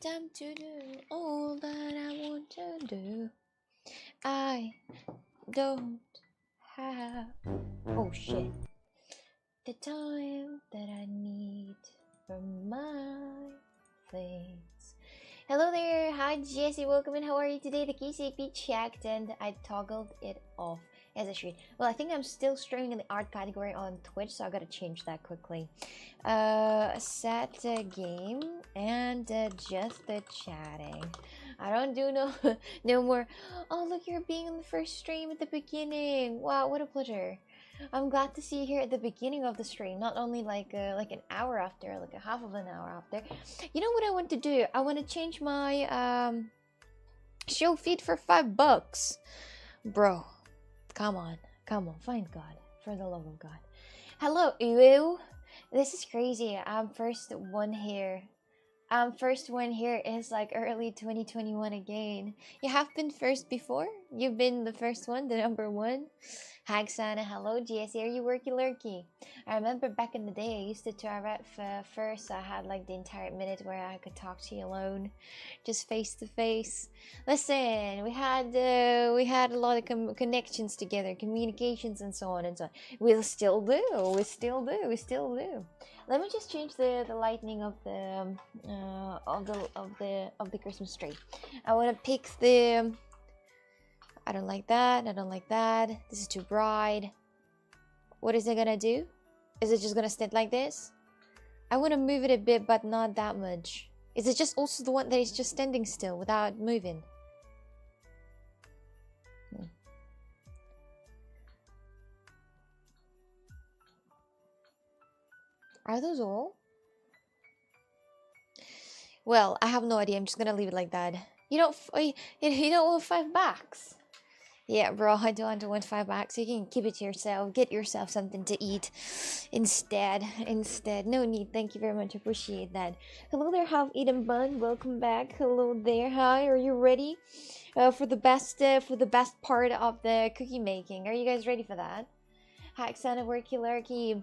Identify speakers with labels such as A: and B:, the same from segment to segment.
A: Time to do all that I want to do. I don't have, oh shit, the time that I need for my things. Hello there, hi Jesse, welcome in. How are you today? The KCP checked and I toggled it off as I should. Well, I think I'm still streaming in the art category on Twitch, so I gotta change that quickly. Set game and just the chatting. I don't do no no more. Oh look, you're being in the first stream at the beginning. Wow, what a pleasure. I'm glad to see you here at the beginning of the stream, not only like an hour after, like a half of an hour after. You know what I want to do? I want to change my show feed for $5, bro. Come on, find God, for the love of God. Hello, Uwu. This is crazy. I'm first one here. First one here is like early 2021 again. You have been first before? You've been the first one, the number one? Hagsana, hello GSE, are you worky lurky? I remember back in the day I used to try first. I had like the entire minute where I could talk to you alone, just face to face. Listen, we had a lot of connections together, communications and so on and so on. We still do. Let me just change the lightning of the Christmas tree. I want to pick the. I don't like that. This is too bright. What is it gonna do? Is it just gonna stand like this? I want to move it a bit, but not that much. Is it just also the one that is just standing still without moving? Are those all? Well, I have no idea. I'm just gonna leave it like that. You don't want $5? Yeah, bro, I don't want $5. You can keep it to yourself. Get yourself something to eat instead. No need. Thank you very much. Appreciate that. Hello there, Have Eaten Bun. Welcome back. Hello there. Hi. Are you ready for the best part of the cookie making? Are you guys ready for that? Hacksana Worky Lurky.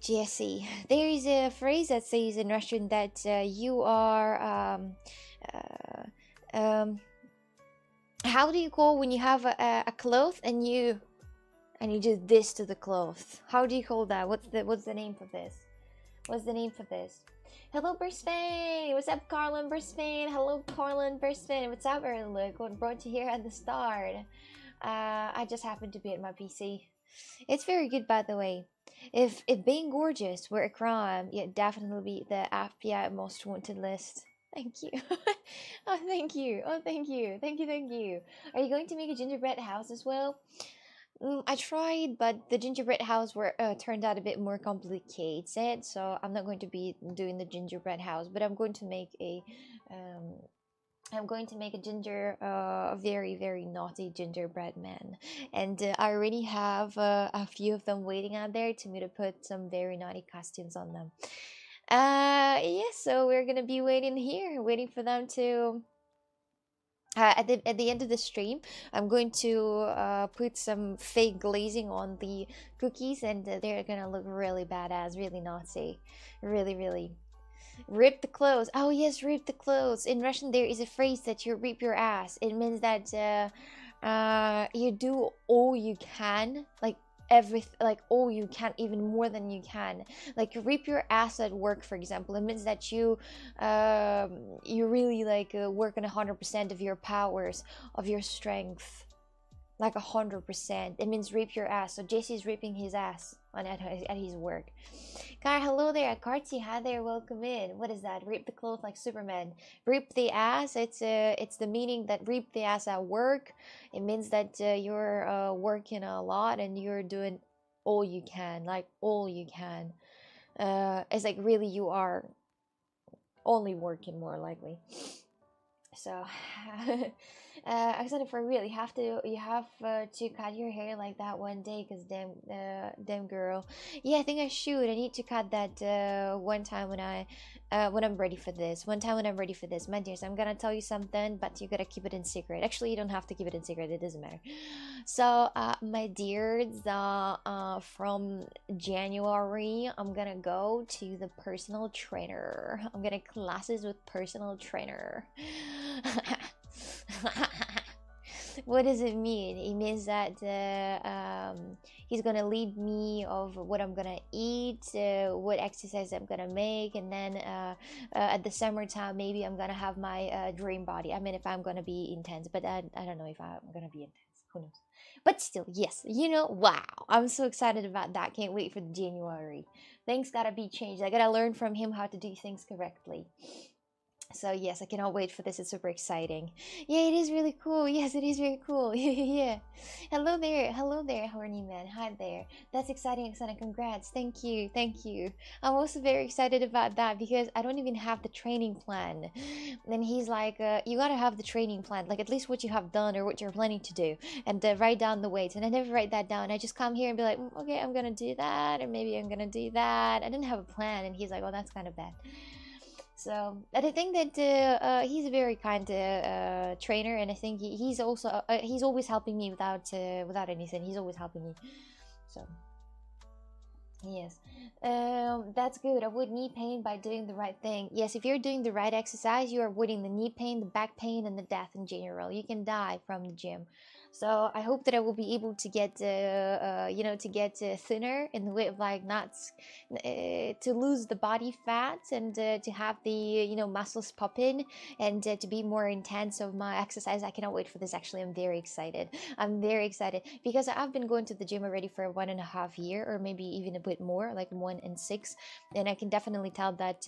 A: Jesse, there is a phrase that says in Russian that you are how do you call when you have a cloth and you do this to the cloth? How do you call that? What's the name for this? Hello Brisbane! What's up Carlin Brisbane? Hello Carlin Brisbane. What's up Erlook? What brought you here at the start? I just happened to be at my PC. It's very good, by the way. If being gorgeous were a crime, it'd definitely be the FBI most wanted list. Thank you. Oh, thank you. Thank you. Are you going to make a gingerbread house as well? I tried, but the gingerbread house turned out a bit more complicated, so I'm not going to be doing the gingerbread house, but I'm going to make a very, very naughty gingerbread man. And I already have a few of them waiting out there to me to put some very naughty costumes on them. Yeah, so we're gonna be waiting for them to at the end of the stream. I'm going to put some fake glazing on the cookies, and they're gonna look really badass, really naughty, really. Rip the clothes. Oh yes, rip the clothes. In Russian, there is a phrase that you rip your ass. It means that you do all you can, like all you can, even more than you can. Like rip your ass at work, for example. It means that you really work on 100% of your powers, of your strength, like 100%. It means rip your ass. So JC's ripping his ass at his work. Car, hello there. Karti, hi there. Welcome in. What is that? Rip the clothes like Superman. Rip the ass. It's the meaning that rip the ass at work. It means that you're working a lot and you're doing all you can, like all you can. It's like really you are only working, more likely. So I said it for real. You have to cut your hair like that one day, cause damn girl. Yeah, I think I should. I need to cut that one time when I when I'm ready for this. One time when I'm ready for this, my dears, I'm gonna tell you something, but you gotta keep it in secret. Actually, you don't have to keep it in secret. It doesn't matter. So, my dears, from January, I'm gonna go to the personal trainer. I'm gonna classes with personal trainer. What does it mean? It means that he's gonna lead me of what I'm gonna eat, what exercise I'm gonna make, and then at the summertime maybe I'm gonna have my dream body. I mean, if I'm gonna be intense, but I don't know if I'm gonna be intense. Who knows? But still, yes, wow, I'm so excited about that. Can't wait for January. Things gotta be changed. I gotta learn from him how to do things correctly. So yes, I cannot wait for this. It's super exciting. Yeah, it is really cool. Yes, it is very cool. Yeah. Hello there, horny man. Hi there. That's exciting, exciting. Congrats. Thank you. Thank you. I'm also very excited about that because I don't even have the training plan. And he's like, you gotta have the training plan, like at least what you have done or what you're planning to do, and write down the weights. And I never write that down. I just come here and be like, okay, I'm gonna do that, or maybe I'm gonna do that. I didn't have a plan, and he's like, oh, that's kind of bad. So I think that he's a very kind trainer, and I think he's also he's always helping me without anything. He's always helping me. So yes, that's good. Avoid knee pain by doing the right thing. Yes, if you're doing the right exercise, you are avoiding the knee pain, the back pain, and the death in general. You can die from the gym. So I hope that I will be able to get, thinner in the way of like not to lose the body fat, and to have the muscles pop in, and to be more intense of my exercise. I cannot wait for this. Actually, I'm very excited. I'm very excited because I've been going to the gym already for 1.5 years, or maybe even a bit more, like 1 and 6, and I can definitely tell that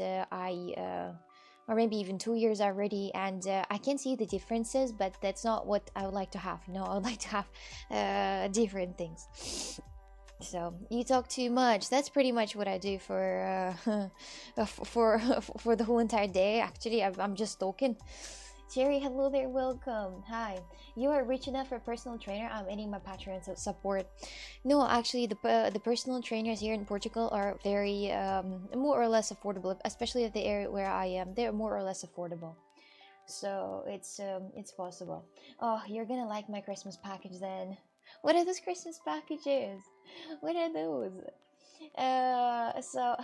A: or maybe even 2 years already, and I can see the differences, but that's not what I would like to have. No, I would like to have different things. So you talk too much. That's pretty much what I do for for the whole entire day. Actually, I'm just talking. Jerry, hello there, welcome. Hi. You are rich enough for a personal trainer? I'm ending my Patreon support. No, actually, the personal trainers here in Portugal are very more or less affordable, especially at the area where I am. They're more or less affordable, so it's possible. Oh, you're gonna like my Christmas package then. What are those Christmas packages? What are those? So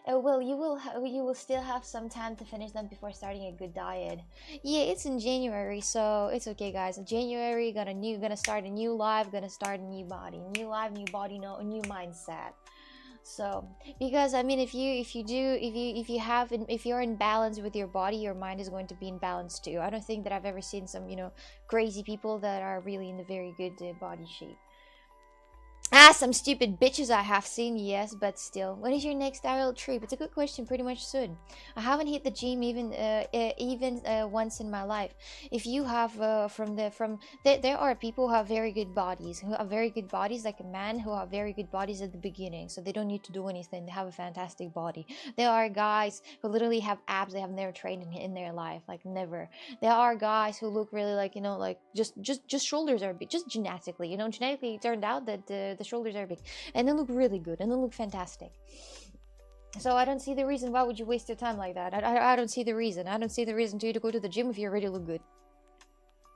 A: well, you will still have some time to finish them before starting a good diet. Yeah, it's in January, so it's okay, guys. In January, gonna start a new life, gonna start a new body, new life, new body, no, a new mindset. So because I mean, if you're in balance with your body, your mind is going to be in balance too. I don't think that I've ever seen some crazy people that are really in a very good body shape. Some stupid bitches I have seen, yes, but still. When is your next aerial trip? It's a good question. Pretty much soon. I haven't hit the gym even once in my life. If you have there are people who have very good bodies, like a man who have very good bodies at the beginning, so they don't need to do anything. They have a fantastic body. There are guys who literally have abs they have never trained in their life, like never. There are guys who look really like just shoulders are big, just genetically. Genetically it turned out that the shoulders are big, and they look really good, and they look fantastic. So I don't see the reason why would you waste your time like that. I don't see the reason. I don't see the reason to go to the gym if you already look good.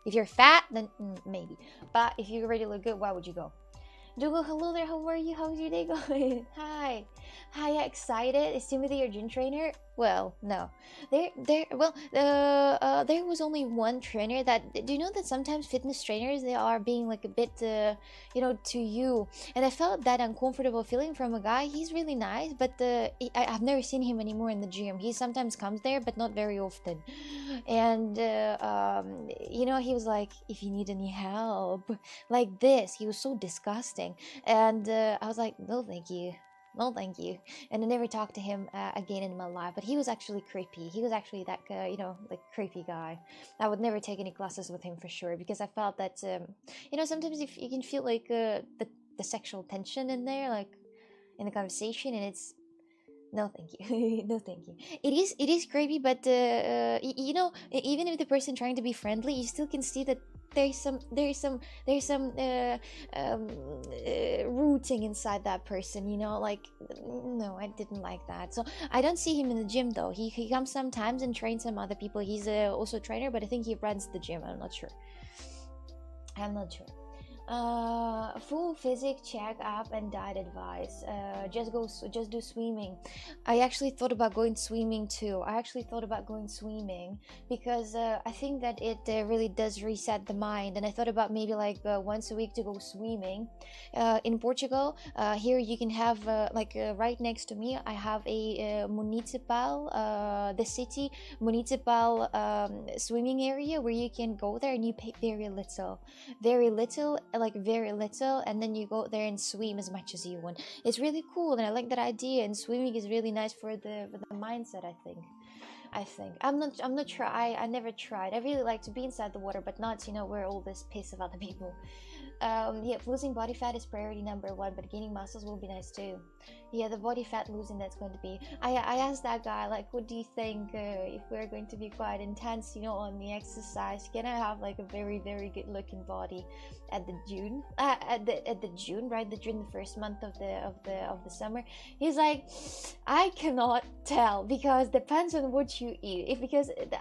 A: If you're fat, then maybe. But if you already look good, why would you go? Dougal, hello there. How are you? How's your day going? Hi. Hi, excited? Is Timothy your gym trainer? Well, no. There was only one trainer that. Do you know that sometimes fitness trainers, they are being like a bit, to you, and I felt that uncomfortable feeling from a guy. He's really nice, but I've never seen him anymore in the gym. He sometimes comes there, but not very often. And he was like, if you need any help, like this. He was so disgusting, and I was like, no, thank you. No, thank you. And I never talked to him again in my life. But he was actually creepy. He was actually that, like creepy guy. I would never take any classes with him for sure, because I felt that, sometimes if you can feel like the sexual tension in there, like in the conversation, and it's no, thank you. No, thank you. It is creepy, but even if the person trying to be friendly, you still can see that um, rooting inside that person, you know, like no, I didn't like that. So I don't see him in the gym though. He comes sometimes and trains some other people. He's also a trainer, but I think he runs the gym. I'm not sure. I'm not sure. Full physic check up and diet advice. Just do swimming. I actually thought about going swimming too. Because I think that it really does reset the mind, and I thought about maybe like once a week to go swimming. In Portugal, here you can have right next to me I have a municipal the city municipal swimming area where you can go there and you pay very little, and then you go there and swim as much as you want. It's really cool, and I like that idea. And swimming is really nice for the mindset. I think I'm not sure. I never tried. I really like to be inside the water, but not where all this piss of other people. Yeah, losing body fat is priority number one, but gaining muscles will be nice too. Yeah, the body fat losing, that's going to be. I asked that guy, like, what do you think if we're going to be quite intense, on the exercise? Can I have like a very very good looking body at the June, right? During the first month of the summer. He's like, I cannot tell because depends on what you eat.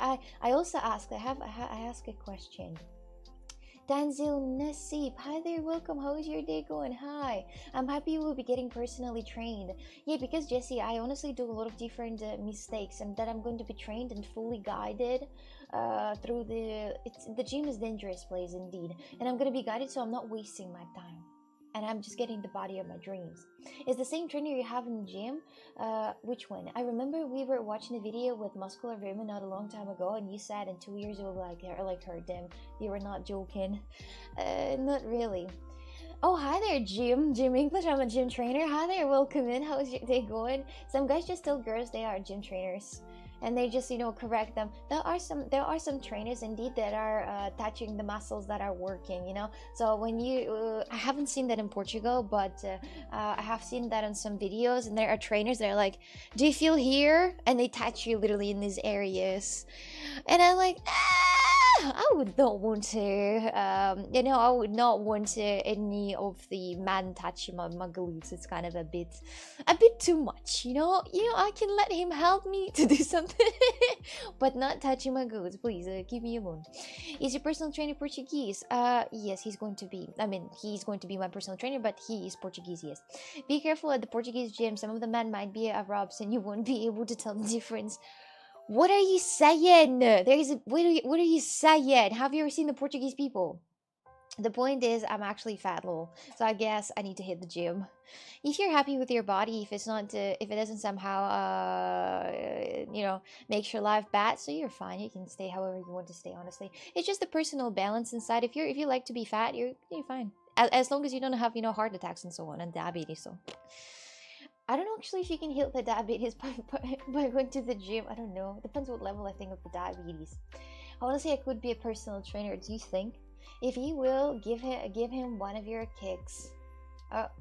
A: I also asked. I ask a question. Tanzil Nasib, hi there, welcome. How is your day going? Hi, I'm happy you will be getting personally trained. Yeah, because Jesse, I honestly do a lot of different mistakes, and that I'm going to be trained and fully guided through the gym is dangerous place indeed, and I'm going to be guided, so I'm not wasting my time. And I'm just getting the body of my dreams. Is the same trainer you have in the gym? Which one? I remember we were watching a video with Muscular Women not a long time ago, and you said in 2 years you will like her. Damn, you were not joking. Not really. Oh, hi there, Jim English. I'm a gym trainer. Hi there, welcome in. How's your day going? Some guys just tell girls they are gym trainers, and they just correct them. There are some trainers indeed that are touching the muscles that are working. So when I haven't seen that in Portugal, but I have seen that on some videos, and there are trainers that are like, do you feel here? And they touch you literally in these areas, and I'm like, I would not want to. I would not want any of the man touching my glutes. It's kind of a bit too much. I can let him help me to do something, but not touching my glutes. Please, keep me alone. Is your personal trainer Portuguese? Yes, he's going to be. I mean, he's going to be my personal trainer, but he is Portuguese. Yes. Be careful at the Portuguese gym. Some of the men might be Arabs, and you won't be able to tell the difference. What are you saying? What are you saying? Have you ever seen the Portuguese people? The point is, I'm actually fat, lol. So I guess I need to hit the gym. If you're happy with your body, if it doesn't somehow, makes your life bad, so you're fine. You can stay however you want to stay. Honestly, it's just the personal balance inside. If you like to be fat, you're fine. As long as you don't have heart attacks and so on and diabetes. So. I don't know actually if you can heal the diabetes by going to the gym. I don't know. Depends what level I think of the diabetes. Honestly, I could be a personal trainer. Do you think? If you will, give him one of your kicks.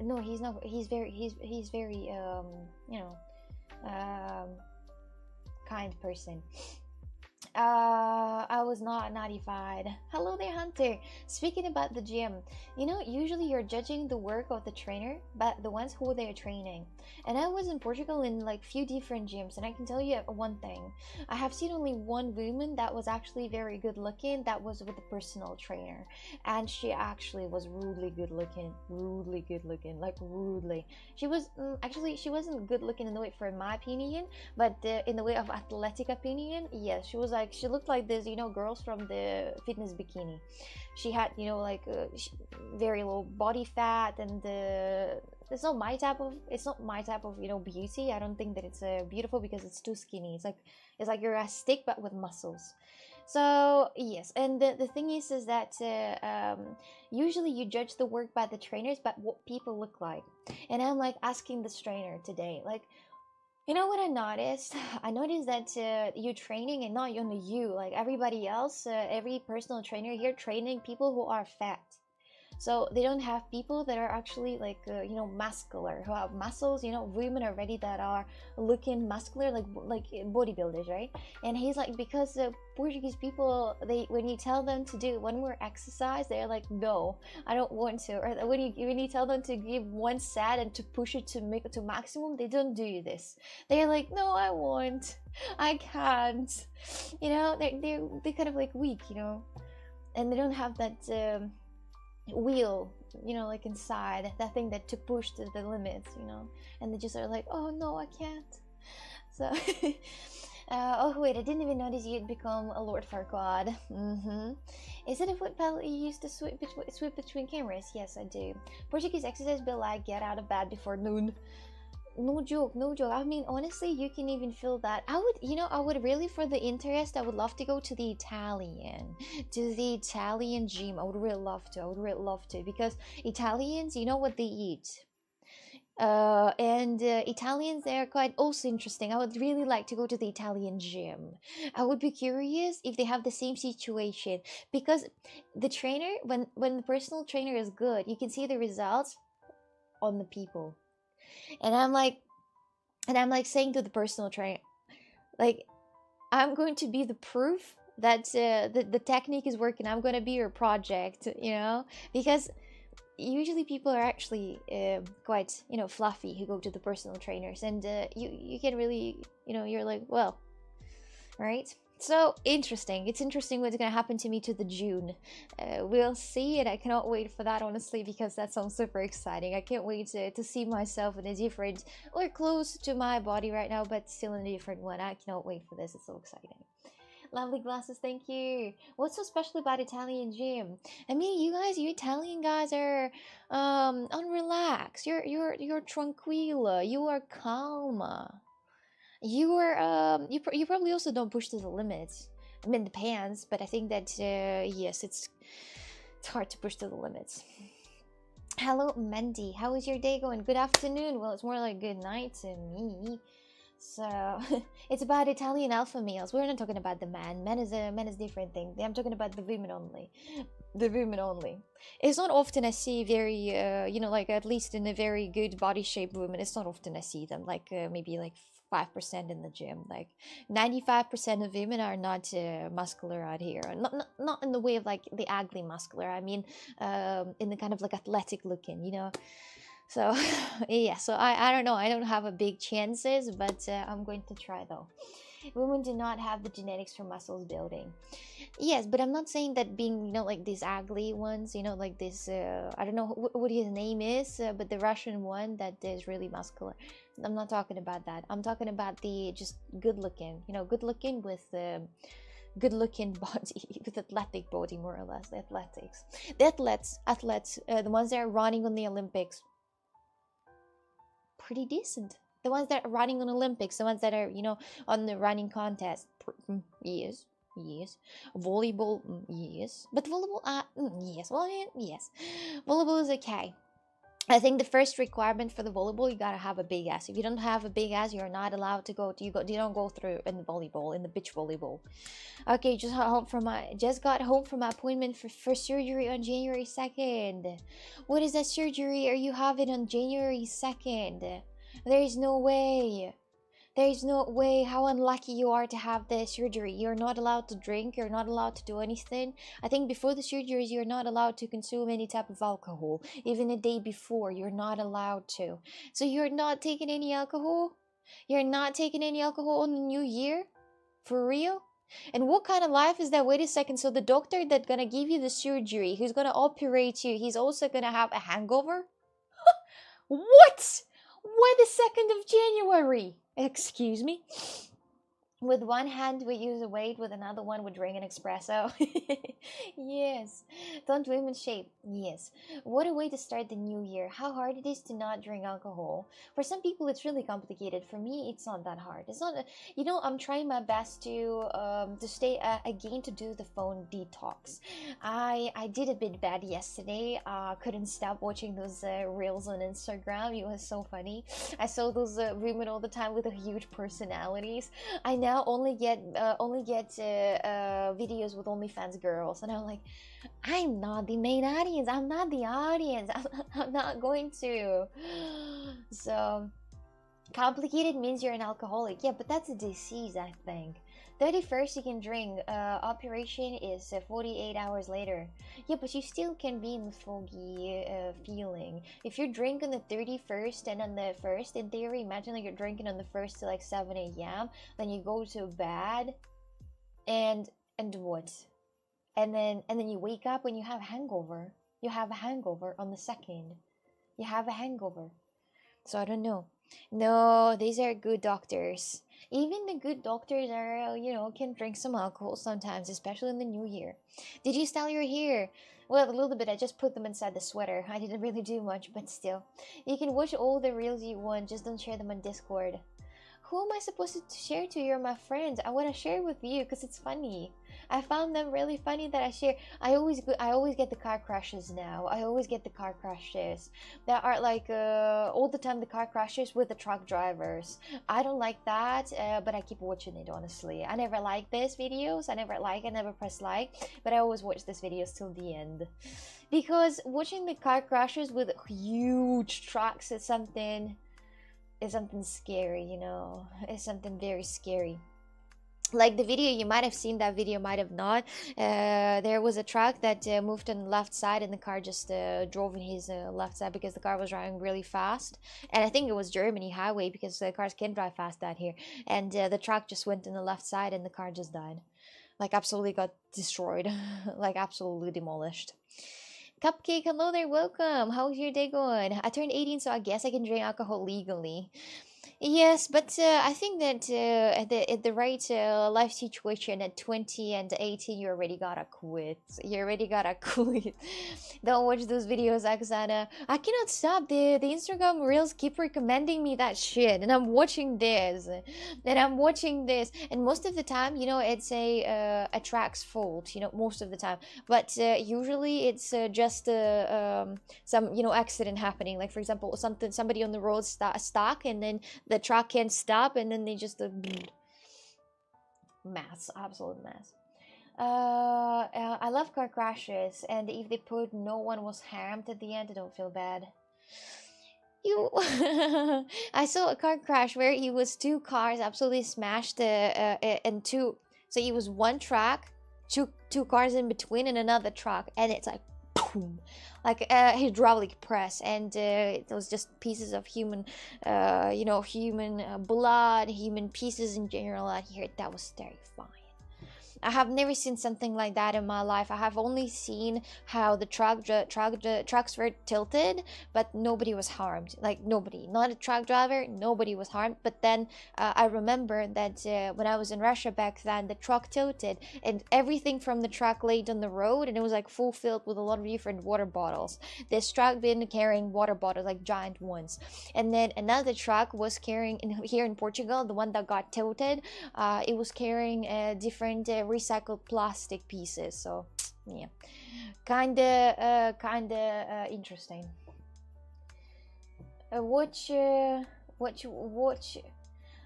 A: No, he's not. He's very kind person. I was not notified. Hello there, Hunter. Speaking about the gym, usually you're judging the work of the trainer, but the ones who they're training. And I was in Portugal in like few different gyms, and I can tell you one thing. I have seen only one woman that was actually very good looking. That was with a personal trainer, and she actually was rudely good looking, like rudely. She was actually she wasn't good looking in the way, for my opinion, but in the way of athletic opinion, yes, she was like, she looked like this, girls from the fitness bikini. She had, very low body fat, and it's not my type of beauty. I don't think that it's beautiful because it's too skinny. It's like you're a stick but with muscles. So yes, and the thing is that usually you judge the work by the trainers, but what people look like. And I'm like asking this trainer today, like, you know what I noticed? I noticed that you're training, and not only you, like everybody else, every personal trainer here training people who are fat. So they don't have people that are actually like you know, muscular, who have muscles. You know, women already that are looking muscular, like bodybuilders, right? And he's like, because Portuguese people, they, when you tell them to do one more exercise, they're like, no, I don't want to. Or when you tell them to give one set and to push it to make it to maximum, they don't do this. They're like, no, I won't, I can't. You know, they're kind of like weak, you know, and they don't have that wheel, you know, like inside, that thing that to push to the limits, you know, and they just are like, oh no, I can't. So oh wait, I didn't even notice you'd become a Lord Farquaad. Is it a foot pedal you use to sweep between cameras? Yes, I do. Portuguese exercise be like, get out of bed before noon. No joke, no joke. I mean, honestly, you can even feel that. I would, you know, I would really, for the interest, I would love to go to the Italian gym. I would really love to, because Italians, you know what they eat. And Italians, they're quite also interesting. I would really like to go to the Italian gym. I would be curious if they have the same situation, because the trainer, when the personal trainer is good, you can see the results on the people. And I'm like saying to the personal trainer, like, I'm going to be the proof that the technique is working. I'm going to be your project, you know, because usually people are actually quite, you know, fluffy who go to the personal trainers, and you can really, you know, you're like, well, right. So interesting. It's interesting what's gonna happen to me to the June. We'll see, and I cannot wait for that, honestly, because that sounds super exciting. I can't wait to see myself in a different, or close to my body right now, but still in a different one. I cannot wait for this. It's so exciting. Lovely glasses, thank you. What's so special about Italian gym? I mean, you Italian guys are unrelaxed. You're tranquila. You are calma. You are you probably also don't push to the limits. I mean, depends, but I think that yes, it's hard to push to the limits. Hello, Mandy. How is your day going? Good afternoon. Well, it's more like good night to me. So it's about Italian alpha males. We're not talking about the man. Men is a different thing. I'm talking about the women only. The women only. It's not often I see very you know, like, at least in a very good body shape woman, it's not often I see them, like maybe like 5% in the gym. Like 95% of women are not muscular out here. Not in the way of like the ugly muscular. I mean in the kind of like athletic looking, you know. So yeah, so I don't know, I don't have a big chances, but I'm going to try though. Women do not have the genetics for muscles building. Yes, but I'm not saying that being, you know, like these ugly ones, you know, like this I don't know what his name is, but the Russian one that is really muscular. I'm not talking about that. I'm talking about the just good looking, you know, good looking with good looking body, with athletic body, more or less. The athletics, the athletes, the ones that are running on the Olympics, pretty decent. The ones that are running on Olympics, the ones that are, you know, on the running contest, yes, yes. Volleyball, yes. But volleyball, yes. Well, yes. Volleyball is okay. I think the first requirement for the volleyball, you gotta have a big ass. If you don't have a big ass, you're not allowed to go. You don't go through in the volleyball, in the beach volleyball. Okay, just got home from my appointment for surgery on January 2nd. What is that surgery are you having on January 2nd? There is no way. There is no way. How unlucky you are to have the surgery. You're not allowed to drink. You're not allowed to do anything. I think before the surgeries, you're not allowed to consume any type of alcohol. Even a day before, you're not allowed to. So you're not taking any alcohol? You're not taking any alcohol on the new year? For real? And what kind of life is that? Wait a second. So the doctor that's gonna give you the surgery, who's gonna operate you, he's also gonna have a hangover? What? Why the 2nd of January? Excuse me? With one hand we use a weight, with another one we drink an espresso. Yes. Don't women shape? Yes. What a way to start the new year. How hard it is to not drink alcohol. For some people it's really complicated. For me it's not that hard. It's not, you know, I'm trying my best to stay again, to do the phone detox. I did a bit bad yesterday. Couldn't stop watching those reels on Instagram. It was so funny. I saw those women all the time with the huge personalities. I know now only get videos with OnlyFans girls, and I'm like, I'm not the main audience. I'm not the audience. I'm not going to. So complicated means you're an alcoholic. Yeah, but that's a disease, I think. 31st you can drink. Operation is 48 hours later. Yeah, but you still can be in the foggy feeling. If you drink on the 31st and on the 1st, in theory, imagine like you're drinking on the 1st to like 7 a.m. Then you go to bed, and what? And then you wake up when you have a hangover. You have a hangover on the 2nd. You have a hangover. So I don't know. No, these are good doctors. Even the good doctors are, can drink some alcohol sometimes, especially in the new year. Did you style your hair? Well, a little bit. I just put them inside the sweater. I didn't really do much, but still. You can watch all the reels you want, just don't share them on Discord. Who am I supposed to share to? You're my friends. I want to share with you because it's funny. I found them really funny that I share. I always get the car crashes now. I always get the car crashes that are like all the time, the car crashes with the truck drivers. I don't like that, but I keep watching it, honestly. I never like these videos. I never press like, but I always watch these videos till the end. Because watching the car crashes with huge trucks is something scary, It's something very scary. Like the video, you might have seen that video, might have not. There was a truck that moved on the left side, and the car just drove in his left side because the car was driving really fast. And I think it was Germany highway, because the cars can drive fast out here. And the truck just went on the left side, and the car just died. Like absolutely got destroyed. Like absolutely demolished. Cupcake, hello there, welcome. How's your day going? I turned 18, so I guess I can drink alcohol legally. Yes, but I think that at the right life situation at 20 and 18, you already gotta quit. You already gotta quit. Don't watch those videos, Oksana. I cannot stop. The Instagram reels keep recommending me that shit, and I'm watching this, and most of the time, it's a track's fault. Most of the time, but usually it's just some accident happening. Like for example, somebody on the road stuck, and then the truck can't stop, and then they just mess, absolute mess. I love car crashes, and if they put no one was harmed at the end, I don't feel bad. I saw a car crash where it was two cars absolutely smashed, and two. So it was one truck, two cars in between, and another truck, and it's like boom, like a hydraulic press, and it was just pieces of human human blood, human pieces in general out here. That was terrifying. I have never seen something like that in my life. I have only seen how the trucks were tilted, but nobody was harmed. Like nobody, not a truck driver, nobody was harmed. But then I remember that when I was in Russia back then, the truck tilted and everything from the truck laid on the road, and it was like full filled with a lot of different water bottles. This truck been carrying water bottles, like giant ones, and then another truck was carrying here in Portugal, the one that got tilted. It was carrying different recycled plastic pieces. So yeah, kinda interesting. Watch.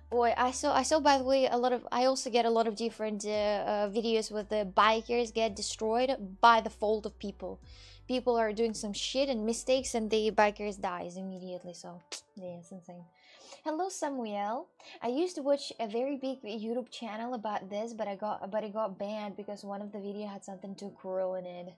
A: Boy, I saw by the way a lot of, I also get a lot of different videos with the bikers get destroyed by the fault of people. People are doing some shit and mistakes, and the bikers dies immediately. So yeah, it's insane. Hello Samuel. I used to watch a very big YouTube channel about this, but it got banned because one of the video had something too cruel in it.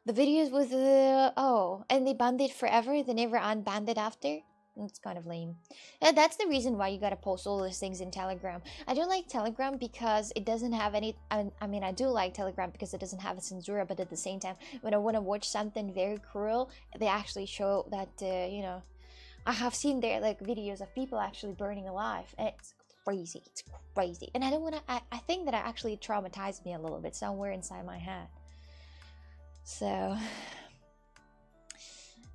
A: The videos with and they banned it forever. They never unbanned it after. It's kind of lame. That's the reason why you gotta post all those things in Telegram. I don't like Telegram because it doesn't have any. I mean, I do like Telegram because it doesn't have a censura, but at the same time, when I want to watch something very cruel, they actually show that I have seen there like videos of people actually burning alive, and it's crazy. It's crazy, and I don't want to. I think that it actually traumatized me a little bit somewhere inside my head. So,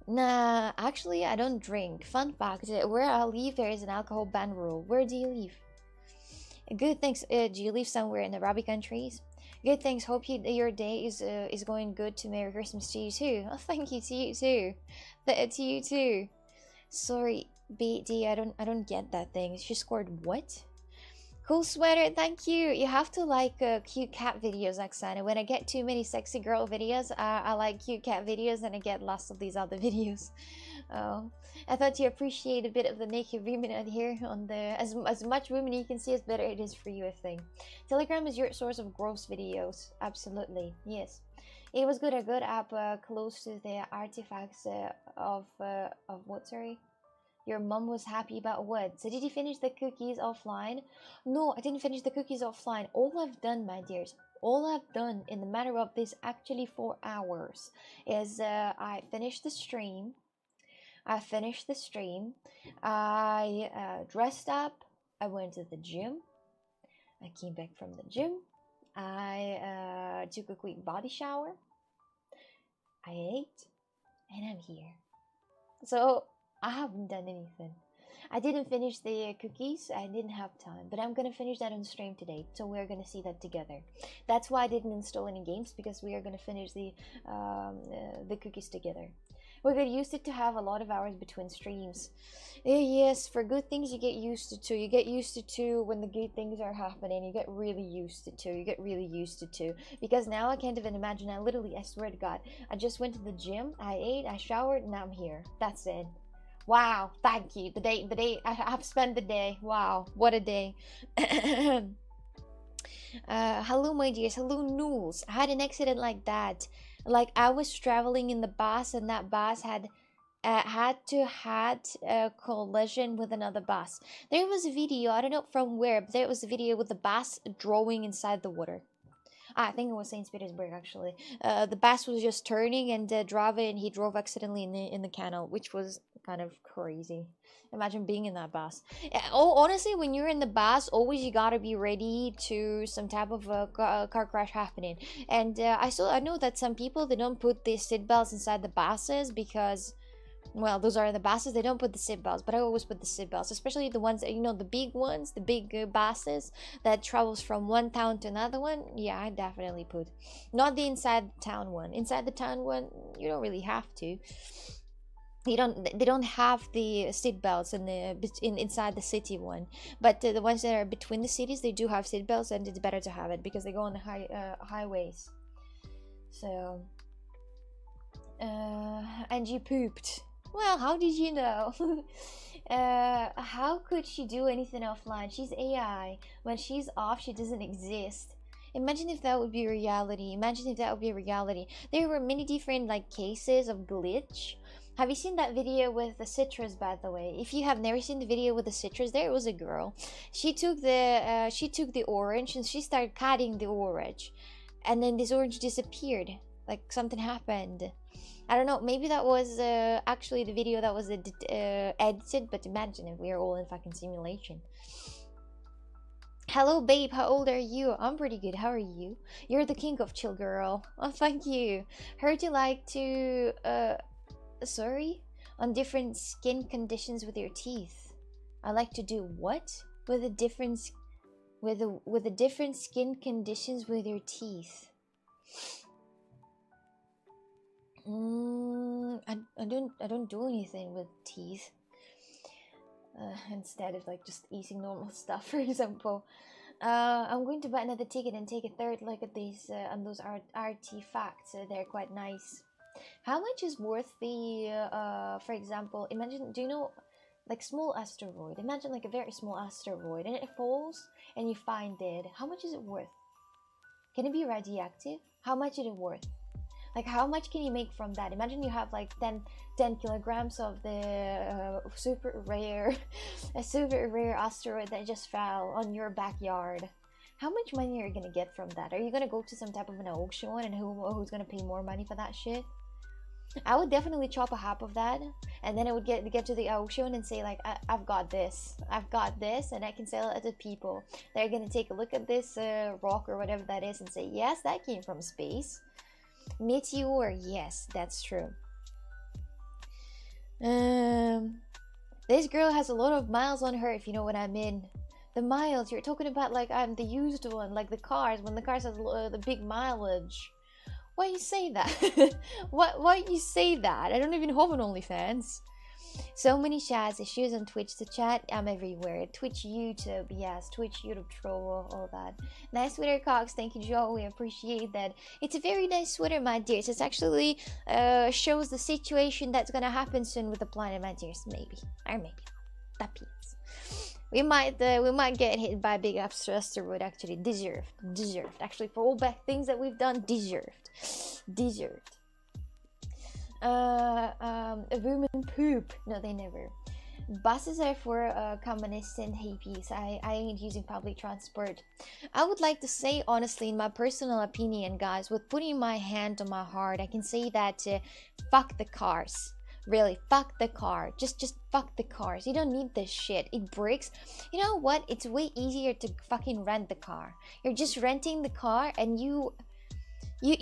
A: nah, actually, I don't drink. Fun fact: where I live, there is an alcohol ban rule. Where do you live? Good, thanks. Do you live somewhere in the Arabic countries? Good, thanks. Hope your day is going good. To Merry Christmas to you too. Oh, thank you to you too. To you too. Sorry, BD, I don't get that thing. She scored what? Cool sweater, thank you. You have to like cute cat videos, Oksana. When I get too many sexy girl videos, I like cute cat videos and I get lots of these other videos. Oh, I thought you appreciate a bit of the naked women out here on the as much women you can see, as better it is for you, I think. Telegram is your source of gross videos. Absolutely, yes. It was good, a good app close to the artifacts of what, sorry? Your mom was happy about what? So did you finish the cookies offline? No, I didn't finish the cookies offline. All I've done, my dears, all I've done in the matter of this actually 4 hours is I finished the stream. I finished the stream. I dressed up. I went to the gym. I came back from the gym. I took a quick body shower. I ate. And I'm here. So I haven't done anything. I didn't finish the cookies. I didn't have time. But I'm going to finish that on stream today. So we're going to see that together. That's why I didn't install any games. Because we are going to finish the cookies together. We got used to have a lot of hours between streams. Yes, for good things you get used to. You get used to when the good things are happening. You get really used to. You get really used to. Because now I can't even imagine. I swear to God, I just went to the gym. I ate. I showered. And now I'm here. That's it. Wow. Thank you. The day. I've spent the day. Wow. What a day. Hello, my dears. Hello, Nools. I had an accident like that. Like I was traveling in the bus, and that bus had a collision with another bus. There was a video, I don't know from where, but there was a video with the bus drawing inside the water. I think it was St. Petersburg actually. The bus was just turning, and the driver, and he drove accidentally in the canal, which was kind of crazy. Imagine being in that bus. Oh, honestly, when you're in the bus, always you gotta be ready to some type of a car crash happening. And I know that some people, they don't put the seat belts inside the buses because, well, those are the buses. They don't put the seat belts, but I always put the seat belts, especially the ones that, you know, the big ones, the big buses that travels from one town to another one. Yeah, I definitely put. Not the inside the town one. Inside the town one, you don't really have to. They don't have the seat belts inside the city one, but the ones that are between the cities, they do have seat belts, and it's better to have it because they go on the highways. So and you pooped. Well, how did you know? How could she do anything offline? She's AI. When she's off, she doesn't exist. Imagine if that would be reality. Imagine if that would be reality. There were many different like cases of glitch. Have you seen that video with the citrus, by the way? If you have never seen the video with the citrus, there was a girl. She took the orange and she started cutting the orange. And then this orange disappeared. Like something happened. I don't know, maybe that was actually the video that was edited, but imagine if we are all in fucking simulation. Hello, babe, how old are you? I'm pretty good, how are you? You're the king of chill, girl. Oh, thank you. Heard you like to, sorry? On different skin conditions with your teeth. I like to do what? With the different skin conditions with your teeth. I don't do anything with teeth. Instead of like just eating normal stuff, for example. I'm going to buy another ticket and take a third look at these and those artifacts. They're quite nice. How much is worth the for example, imagine, do you know, like small asteroid? Imagine like a very small asteroid and it falls and you find it. How much is it worth? Can it be radioactive? How much is it worth? Like how much can you make from that? Imagine you have like 10 kilograms of the super rare asteroid that just fell on your backyard. How much money are you gonna get from that? Are you gonna go to some type of an auction and who's gonna pay more money for that shit? I would definitely chop a half of that, and then I would get to the auction and say like, I've got this, and I can sell it to people. They're gonna take a look at this rock or whatever that is and say, yes, that came from space. Meteor, yes, that's true. This girl has a lot of miles on her, if you know what I mean. The miles, you're talking about like I'm the used one, like the cars, when the cars has the big mileage. Why you say that? Why you say that? I don't even have an OnlyFans. So many chats, issues on Twitch to chat. I'm everywhere. Twitch, YouTube, yes, Twitch, YouTube, troll, all that. Nice sweater, Cox. Thank you, Joe. We appreciate that. It's a very nice sweater, my dears. It's actually shows the situation that's gonna happen soon with the planet, my dears. Maybe, or maybe not. That peanuts. We might get hit by a big asteroid. Actually, deserved. Actually, for all bad things that we've done, deserved. Women poop. No, they never. Buses are for communists and hippies. I ain't using public transport. I would like to say, honestly, in my personal opinion, guys, with putting my hand on my heart, I can say that fuck the cars. Really, fuck the car. Just fuck the cars. You don't need this shit. It breaks. You know what? It's way easier to fucking rent the car. You're just renting the car, and you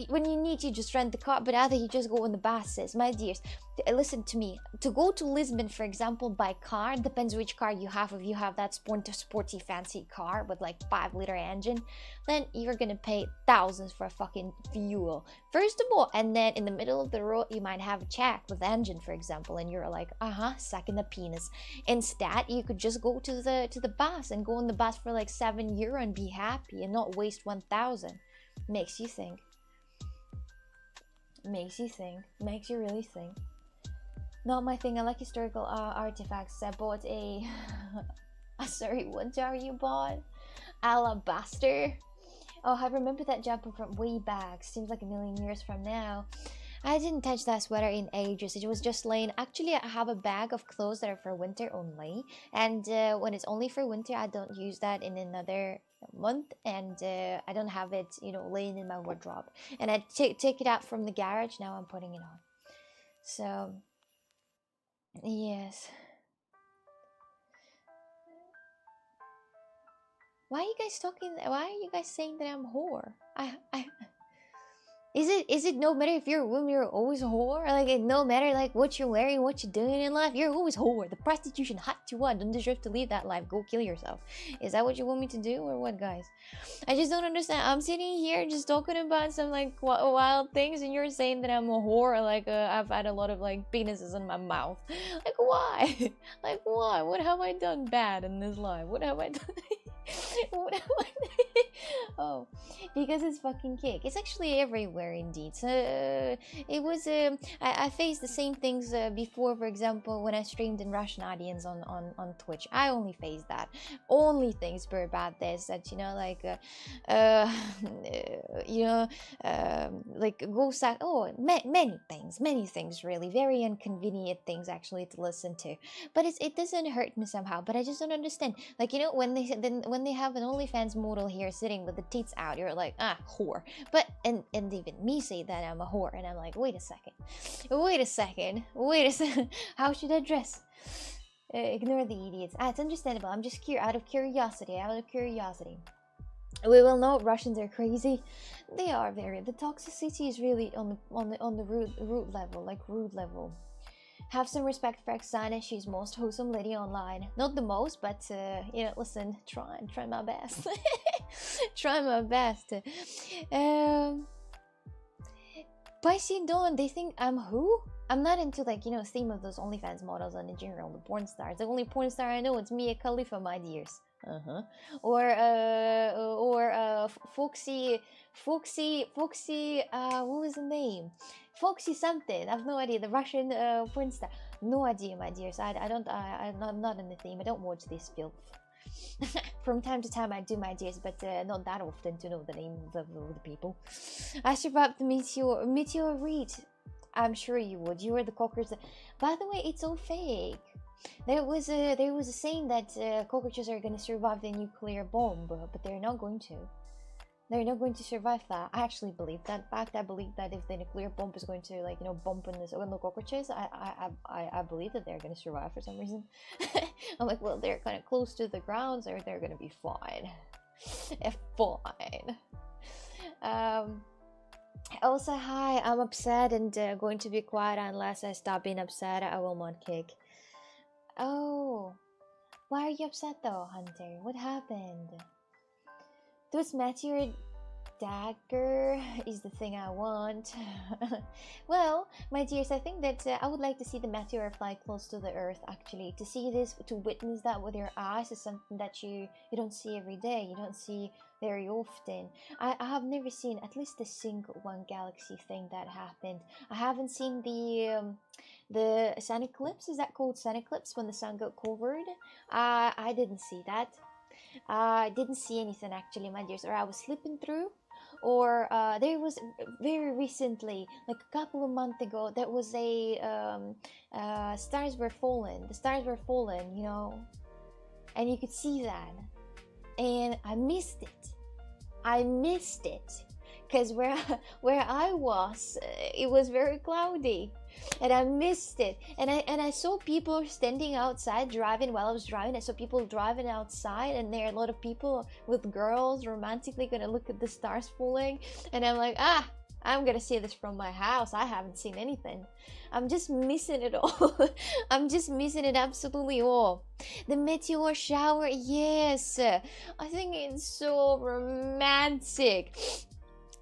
A: when you need to just rent the car, but either you just go on the buses. My dears, listen to me. To go to Lisbon, for example, by car, depends which car you have. If you have that sporty fancy car with like 5-liter engine, then you're gonna pay thousands for fucking fuel first of all, and then in the middle of the road you might have a check with engine, for example, and you're like, sucking the penis. Instead, you could just go to the bus and go on the bus for like €7 and be happy and not waste 1,000. Makes you think. Makes you really think. Not my thing. I like historical artifacts. I bought a sorry, what jar you bought? Alabaster. Oh, I remember that jumper from way back. Seems like a million years from now. I didn't touch that sweater in ages. It was just laying. Actually, I have a bag of clothes that are for winter only, and when it's only for winter, I don't use that in another month, and I don't have it, laying in my wardrobe. And I take it out from the garage. Now I'm putting it on. So yes. Why are you guys talking? Why are you guys saying that I'm a whore? Is it no matter if you're a woman, you're always a whore? Like, it no matter like what you're wearing, what you're doing in life, you're always a whore. The prostitution hot you want, don't deserve to live that life. Go kill yourself. Is that what you want me to do, or what, guys? I just don't understand. I'm sitting here just talking about some like wild things, and you're saying that I'm a whore. Like, I've had a lot of like penises in my mouth. Like, why? Like, why? What have I done bad in this life? What have I done? What have I done? Oh, because it's fucking cake. It's actually everywhere indeed. So it was I faced the same things before. For example, when I streamed in Russian audience on Twitch, I only faced that. Only things were about this, that like like go sack. Oh, many things really, very inconvenient things actually to listen to. But it doesn't hurt me somehow. But I just don't understand. Like, when they have an OnlyFans model here sitting with the tits out, you're like, whore. But and even me say that I'm a whore, and I'm like, wait a second, how should I dress? Ignore the idiots. It's understandable. I'm just out of curiosity. We will know Russians are crazy. They are very. The toxicity is really on the root level, like rude level. Have some respect for Oksana. She's most wholesome lady online. Not the most, but listen, try my best. Try my best. Spicy Dawn, they think I'm who? I'm not into theme of those OnlyFans models on in general, the porn stars. The only porn star I know is Mia Khalifa, my dears. Or Foxy, what was the name? Foxy something. I have no idea. The Russian porn star. No idea, my dears. I'm not in the theme. I don't watch this filth. From time to time I do, my dears, but not that often to know the names of the people. I survived the meteorite. I'm sure you would. You were the cockroach. By the way, it's all fake. There was a saying that cockroaches are going to survive the nuclear bomb, but they're not going to. They're not going to survive that. I actually believe that fact. I believe that if the nuclear bomb is going to bump on the cockroaches, I believe that they're going to survive for some reason. I'm like, well, they're kind of close to the ground, so they're going to be fine. Fine. Also, hi, I'm upset and going to be quiet. Unless I stop being upset, I will not kick. Oh, why are you upset though, Hunter? What happened? Those meteor dagger is the thing I want. Well, my dears, I think that I would like to see the meteor fly close to the earth. Actually, to see this, to witness that with your eyes, is something that you don't see every day. You don't see very often. I have never seen at least a single one galaxy thing that happened. I haven't seen the sun eclipse. Is that called sun eclipse when the sun got covered? I didn't see that. I didn't see anything actually, my dears, or I was slipping through, or there was very recently, like a couple of months ago, there was a stars were falling. The stars were falling, you know, and you could see that, and I missed it. I missed it because where I was, it was very cloudy, and I missed it. And I saw people standing outside driving. While I was driving, I saw people driving outside, and there are a lot of people with girls romantically gonna look at the stars falling. And I'm like, I'm gonna see this from my house. I haven't seen anything. I'm just missing it all. I'm just missing it absolutely all. The meteor shower, yes. I think it's so romantic.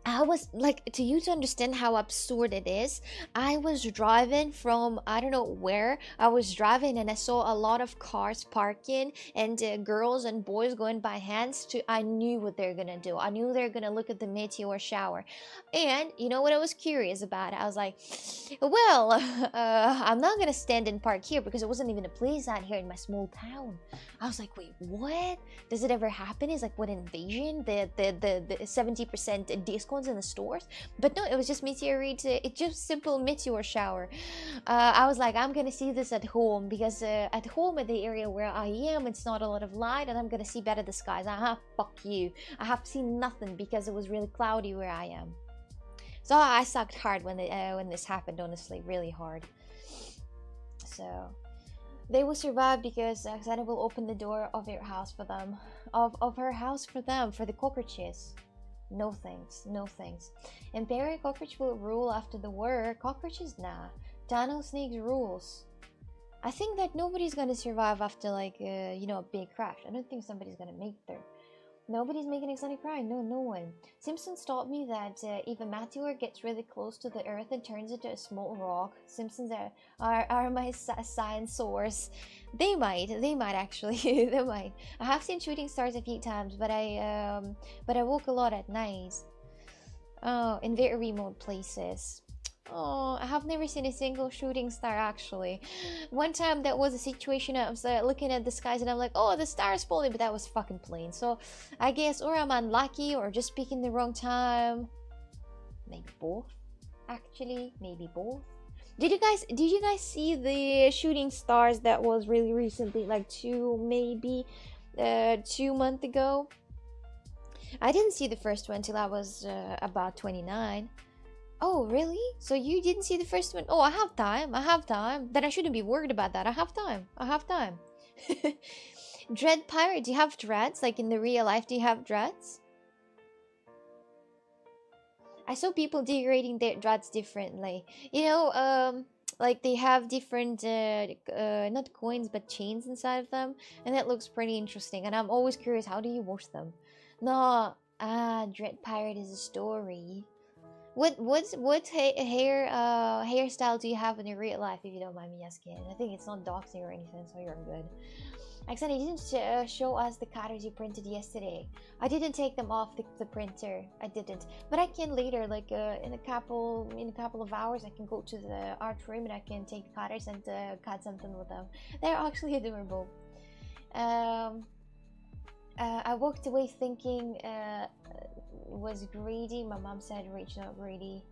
A: I was like, to you to understand how absurd it is, I was driving from, I don't know where, I was driving and I saw a lot of cars parking and girls and boys going by hands to, I knew what they're gonna do. I knew they're gonna look at the meteor shower. And you know what I was curious about? I was like, well, I'm not gonna stand and park here because it wasn't even a place out here in my small town. I was like, wait, what? Does it ever happen? Is like what invasion? The 70% discount in the stores? But no, it was just meteorite. It's just simple meteor shower. I was like, I'm gonna see this at home because at home at the area where I am, it's not a lot of light, and I'm gonna see better the skies. Fuck you. I have seen nothing because it was really cloudy where I am. So I sucked hard when this happened. Honestly, really hard. So they will survive because Santa will open the door of their house for them, of her house for them, for the cockroaches. No thanks, no thanks. Imperial cockroach will rule after the war. Cockroaches, nah. Tunnel snakes rules. I think that nobody's gonna survive after like you know, a big crash. I don't think somebody's gonna make it there. Nobody's making a sunny cry. No, no one. Simpsons taught me that if a meteor gets really close to the earth and turns into a small rock, Simpsons are my science source. They might actually. They might. I have seen shooting stars a few times, but I walk a lot at night. Oh, in very remote places. Oh, I have never seen a single shooting star actually. One time that was a situation I was looking at the skies and I'm like, oh, the star is falling, but that was fucking plain. So I guess or I'm unlucky or just picking the wrong time. Maybe both. Actually, maybe both. Did you guys see the shooting stars that was really recently, like 2 months ago? I didn't see the first one till I was about 29. Oh, really? So you didn't see the first one? Oh, I have time. I have time. Then I shouldn't be worried about that. I have time. I have time. Dread pirate. Do you have dreads? Like in the real life, do you have dreads? I saw people decorating their dreads differently. You know, like they have different, not coins, but chains inside of them. And that looks pretty interesting. And I'm always curious, how do you wash them? No, Dread pirate is a story. What hairstyle do you have in your real life, if you don't mind me asking? I think it's not doxing or anything, so you're good. Actually, you didn't show us the cutters you printed yesterday. I didn't take them off the printer. I didn't, but I can later, like in a couple of hours, I can go to the art room and I can take the cutters and cut something with them. They're actually adorable. I walked away thinking was greedy. My mom said rich, not greedy.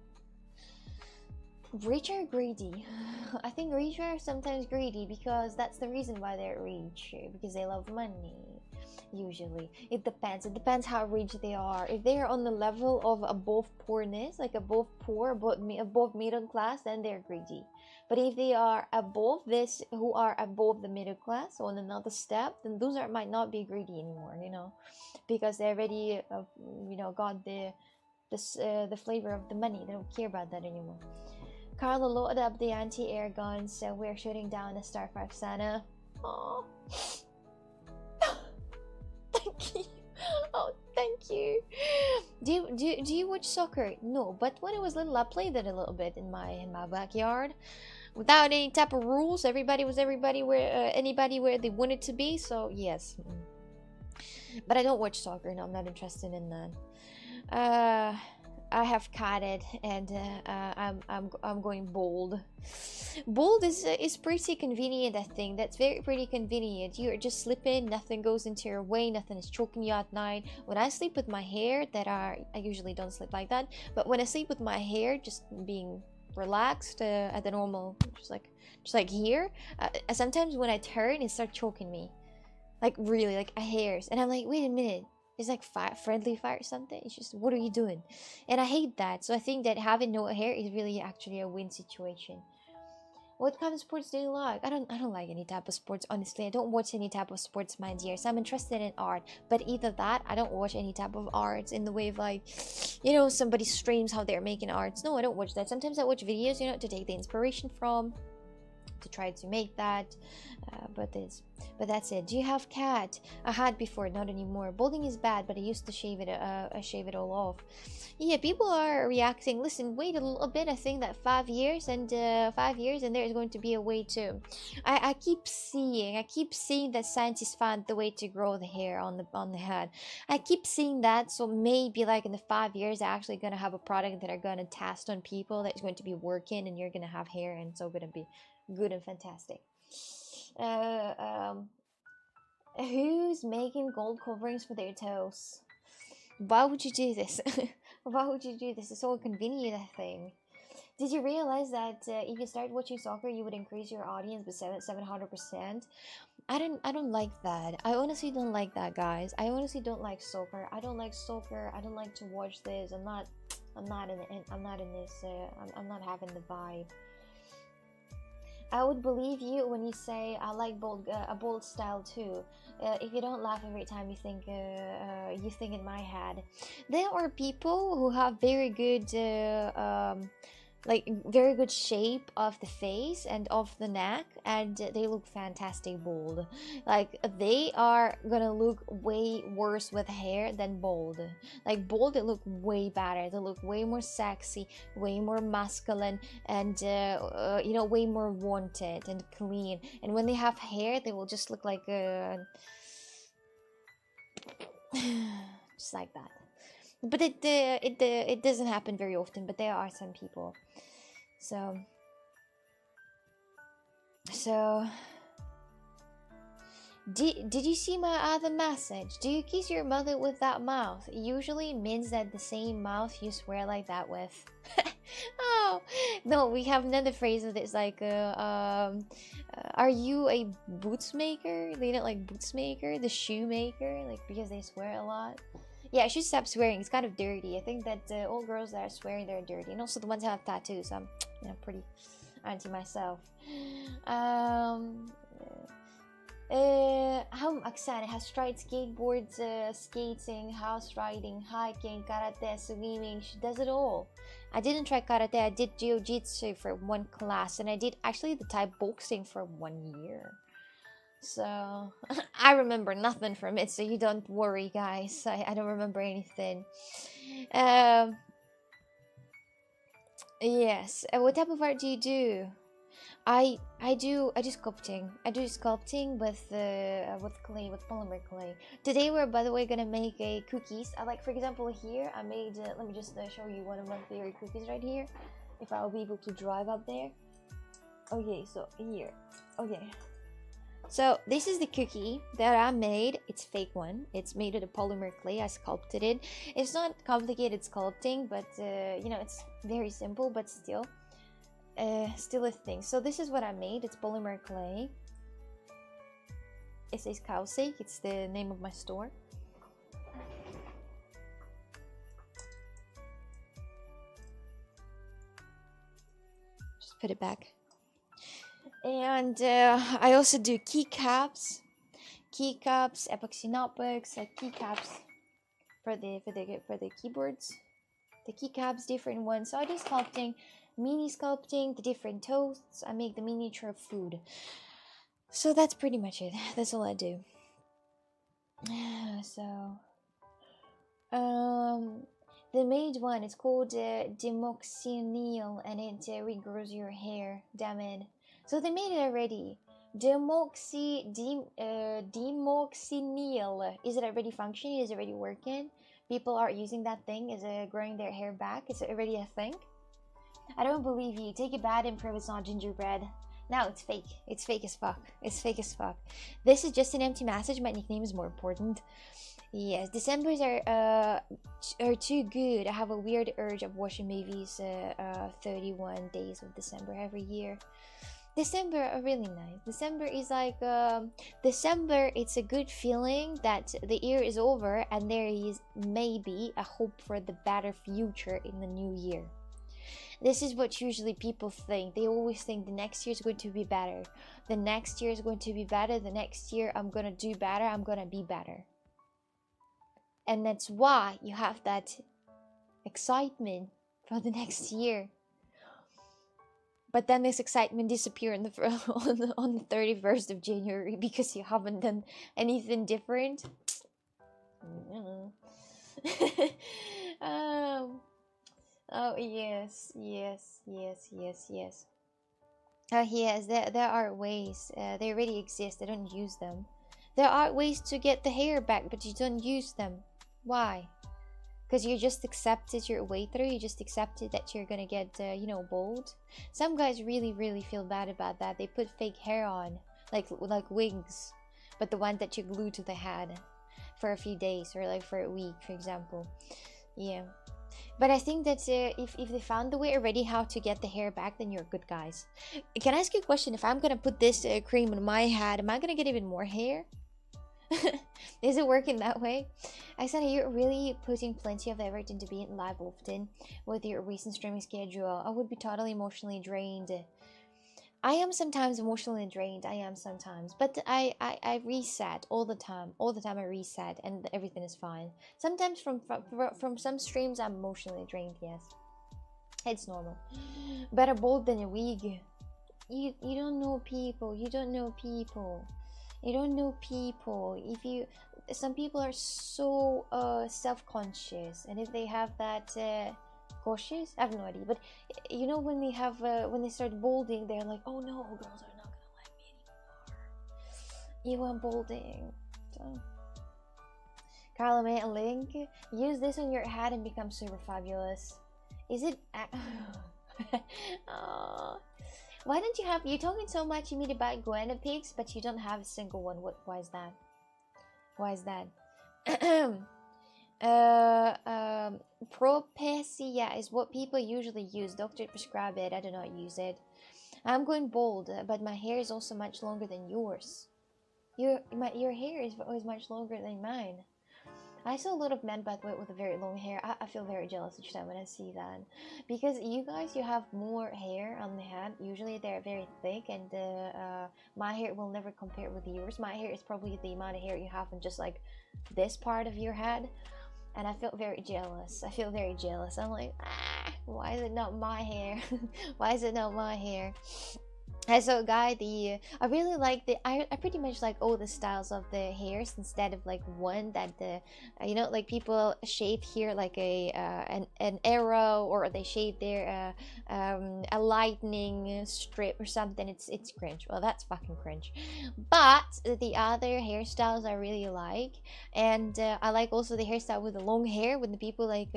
A: Rich or greedy? I think rich are sometimes greedy because that's the reason why they're rich, because they love money. Usually it depends how rich they are. If they are on the level of above poorness, like above poor, above middle class, then they're greedy. But if they are above this, who are above the middle class on another step, then those might not be greedy anymore, you know, because they already you know, got the flavor of the money. They don't care about that anymore. Carlo loaded up the anti-air guns, so we're shooting down a Starfire Santa. Oh, thank you. Oh, Thank you. Do you watch soccer? No, but when I was little, I played it a little bit in my backyard, without any type of rules. Everybody was everybody where anybody where they wanted to be. So yes, but I don't watch soccer. No, I'm not interested in that. Uh, I have cut it, and I'm going bold. Bold is pretty convenient. I think that's very pretty convenient. You're just sleeping, nothing goes into your way, nothing is choking you at night. When I sleep with my hair, I usually don't sleep like that, but when I sleep with my hair just being relaxed at the normal, just like here, sometimes when I turn, it starts choking me, like really, like hairs, and I'm like, wait a minute. It's like fire, friendly fire or something. It's just, what are you doing? And I hate that. So I think that having no hair is really actually a win situation. What kind of sports do you like? I don't like any type of sports, honestly. I don't watch any type of sports, my dear. So I'm interested in art, but either that, I don't watch any type of arts in the way of like, somebody streams how they're making arts. No, I don't watch that. Sometimes I watch videos, to take the inspiration from, to try to make that. But that's it. Do you have cat? I had before, not anymore. Balding is bad, but I used to shave it. I shave it all off. Yeah, people are reacting. Listen, wait a little bit. I think that 5 years and 5 years, and there's going to be a way too. I keep seeing that scientists found the way to grow the hair on the head. I keep seeing that. So maybe like in the 5 years, they're actually gonna have a product that are gonna test on people that's going to be working, and you're gonna have hair, and it's all gonna be good and fantastic. Who's making gold coverings for their toes? Why would you do this? Why would you do this? It's so convenient, I think. Did you realize that if you start watching soccer, you would increase your audience by 700%? I don't like that. I honestly don't like that, guys. I honestly don't like soccer. I don't like soccer. I don't like to watch this. I'm not in this. I'm not having the vibe. I would believe you when you say I like a bold style too. If you don't laugh every time you think in my head, there are people who have very good like very good shape of the face and of the neck, and they look fantastic bold. Like they are gonna look way worse with hair than bold. Like bold, they look way better. They look way more sexy, way more masculine, and way more wanted and clean. And when they have hair, they will just look like just like that. But it doesn't happen very often. But there are some people. So did you see my other message? Do you kiss your mother with that mouth? It usually means that the same mouth you swear like that with. Oh no, we have another phrase that is like are you a boots maker? They don't like boots maker, the shoemaker, like because they swear a lot. Yeah, I should stop swearing. It's kind of dirty. I think that all girls that are swearing, they're dirty, and also the ones that have tattoos. I'm pretty anti myself. Oksana has tried skateboards, skating, house riding, hiking, karate, swimming. She does it all. I didn't try karate. I did jiu-jitsu for one class, and I did actually the Thai boxing for 1 year. So I remember nothing from it, so you don't worry, guys. I don't remember anything. Yes. What type of art do you do? I do sculpting. I do sculpting with clay, with polymer clay. Today we're, by the way, gonna make a cookies. I like, for example, here I made. Let me just show you one of my favorite cookies right here. If I'll be able to drive up there. Okay, so here. Okay. So this is the cookie that I made. It's fake one. It's made out of polymer clay. I sculpted it. It's not complicated sculpting, but it's very simple, but still a thing. So this is what I made. It's polymer clay. It says Cowsake. It's the name of my store. Just put it back. And I also do keycaps, epoxy notebooks, like keycaps for the keyboards, the keycaps, different ones. So I do sculpting, mini sculpting, the different toasts. I make the miniature of food. So that's pretty much it. That's all I do. So Um, the made one is called demoxynial, and it regrows your hair. Damn it! So they made it already. Demoxynial. Is it already functioning? Is it already working? People are using that thing. Is it growing their hair back? Is it already a thing? I don't believe you. Take it bad and prove it's not gingerbread. No, it's fake. It's fake as fuck. It's fake as fuck. This is just an empty message. My nickname is more important. Yes, Decembers are too good. I have a weird urge of watching movies 31 days of December every year. December are really nice. December is like December, it's a good feeling that the year is over and there is maybe a hope for the better future in the new year. This is what usually people think. They always think the next year is going to be better. The next year is going to be better. The next year I'm gonna do better. I'm gonna be better. And that's why you have that excitement for the next year. But then this excitement disappears on the 31st of January because you haven't done anything different. Oh yes. Yes, there are ways. They already exist. I don't use them. There are ways to get the hair back, but you don't use them. Why? Because you just accepted your way through. You just accepted that you're gonna get, bald. Some guys really feel bad about that. They put fake hair on, like wigs, but the one that you glue to the head for a few days or like for a week, for example. Yeah. But I think that if they found the way already how to get the hair back, then you're good guys. Can I ask you a question? If I'm gonna put this cream on my head, am I gonna get even more hair? Is it working that way? I said you're really putting plenty of effort into being live often with your recent streaming schedule. I would be totally emotionally drained. I am sometimes emotionally drained. I am sometimes, but I reset all the time. All the time I reset, and everything is fine. Sometimes from some streams I'm emotionally drained. Yes, it's normal. Better bold than a wig. You don't know people. You don't know people. You don't know people. Some people are so self-conscious, and if they have that cautious, I have no idea. But you know, when they start balding, they're like, oh no, girls are not gonna like me anymore. You want balding. So, Carla made a link. Use this on your head and become super fabulous. Is it? Oh. Why don't you have? You're talking so much. You mean about guinea pigs, but you don't have a single one. Why is that? Why is that? Propecia is what people usually use. Doctor prescribe it. I do not use it. I'm going bald, but my hair is also much longer than yours. Your hair is always much longer than mine. I saw a lot of men, by the way, with a very long hair. I feel very jealous each time when I see that. Because you guys, you have more hair on the head. Usually they're very thick, and my hair will never compare with yours. My hair is probably the amount of hair you have in just like this part of your head. And I feel very jealous. I feel very jealous. I'm like, why is it not my hair? Why is it not my hair? And so guy, I really like I pretty much like all the styles of the hairs instead of like one that like people shave here like an arrow, or they shave their a lightning strip or something. It's cringe. Well, that's fucking cringe. But the other hairstyles I really like, and I like also the hairstyle with the long hair when the people like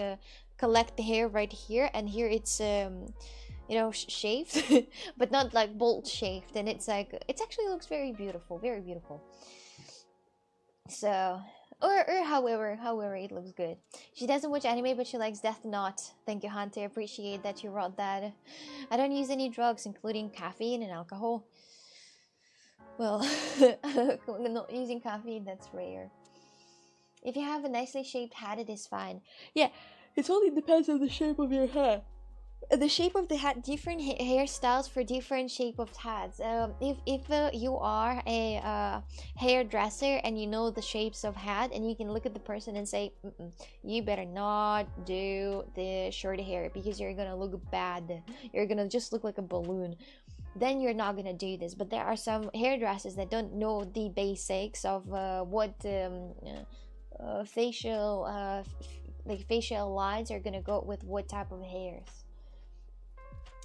A: collect the hair right here, and here it's shaved but not like bold shaved, and it's like it actually looks very beautiful, very beautiful. So or however it looks good. She doesn't watch anime, but she likes Death Note. Thank you, Hunter. Appreciate that you wrote that. I don't use any drugs, including caffeine and alcohol. Well, not using caffeine, that's rare. If you have a nicely shaped head, it is fine. Yeah, it only depends on the shape of your hair. The shape of the hat, different hairstyles for different shape of hats. If you are a hairdresser and you know the shapes of hat, and you can look at the person and say, you better not do the short hair because you're gonna look bad, you're gonna just look like a balloon, then you're not gonna do this. But there are some hairdressers that don't know the basics of what facial like facial lines are gonna go with what type of hairs.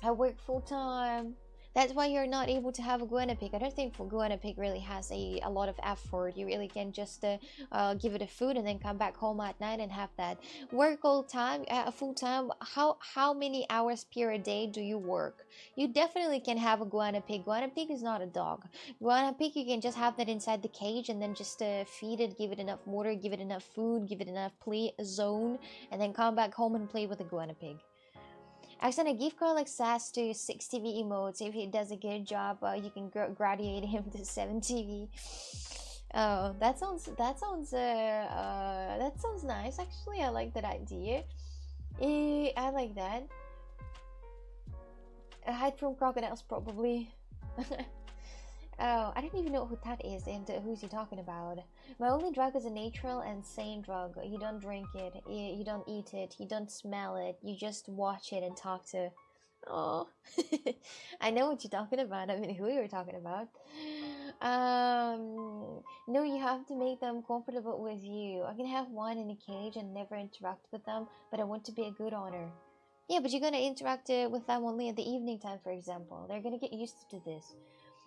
A: I work full time. That's why you're not able to have a guinea pig. I don't think guinea pig really has a lot of effort. You really can just give it a food and then come back home at night and have that. Work all time, full time. How many hours per day do you work? You definitely can have a guinea pig. Guinea pig is not a dog. Guinea pig, you can just have that inside the cage and then just feed it, give it enough water, give it enough food, give it enough play zone, and then come back home and play with the guinea pig. I sent a gift card like SAS to 6 TV emotes. If he does a good job, you can graduate him to 7 TV. Oh, that sounds nice. Actually, I like that idea. I like that. Hide from crocodiles, probably. Oh, I don't even know who that is and who's he talking about. My only drug is a natural and sane drug. You don't drink it, you don't eat it, you don't smell it, you just watch it and talk to. Oh, I know what you're talking about. I mean, who you're talking about. No, you have to make them comfortable with you. I can have one in a cage and never interact with them, but I want to be a good owner. Yeah, but you're gonna interact with them only at the evening time, for example. They're gonna get used to this.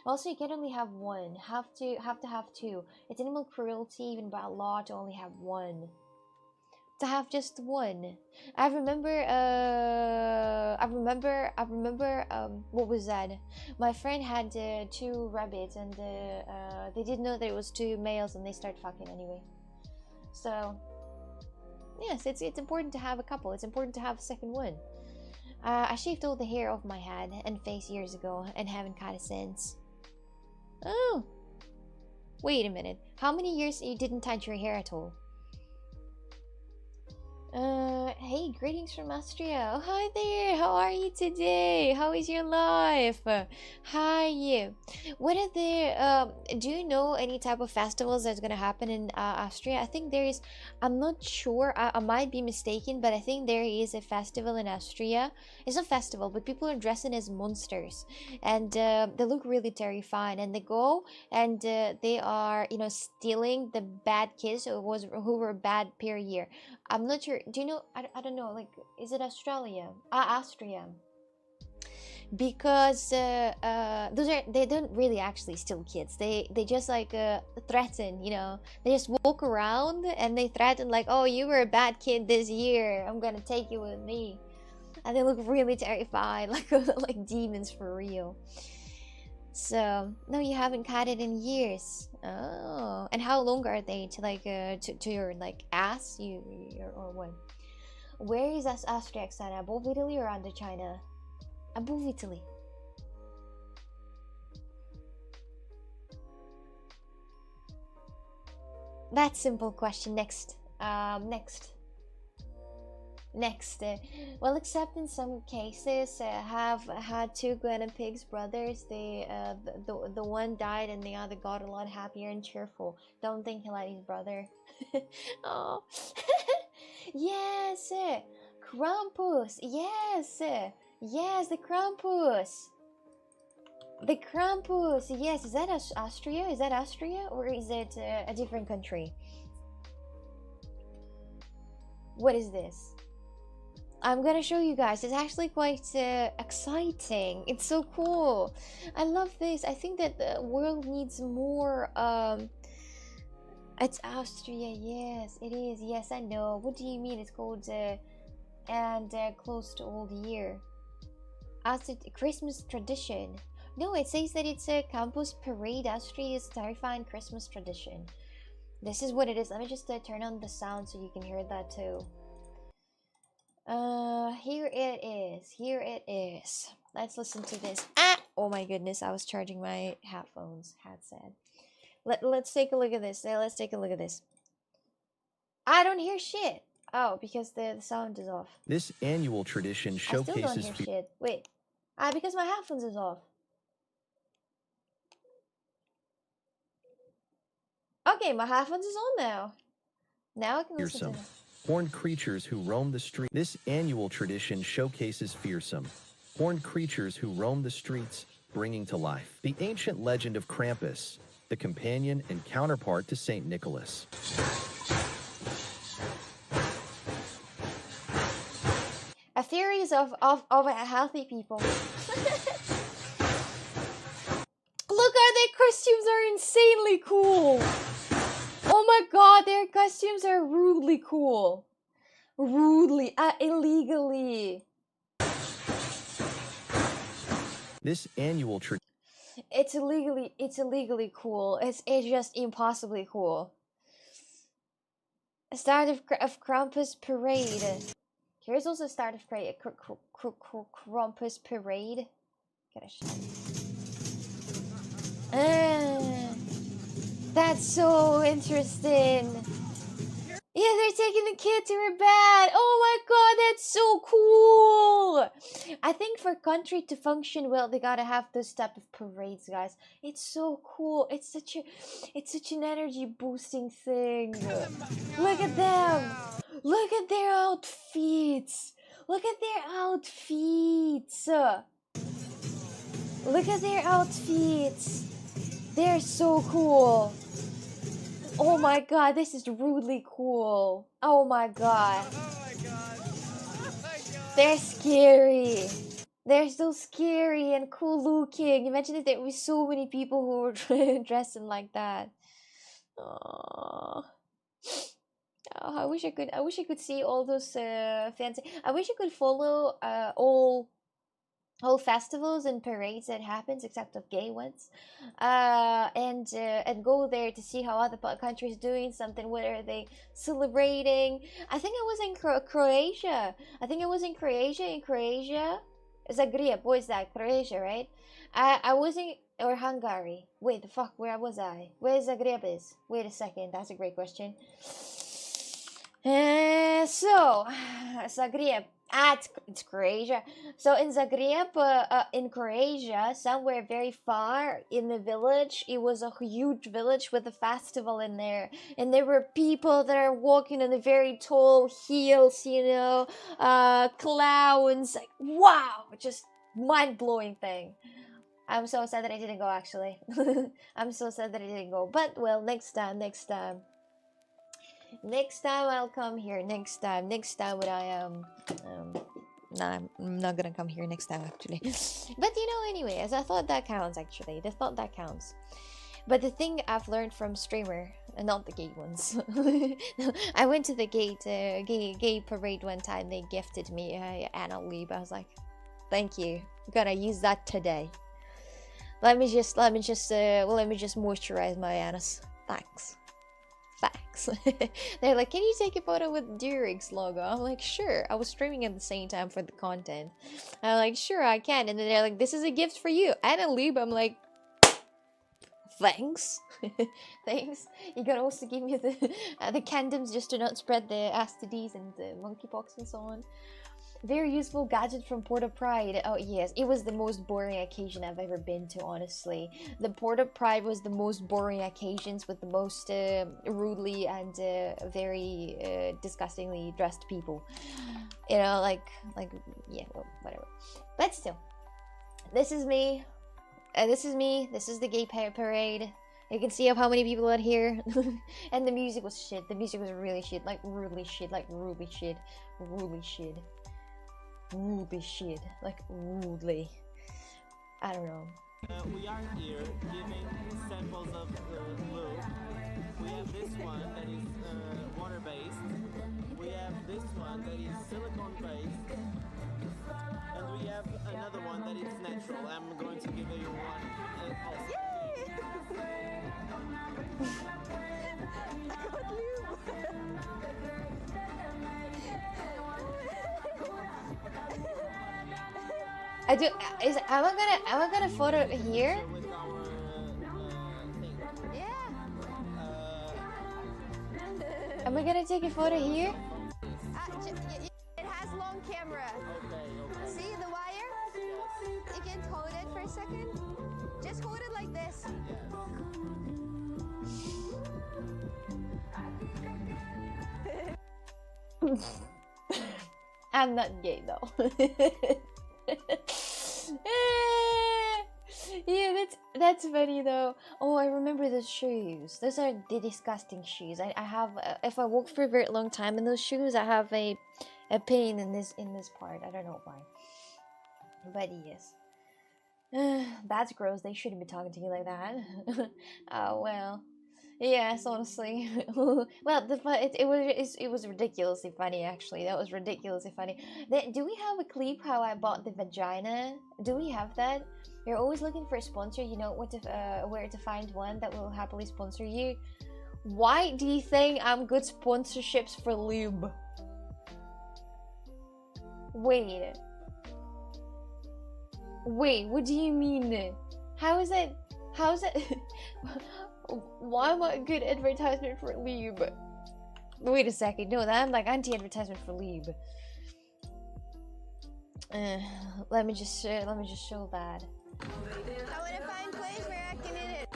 A: Also, you can only have one. Have to have two. It's animal cruelty, even by law, to only have one. To have just one. I remember. What was that? My friend had 2 rabbits, and they didn't know that it was 2 males, and they start fucking anyway. So, yes, it's important to have a couple. It's important to have a second one. I shaved all the hair off my head and face years ago, and haven't cut it since. Oh, wait a minute. How many years you didn't touch your hair at all? Hey, greetings from Austria. Oh, hi there. How are you today? How is your life? Hi. What are the do you know any type of festivals that's gonna happen in Austria? I think there is. I'm not sure. I might be mistaken, but I think there is a festival in Austria. It's a festival, but people are dressing as monsters, and they look really terrifying. And they go and they are, you know, stealing the bad kids who were bad per year. I'm not sure. Do you know? I don't know. Like, is it Australia? Austria. Because they don't really actually steal kids. They just like threaten. You know, they just walk around and they threaten like, oh, you were a bad kid this year. I'm gonna take you with me. And they look really terrified, like demons for real. So no, you haven't cut it in years. Oh, and how long are they to like to your like ass? Or what? Where is Austria, Oksana? Above Italy or under China? Above Italy. That's simple question. Next. Next, well, except in some cases, have had 2 guinea pigs brothers. The one died and the other got a lot happier and cheerful. Don't think he let his brother. Oh, yes, Krampus. Yes, yes, the Krampus. The Krampus. Yes, is that Austria? Is that Austria or is it a different country? What is this? I'm gonna show you guys. It's actually quite exciting. It's so cool. I love this. I think that the world needs more. It's Austria. Yes, it is. Yes, I know. What do you mean? It's called close to all the year. As a Christmas tradition. No, it says that it's a campus parade. Austria's terrifying Christmas tradition. This is what it is. Let me just turn on the sound so you can hear that too. Here it is. Here it is. Let's listen to this. Ah! Oh my goodness, I was charging my headset. Let's take a look at this. Let's take a look at this. I don't hear shit. Oh, because the sound is off.
B: This annual tradition showcases.
A: I still don't hear shit. Wait. Because my headphones is off. Okay, my headphones is on now. Now I can listen to them.
B: Horned creatures who roam the street. This annual tradition showcases fearsome horned creatures who roam the streets, bringing to life the ancient legend of Krampus, the companion and counterpart to Saint Nicholas.
A: theories of healthy people. Look, their costumes are insanely cool. Oh my god, their costumes are rudely cool. Rudely, illegally.
B: This annual
A: It's illegally cool. It's just impossibly cool. A start of Krampus parade. Here's also a start of Krampus parade. Gotta that's so interesting. Yeah, they're taking the kid to her bed. Oh my god, that's so cool. I think for country to function well, they gotta have this type of parades, guys. It's so cool. It's such an energy boosting thing. Look at them. Look at their outfits. Look at their outfits. Look at their outfits. They're so cool. Oh my god, this is rudely cool. Oh my god. They're scary. They're so scary and cool looking. Imagine if there were so many people who were dressing like that. Aww. Oh, I wish I could see all those fancy. I wish I could follow all festivals and parades that happens, except of gay ones, and go there to see how other countries doing something. What are they celebrating? I think I was in Croatia. In Croatia, Zagreb. What is that? Croatia, right? I was in or Hungary. Wait, the fuck? Where was I? Where Zagreb is? Wait a second. That's a great question. So Zagreb. It's Croatia. So in Zagreb, in Croatia, somewhere very far in the village, it was a huge village with a festival in there, and there were people that are walking on the very tall heels, clowns. Like, wow, just mind-blowing thing. I'm so sad that I didn't go. Actually, I'm so sad that I didn't go. But well, next time I'll come here. Next time when I nah, I'm not gonna come here next time actually. But anyways, I thought that counts actually. I thought that counts. But the thing I've learned from streamer, and not the gay ones. I went to the gay parade one time. They gifted me anal lube. I was like, thank you. I'm gonna use that today. Let me just moisturize my anus. Thanks. Facts. They're like, can you take a photo with Durig's logo? I'm like, sure. I was streaming at the same time for the content. I'm like, sure, I can. And then they're like, this is a gift for you. And a lube. I'm like, thanks. Thanks. You can also give me the condoms just to not spread the STDs and the monkeypox and so on. Very useful gadget from Port of Pride. Oh yes, it was the most boring occasion I've ever been to, honestly. The Port of Pride was the most boring occasions with the most rudely and very disgustingly dressed people. Yeah, well, whatever. But still, this is me. This is the gay parade. You can see how many people are here. And the music was shit. The music was really shit. Like rudely shit. Like rudely shit. Rudely shit. Rudely shit, like rudely. I don't know.
C: We are here giving samples of glue. We have this one that is water-based. We have this one that is silicone-based. And we have another one that is natural. I'm going to give you one also.
A: I do. Am I gonna photo here?
C: Yeah.
A: Am I gonna take a photo here?
D: It has long camera.
C: Okay.
D: See the wire? You can hold it for a second. Just hold it like this.
A: I'm not gay though. Yeah, that's funny though. Oh, I remember those shoes. Those are the disgusting shoes. I have if I walk for a very long time in those shoes, I have a a pain in this part. I don't know why, but yes. That's gross. They shouldn't be talking to you like that. Oh well. Yes, honestly. Well, it was ridiculously funny. Actually, that was ridiculously funny. Do we have a clip how I bought the vagina? Do we have that? You're always looking for a sponsor. You know what to where to find one that will happily sponsor you. Why do you think I'm good sponsorships for lube? Wait. Wait, what do you mean? How is it? How is it? Why am I a good advertisement for lube? Wait a second. No, I'm like anti-advertisement for lube. Let me just show that.
D: I want to find place where I can eat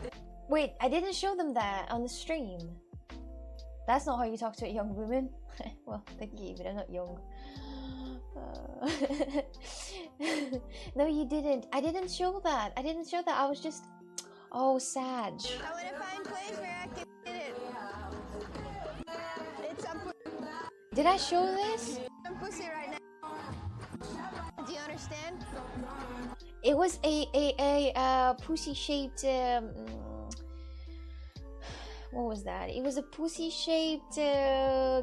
D: it.
A: Wait, I didn't show them that on the stream. That's not how you talk to a young woman. Well, thank you, but I'm not young. No, you didn't. I didn't show that. I didn't show that. I was just... Oh, sad.
D: I want to find place where I can eat it. It's some
A: Did I show this?
D: pussy right now. Do you understand?
A: It was a pussy-shaped... what was that? It was a pussy-shaped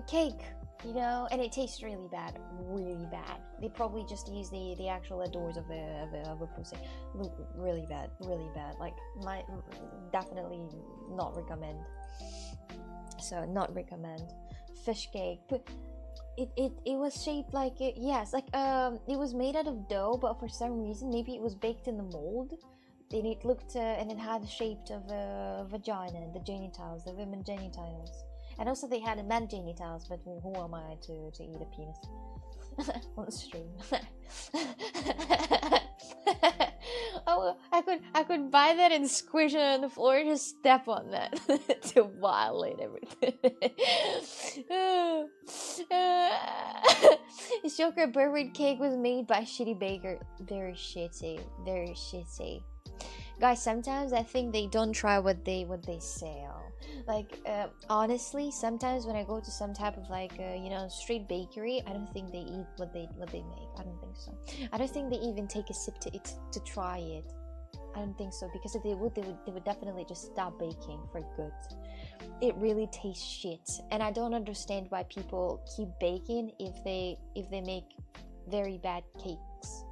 A: cake. You know, and it tastes really bad, really bad. They probably just use the actual adores of a pussy. Really bad, really bad. Like, definitely not recommend. So not recommend. Fish cake, but it was shaped like it. Yes, like it was made out of dough, but for some reason maybe it was baked in the mold. And it looked and it had the shape of a vagina, the genitals, the women genitals. And also they had a man genitals, but who am I to eat a penis on the stream? Oh, I could buy that and squish it on the floor and just step on that to violate everything. Joker birthday cake was made by shitty baker. Very shitty, very shitty. Guys, sometimes I think they don't try what they sell. Like, honestly, sometimes when I go to some type of like, you know, street bakery, I don't think they eat what they make. I don't think so. I don't think they even take a sip to try it. I don't think so, because if they would definitely just stop baking for good. It really tastes shit, and I don't understand why people keep baking if they make very bad cakes.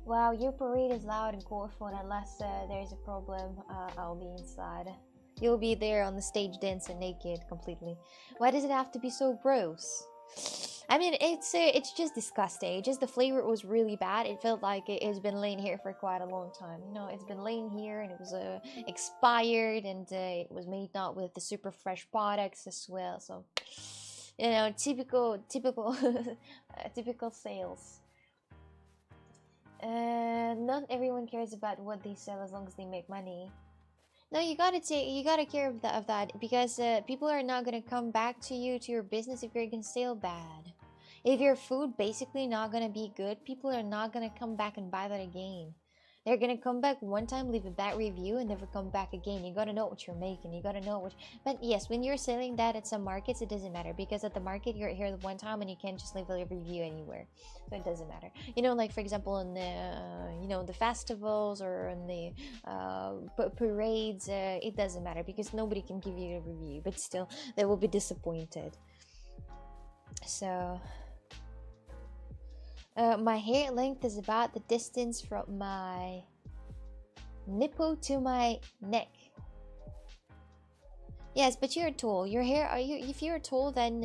A: Wow, your parade is loud and colorful, and unless there's a problem, I'll be inside. You'll be there on the stage dancing naked completely. Why does it have to be so gross? I mean, it's just disgusting. It's just the flavor was really bad. It felt like it's been laying here for quite a long time. You know, it's been laying here, and it was expired, and it was made not with the super fresh products as well. So, you know, typical typical sales. Not everyone cares about what they sell as long as they make money. No, you gotta care of that because people are not gonna come back to your business if you're gonna sell bad. If your food basically not gonna be good, people are not gonna come back and buy that again. They're gonna come back one time, leave a bad review, and never come back again. You gotta know what you're making. You gotta know what. But yes, when you're selling that at some markets, it doesn't matter because at the market you're here the one time and you can't just leave a review anywhere, so it doesn't matter. You know, like for example, in the you know, the festivals or in the parades, it doesn't matter because nobody can give you a review. But still, they will be disappointed. So. My hair length is about the distance from my nipple to my neck. Yes, but you're tall. Your hair, if you're tall, then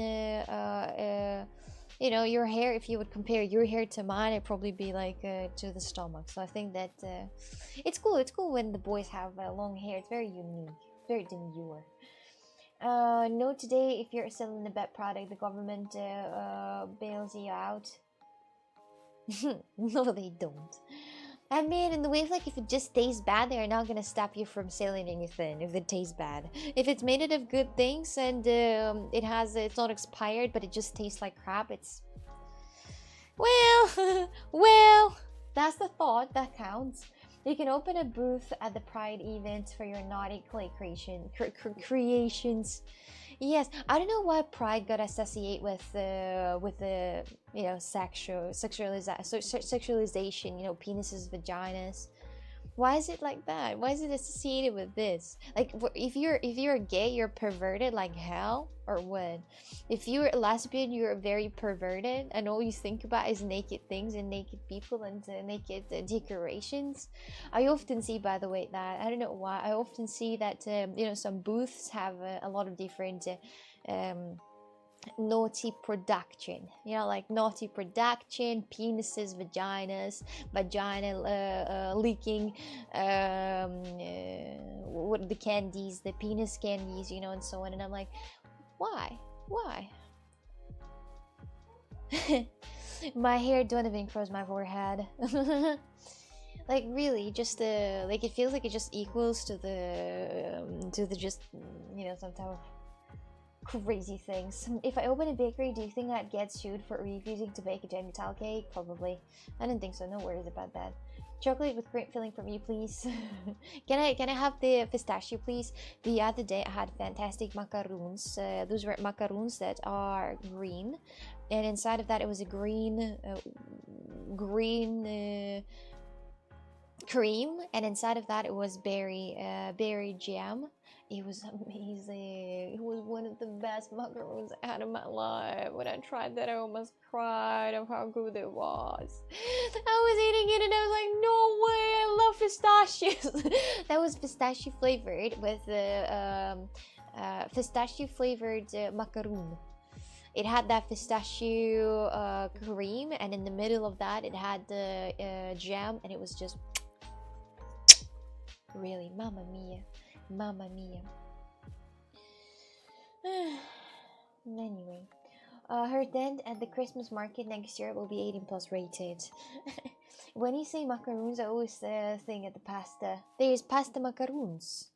A: you know, your hair, if you would compare your hair to mine, it'd probably be like to the stomach. So I think that it's cool. It's cool when the boys have long hair. It's very unique, very demure. No, today if you're selling a bad product, the government bails you out. No, they don't. I mean, in the way of like, if it just tastes bad, they're not gonna stop you from selling anything if it tastes bad. If it's made out of good things and it's not expired, but it just tastes like crap, it's... Well, well, that's the thought that counts. You can open a booth at the Pride event for your naughty clay creations. Yes, I don't know why Pride got associated with the you know sexualization, you know, penises, vaginas. Why is it like that? Why is it associated with this? Like, if you're gay, you're perverted like hell, or what? If you're a lesbian, you're very perverted, and all you think about is naked things and naked people and naked decorations. I often see, by the way, that I don't know why. I often see that you know, some booths have a lot of different. Naughty production, you know, like naughty production, penises, vaginas, vagina leaking, what the candies, the penis candies, you know, and so on. And I'm like, why my hair don't even cross my forehead. Like, really, just like, it feels like it just equals to the just, you know, some type of crazy things. If I open a bakery, do you think I'd get sued for refusing to bake a genital cake? Probably. I don't think so. No worries about that. Chocolate with grape filling for me, please. Can I have the pistachio, please? The other day I had fantastic macaroons. Those were macaroons that are green, and inside of that it was a green cream, and inside of that it was berry jam. It was amazing. It was one of the best macaroons I had in my life. When I tried that, I almost cried of how good it was. I was eating it and I was like, no way, I love pistachios. That was pistachio flavored with the pistachio flavored macaroon. It had that pistachio cream, and in the middle of that it had the jam, and it was just really, mamma mia. Mamma mia. Anyway, her tent at the Christmas market next year will be 18+ rated. When you say macaroons, I always think of the pasta. There's pasta macaroons.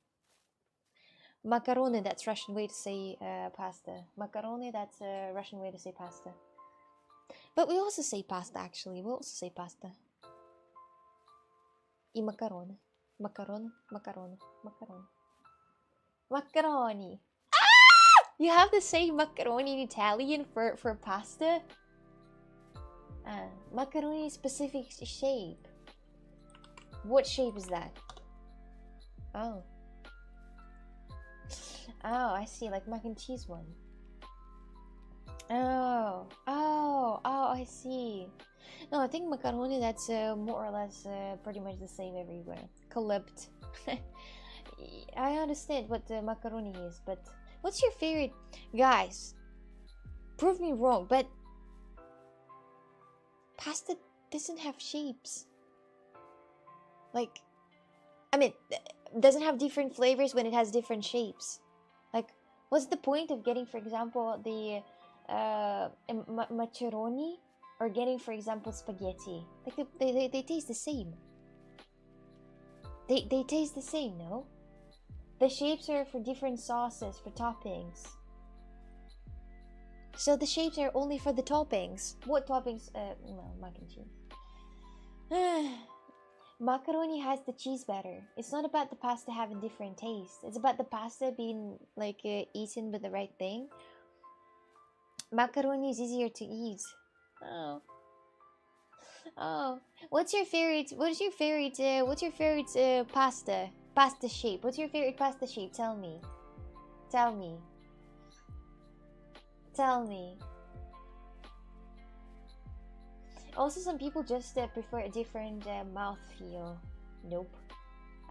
A: Macaroni, that's Russian way to say pasta. Macaroni, that's a Russian way to say pasta. But we also say pasta, actually. We also say pasta. I macaroni. Macaroni, macaroni, macaroni. Macaroni. Ah! You have the same macaroni in Italian for pasta? Macaroni specific shape. What shape is that? Oh. Oh, I see, like mac and cheese one. Oh, I see. No, I think macaroni, that's more or less pretty much the same everywhere. Collect. I understand what the macaroni is, but what's your favorite? Guys, prove me wrong, but pasta doesn't have shapes. Like, I mean, doesn't have different flavors when it has different shapes. Like, what's the point of getting, for example, the macaroni, or getting, for example, spaghetti? Like, they taste the same. They taste the same, no? The shapes are for different sauces, for toppings. So the shapes are only for the toppings. What toppings? Well, mac and cheese. Macaroni has the cheese batter. It's not about the pasta having different tastes. It's about the pasta being like eaten with the right thing. Macaroni is easier to eat. Oh, what's your favorite? What's your favorite pasta? Pasta shape. What's your favorite pasta shape? Tell me. Tell me. Tell me. Also, some people just prefer a different mouthfeel. Nope.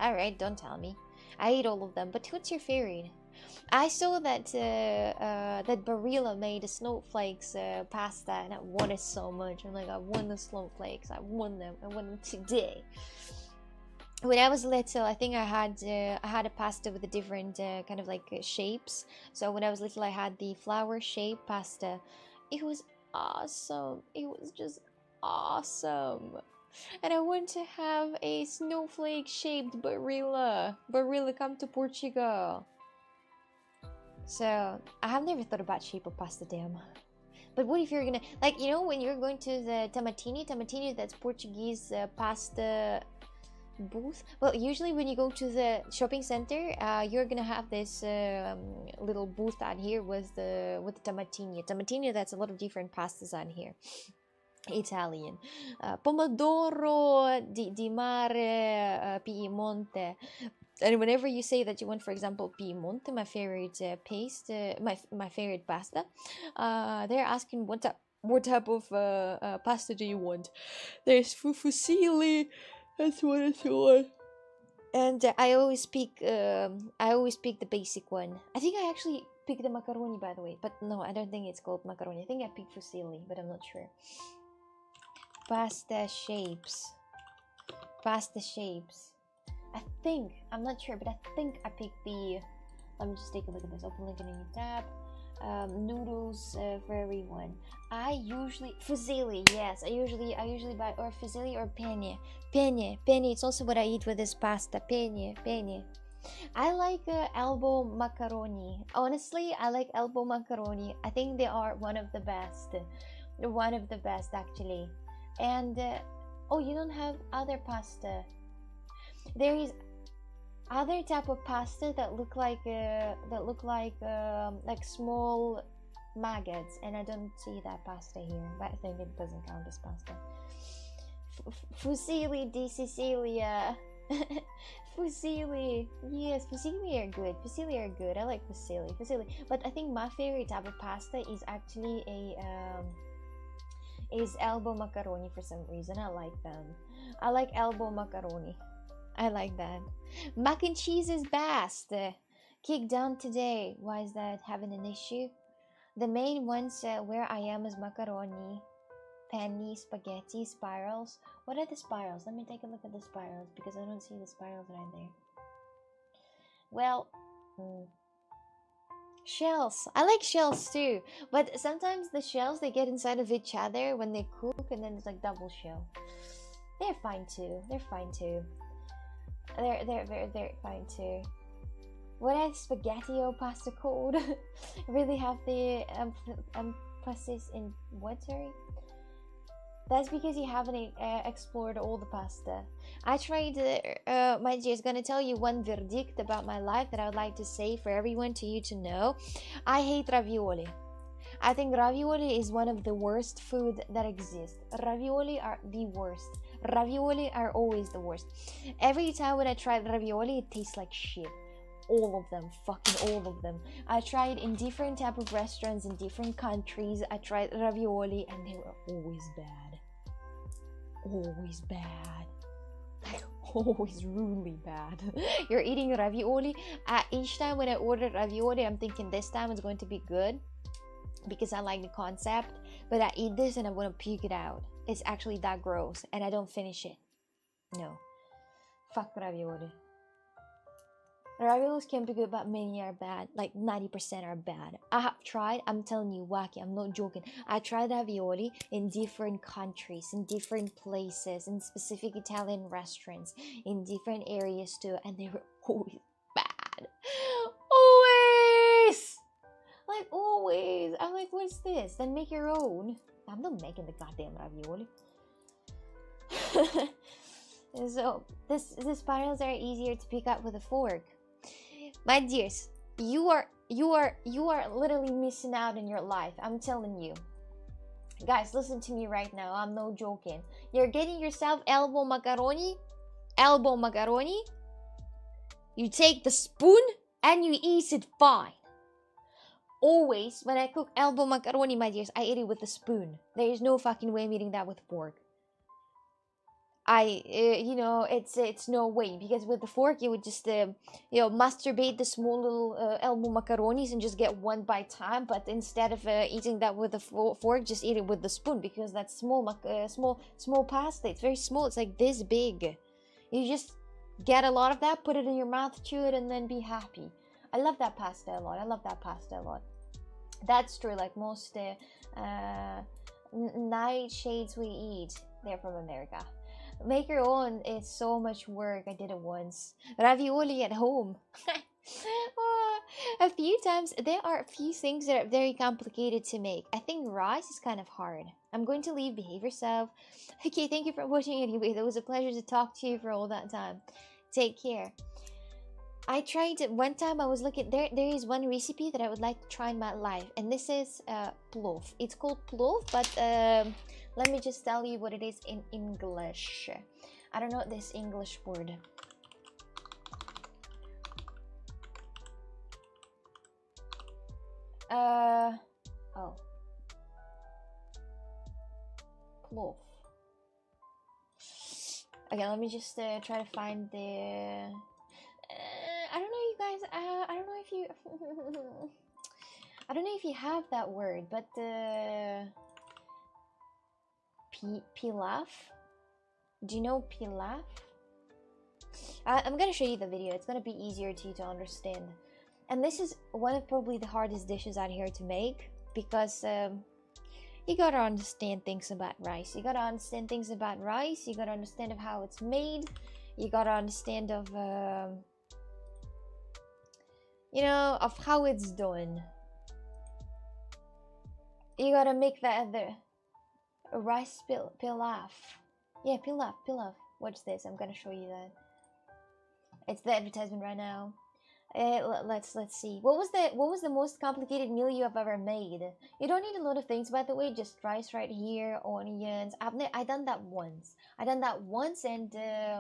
A: Alright, don't tell me. I eat all of them, but what's your favorite? I saw that that Barilla made a snowflakes pasta, and I want it so much. I'm like, I want the snowflakes. I want them. I want them today. When I was little, I think I had a pasta with a different kind of like shapes. So when I was little, I had the flower shaped pasta. It was awesome. It was just awesome. And I want to have a snowflake shaped Barilla. Barilla, come to Portugal. So I have never thought about shape of pasta, damn. But what if you're gonna, like, you know, when you're going to the tamatini, that's Portuguese pasta booth. Well, usually when you go to the shopping center, you're gonna have this little booth out here with the tomatini. Tomatini, that's a lot of different pastas on here. Italian, pomodoro di mare, Piemonte. And whenever you say that you want, for example, Piemonte, my favorite my favorite pasta, they're asking what type of pasta do you want? There's fusilli, that's what it's on. And I always pick the basic one. I think I actually picked the macaroni, by the way, but no, I don't think it's called macaroni. I think I picked fusilli, but I'm not sure. Pasta shapes. I think, I'm not sure, but I think I picked the, let me just take a look at this. Open link in a new tab. Noodles for everyone. I usually, fusilli, yes. I usually buy or fusilli or penne. Penne, it's also what I eat with this pasta. Penne. I like elbow macaroni. Honestly, I like elbow macaroni. I think they are one of the best. One of the best, actually. And oh, you don't have other pasta. There is other type of pasta that look like small maggots, and I don't see that pasta here. But I think it doesn't count as pasta. Fusilli di Sicilia. Fusilli, yes, fusilli are good. I like fusilli. But I think my favorite type of pasta is actually is elbow macaroni for some reason. I like them. I like elbow macaroni. I like that. Mac and cheese is best. Kicked down today. Why is that having an issue? The main ones where I am is macaroni, penne, spaghetti, spirals. What are the spirals? Let me take a look at the spirals because I don't see the spirals right there. Well, shells. I like shells too, but sometimes the shells they get inside of each other when they cook, and then it's like double shell. They're fine too. They're fine too. They're fine too. What is spaghetti or pasta called? Really have the emphasis in what, sorry? That's because you haven't explored all the pasta. I tried, my dear, is gonna tell you one verdict about my life that I would like to say for everyone to you to know. I hate ravioli. I think ravioli is one of the worst food that exists. Ravioli are the worst. Ravioli are always the worst. Every time when I try ravioli, it tastes like shit. All of them, fucking all of them. I tried in different type of restaurants in different countries. I tried ravioli and they were always bad. Always bad. Like always really bad. You're eating ravioli. Each time when I order ravioli, I'm thinking this time it's going to be good because I like the concept. But I eat this and I want to puke it out. It's actually that gross and I don't finish it. No. Fuck ravioli. Raviolis can be good, but many are bad. Like 90% are bad. I have tried, I'm telling you, wacky, I'm not joking. I tried ravioli in different countries, in different places, in specific Italian restaurants, in different areas too, and they were always bad. Always! Like always. I'm like, what's this? Then make your own. I'm not making the goddamn ravioli. So, the spirals are easier to pick up with a fork. My dears, you are literally missing out in your life. I'm telling you. Guys, listen to me right now. I'm no joking. You're getting yourself elbow macaroni. You take the spoon and you eat it fine. Always, when I cook elbow macaroni, my dears, I eat it with a spoon. There is no fucking way I'm eating that with a fork. It's no way, because with the fork you would just masturbate the small little elbow macaronis and just get one by time. But instead of eating that with a fork, just eat it with the spoon, because that's small pasta. It's very small. It's like this big. You just get a lot of that, put it in your mouth, chew it, and then be happy. I love that pasta a lot. That's true. Like most nightshades we eat, they're from America. Make your own is so much work. I did it once. Ravioli at home. A few times. There are a few things that are very complicated to make. I think rice is kind of hard. I'm going to leave. Behave yourself. Okay, thank you for watching anyway. It was a pleasure to talk to you for all that time. Take care. I tried it one time. I was looking there. There is one recipe that I would like to try in my life, and this is plov. It's called plov, but let me just tell you what it is in English. I don't know this English word. Oh, plov. Okay, let me just try to find the. I don't know, you guys. I don't know if you. I don't know if you have that word, but pilaf. Do you know pilaf? I'm gonna show you the video. It's gonna be easier to understand. And this is one of probably the hardest dishes out here to make because you gotta understand things about rice. You gotta understand things about rice. You gotta understand of how it's made. You gotta understand of you know, of how it's done. You gotta make the rice pilaf. Yeah, pilaf. Watch this. I'm gonna show you that. It's the advertisement right now. Let's see. What was the most complicated meal you have ever made? You don't need a lot of things, by the way. Just rice right here, onions. I done that once. And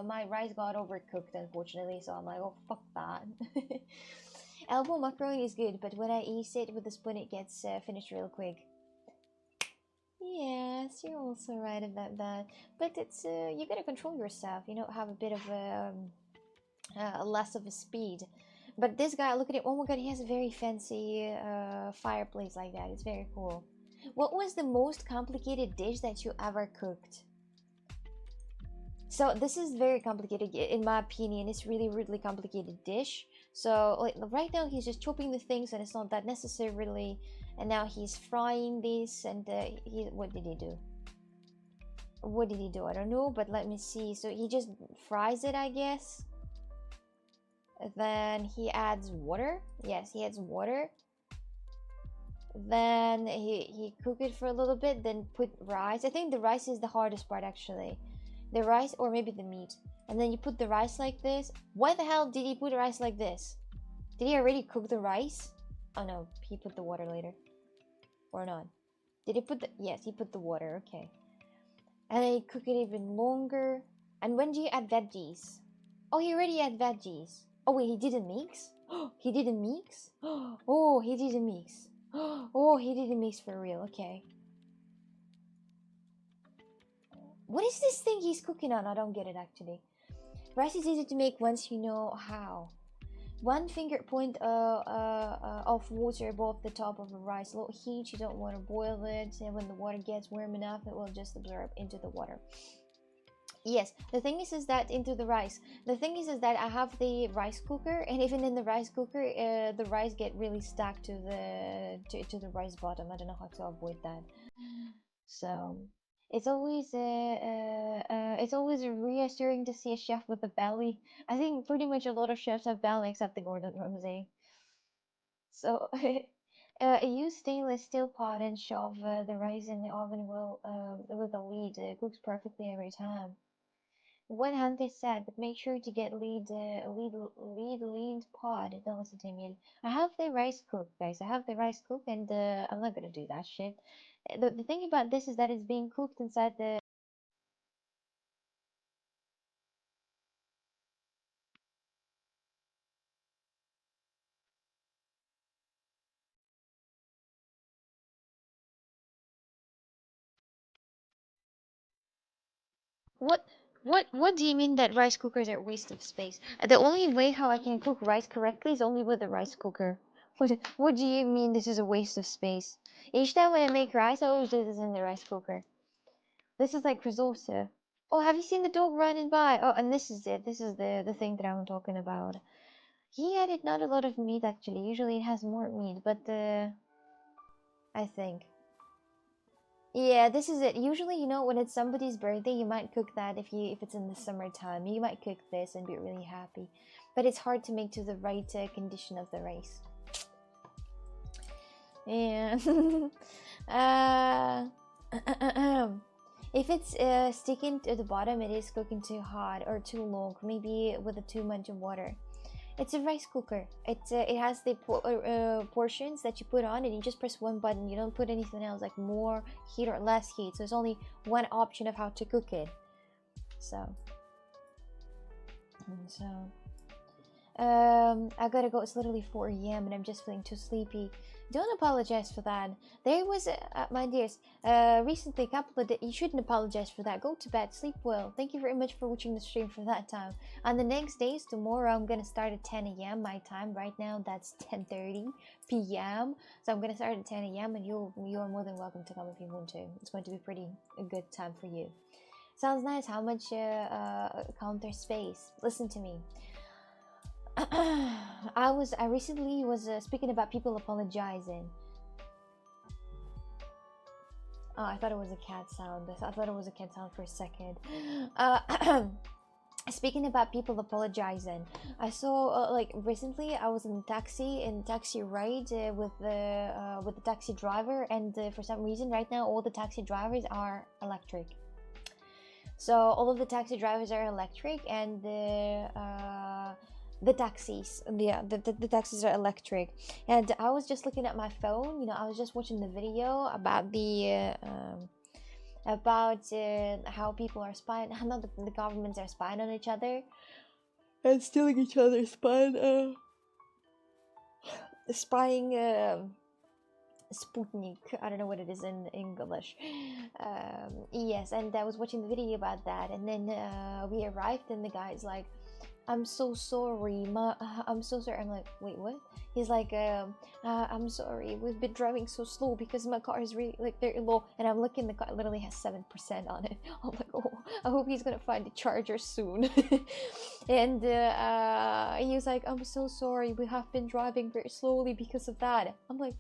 A: my rice got overcooked, unfortunately. So I'm like, oh fuck that. Elbow macaroni is good, but when I eat it with a spoon, it gets finished real quick. Yes, you're also right about that. But it's you gotta control yourself. You know, have a bit of less of a speed. But this guy, look at it. Oh my god, he has a very fancy fireplace like that. It's very cool. What was the most complicated dish that you ever cooked? So this is very complicated, in my opinion. It's really complicated dish. So like right now he's just chopping the things and it's not that necessarily. And now he's frying this and what did he do? What did he do? I don't know, but let me see. So he just fries it, I guess. Then he adds water. Yes, he adds water. Then he cook it for a little bit, then put rice. I think the rice is the hardest part actually. The rice or maybe the meat. And then you put the rice like this. Why the hell did he put the rice like this? Did he already cook the rice? Oh no, he put the water later. Or not. Did he put the... Yes, he put the water, okay. And then you cook it even longer. And when do you add veggies? Oh, he already had veggies. Oh wait, he didn't mix? He didn't mix? Oh, he didn't mix. Oh, he didn't mix for real, okay. What is this thing he's cooking on? I don't get it actually. Rice is easy to make once you know how. 1 finger point of water above the top of the rice. Low heat, you don't want to boil it. And when the water gets warm enough, it will just absorb into the water. Yes, the thing is that into the rice. The thing is that I have the rice cooker, and even in the rice cooker, the rice get really stuck to the rice bottom. I don't know how to avoid that. So it's always reassuring to see a chef with a belly. I think pretty much a lot of chefs have belly except the Gordon Ramsay. So use stainless steel pot and shove the rice in the oven with a lid. It cooks perfectly every time. 100 said, but make sure to get lead pod. Don't listen to me. I have the rice cooked, guys. I have the rice cooked, and I'm not gonna do that shit. The thing about this is that it's being cooked inside the. What do you mean that rice cookers are a waste of space? The only way how I can cook rice correctly is only with a rice cooker. What do you mean this is a waste of space? Each time when I make rice, I always do this in the rice cooker. This is like risotto. Oh, have you seen the dog running by? Oh, and this is it. This is the thing that I'm talking about. He added not a lot of meat actually. Usually it has more meat, but I think. Yeah, this is it. Usually, you know, when it's somebody's birthday, you might cook that if it's in the summertime. You might cook this and be really happy. But it's hard to make to the right condition of the rice. And if it's sticking to the bottom, it is cooking too hot or too long, maybe with too much water. It's a rice cooker. It has the portions that you put on, and you just press one button. You don't put anything else, like more heat or less heat. So there's only one option of how to cook it. So I gotta go. It's literally 4 a.m. and I'm just feeling too sleepy. Don't apologize for that. There was, my dears, recently a couple of days. You shouldn't apologize for that. Go to bed, sleep well. Thank you very much for watching the stream for that time. On the next days, tomorrow I'm gonna start at 10 a.m. my time. Right now that's 10:30 p.m. So I'm gonna start at 10 a.m. and you are more than welcome to come if you want to. It's going to be a good time for you. Sounds nice. How much counter space? Listen to me. I recently was speaking about people apologizing. Oh, I thought it was a cat sound. I thought it was a cat sound for a second. Speaking about people apologizing, I saw like recently I was in taxi ride with the taxi driver, and for some reason right now all the taxi drivers are electric. So all of the taxi drivers are electric, and the taxis, the taxis are electric. And I was just looking at my phone, you know, I was just watching the video about the how people are spying, how the governments are spying on each other and stealing each other's spying Sputnik. I don't know what it is in English. Yes, and I was watching the video about that, and then we arrived, and the guy's like, I'm so sorry, I'm so sorry. I'm like, wait, what? He's like, I'm sorry, we've been driving so slow because my car is really like very low, and I'm looking, the car literally has 7% on it. I'm like, oh, I hope he's gonna find the charger soon. And he was like, I'm so sorry, we have been driving very slowly because of that. I'm like,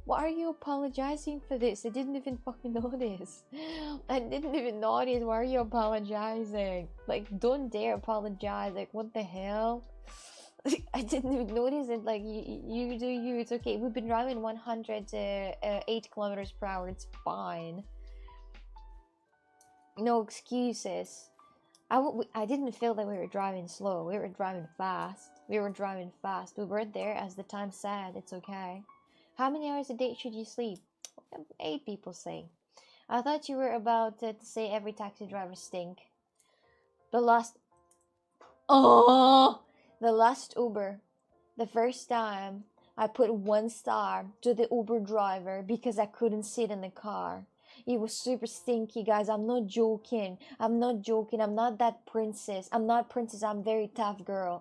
A: why are you apologizing for this? I didn't even fucking notice. I didn't even notice. Why are you apologizing? Like, don't dare apologize. Like, what the hell? I didn't even notice it. Like, you do you. It's okay. We've been driving 108 kilometers per hour. It's fine. No excuses. I didn't feel that we were driving slow. We were driving fast. We weren't there as the time said. It's okay. How many hours a day should you sleep? 8 people say. I thought you were about to say every taxi driver stink. The last Uber. The first time I put 1 star to the Uber driver because I couldn't sit in the car. It was super stinky, guys. I'm not joking. I'm not that princess. I'm not princess. I'm very tough girl.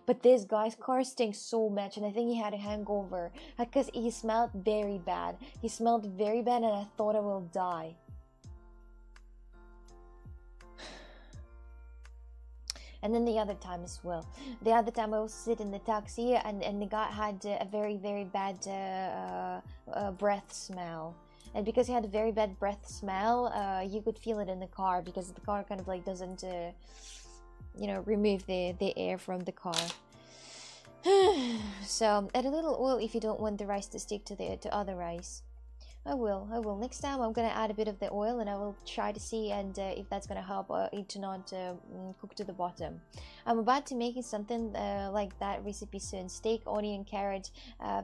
A: But this guy's car stinks so much, and I think he had a hangover because he smelled very bad. And I thought I will die. And then the other time as well. The other time I was sitting in the taxi, and the guy had a very, very bad breath smell. And because he had a very bad breath smell, you could feel it in the car, because the car kind of like doesn't, remove the air from the car. So add a little oil if you don't want the rice to stick to other rice. I will. Next time I'm gonna add a bit of the oil, and I will try to see if that's gonna help it to not cook to the bottom. I'm about to make something like that recipe soon. Steak, onion, carrot,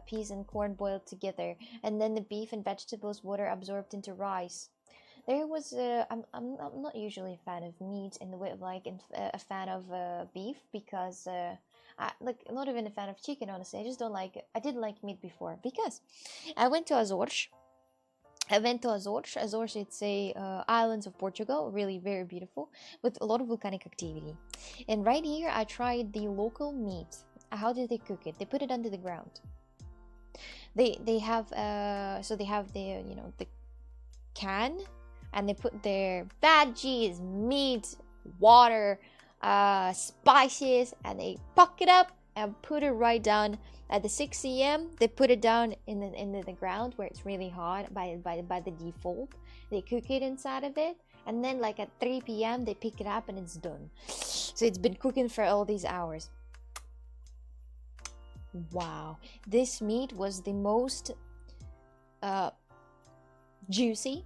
A: peas and corn boiled together, and then the beef and vegetables water absorbed into rice. There was I'm not usually a fan of meat in the way of like a fan of beef, because not even a fan of chicken, honestly. I just don't like it. I didn't like meat before because I went to Azores. Azores, it's a islands of Portugal, really very beautiful, with a lot of volcanic activity. And right here, I tried the local meat. How did they cook it? They put it under the ground. They have the can, and they put their veggies, meat, water, spices, and they pack it up and put it right down. At the 6 a.m. they put it down in the ground where it's really hot by the default. They cook it inside of it, and then like at 3 p.m. they pick it up and it's done. So it's been cooking for all these hours. Wow, this meat was the most juicy,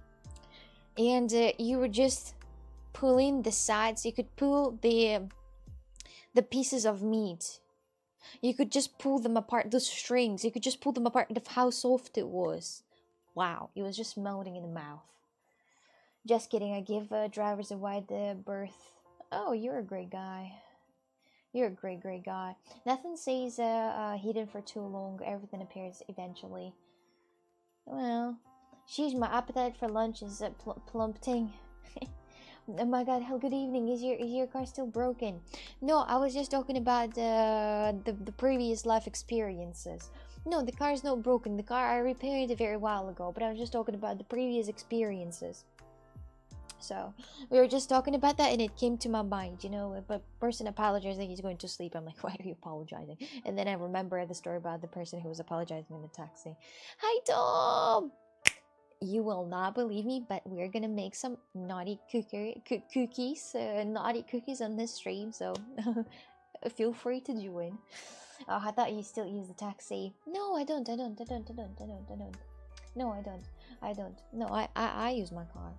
A: and you were just pulling the sides. You could pull the pieces of meat. You could just pull them apart. The strings, you could just pull them apart of how soft it was. Wow, it was just melting in the mouth. Just kidding, I give drivers a wide berth. Oh, you're a great guy. You're a great guy. Nothing stays hidden for too long. Everything appears eventually. Well, sheesh, my appetite for lunch is plummeting. Oh my god, hell, good evening. Is your car still broken? No, I was just talking about the previous life experiences. No, the car's not broken. The car, I repaired it a very while ago, but I was just talking about the previous experiences. So we were just talking about that, and it came to my mind, you know. But person apologizing, he's going to sleep. I'm like, why are you apologizing? And then I remember the story about the person who was apologizing in the taxi. Hi, Tom. You will not believe me, but we're gonna make some naughty cookies, naughty cookies on this stream. So feel free to join. Oh, I thought you still use the taxi. No, I don't. No, I don't. No, I use my car.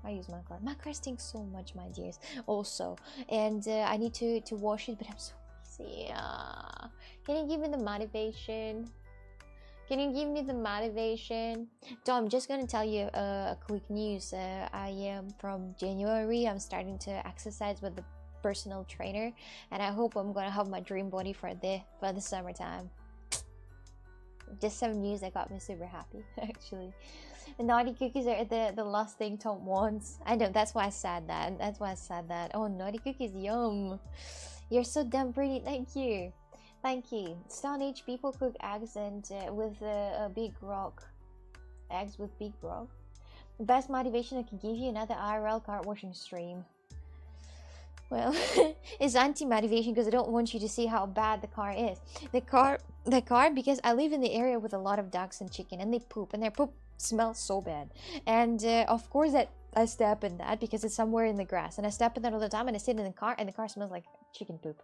A: My car stinks so much, my dears. Also, and I need to wash it, but I'm so lazy. Can you give me the motivation? So I'm just gonna tell you a quick news. I am from January. I'm starting to exercise with the personal trainer, and I hope I'm gonna have my dream body for the summertime. Just some news that got me super happy, actually. The naughty cookies are the last thing Tom wants. I know, that's why I said that. Oh, naughty cookies, yum. You're so damn pretty. Thank you. Stone Age people cook eggs and with a big rock. Eggs with big rock. The best motivation I can give you, another IRL car washing stream. Well, it's anti-motivation because I don't want you to see how bad the car is. The car, because I live in the area with a lot of ducks and chicken, and they poop, and their poop smells so bad. And of course that I step in that because it's somewhere in the grass, and I step in that all the time, and I sit in the car, and the car smells like chicken poop.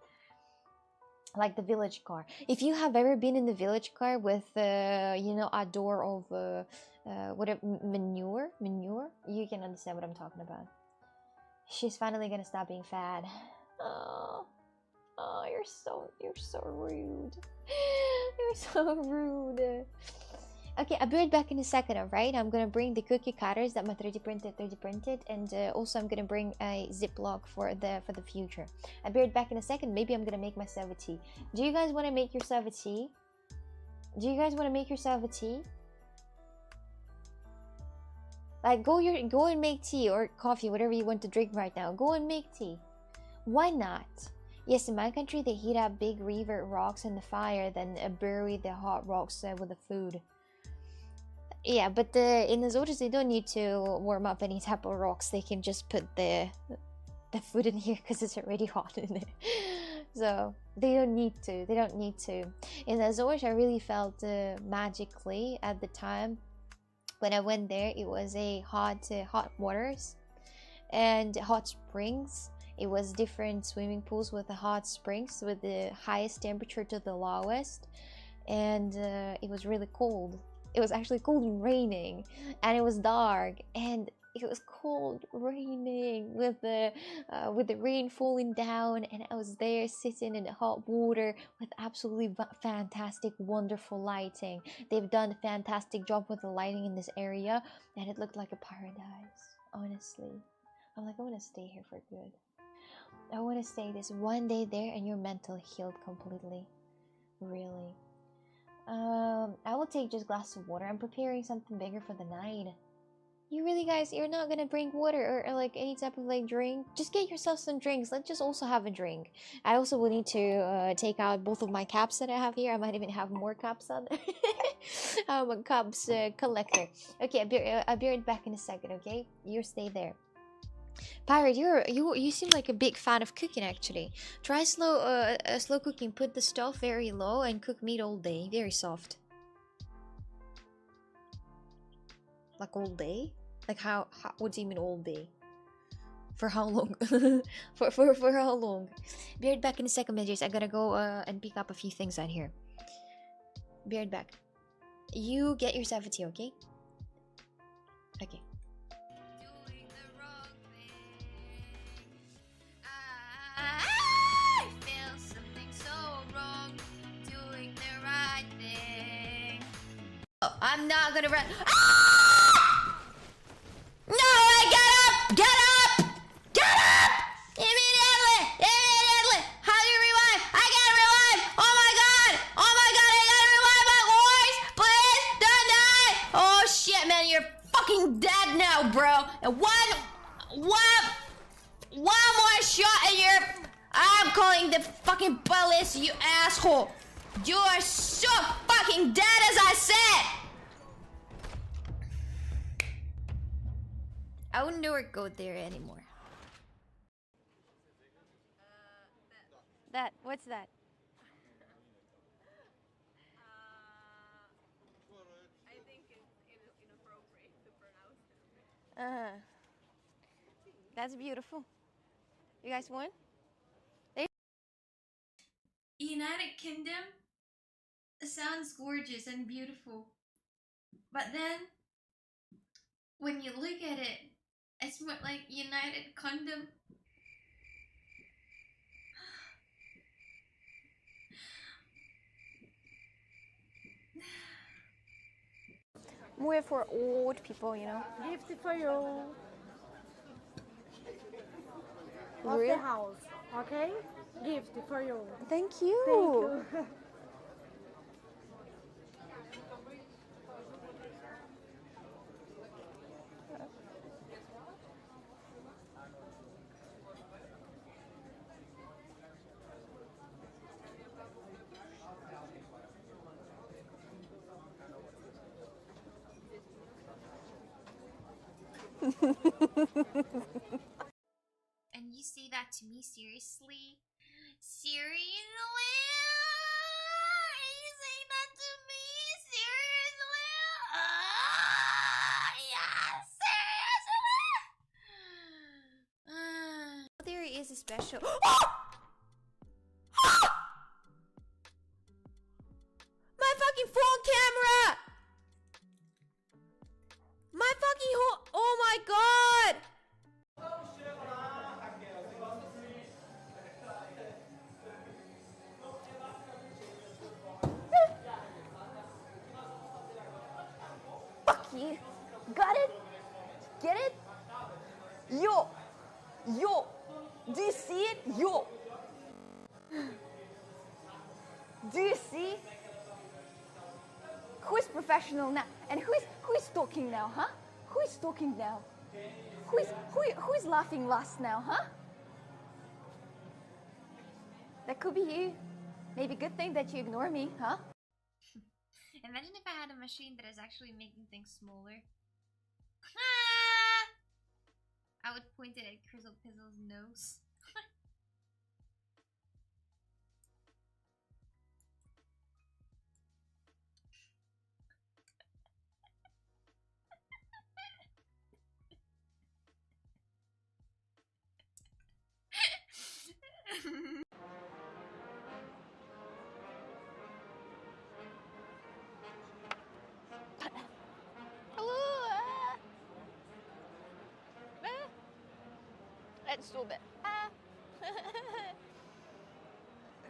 A: Like the village car. If you have ever been in the village car with you know, a door of whatever, manure, you can understand what I'm talking about. She's finally gonna stop being fat. Oh, you're so rude. You're so rude. Okay, I'll be right back in a second, alright? I'm gonna bring the cookie cutters that my 3D printed, and also I'm gonna bring a Ziploc for the future. I'll be right back in a second. Maybe I'm gonna make myself a tea. Do you guys want to make yourself a tea? Like, go and make tea or coffee, whatever you want to drink right now. Go and make tea. Why not? Yes, in my country they heat up big river rocks in the fire, then bury the hot rocks with the food. Yeah, but in the Azores they don't need to warm up any type of rocks. They can just put the food in here because it's already hot in there. So they don't need to. In the Azores I really felt magically at the time when I went there. It was a hot waters and hot springs. It was different swimming pools with the hot springs with the highest temperature to the lowest, and it was really cold. It was actually cold and raining, and it was dark, and it was cold raining with the rain falling down, and I was there sitting in the hot water with absolutely fantastic, wonderful lighting. They've done a fantastic job with the lighting in this area, and it looked like a paradise. Honestly, I'm like, I want to stay here for good. I want to stay this one day there, and your mental healed completely. Really. I will take just a glass of water. I'm preparing something bigger for the night. You really, guys, you're not gonna bring water or like any type of like drink? Just get yourself some drinks. Let's just also have a drink. I also will need to take out both of my caps that I have here. I might even have more caps on there. I'm a cups collector. Okay, I'll be right back in a second, okay? You stay there. Pirate, you seem like a big fan of cooking actually. Try slow cooking. Put the stove very low and cook meat all day. Very soft. Like all day? Like how what do you mean all day? For how long? for how long? Be right back in a second, midgets. I gotta go and pick up a few things out here. Beard back. You get yourself a tea, okay? Okay. Doing the wrong thing. I feel something so wrong. Doing the right thing. Oh, I'm not gonna run. Ah! No, get up! Get up! Get up! Immediately! Immediately! How do you revive? I can't revive! Oh my god! Oh my god, I gotta revive my voice! Please don't die! Oh shit, man, you're fucking dead now, bro! And one more shot and you're... I'm calling the fucking police, you asshole! You are so fucking dead, as I said! I would never go there anymore. What's that?
D: I think it's inappropriate to pronounce.
A: That's beautiful. You guys won? United Kingdom sounds gorgeous and beautiful. But then, when you look at it, it's more like United Kingdom. More for old people, you know.
E: Gift for you of
A: Really?
E: the house, okay? Gift for you.
A: Thank you.
E: Thank you.
A: And you say that to me seriously? Seriously? You say that to me? Seriously? Yeah, seriously? There is a special... My fucking phone camera! My fucking oh my god! Fuck you. Got it? Get it? Yo! Yo! Do you see it? Yo! Do you see? Who is professional now? And who is talking now, huh? Who is talking now? Who is laughing last now, huh? That could be you. Maybe good thing that you ignore me, huh? Imagine if I had a machine that is actually making things smaller. I would point it at Crizzle Pizzle's nose. That's so bad.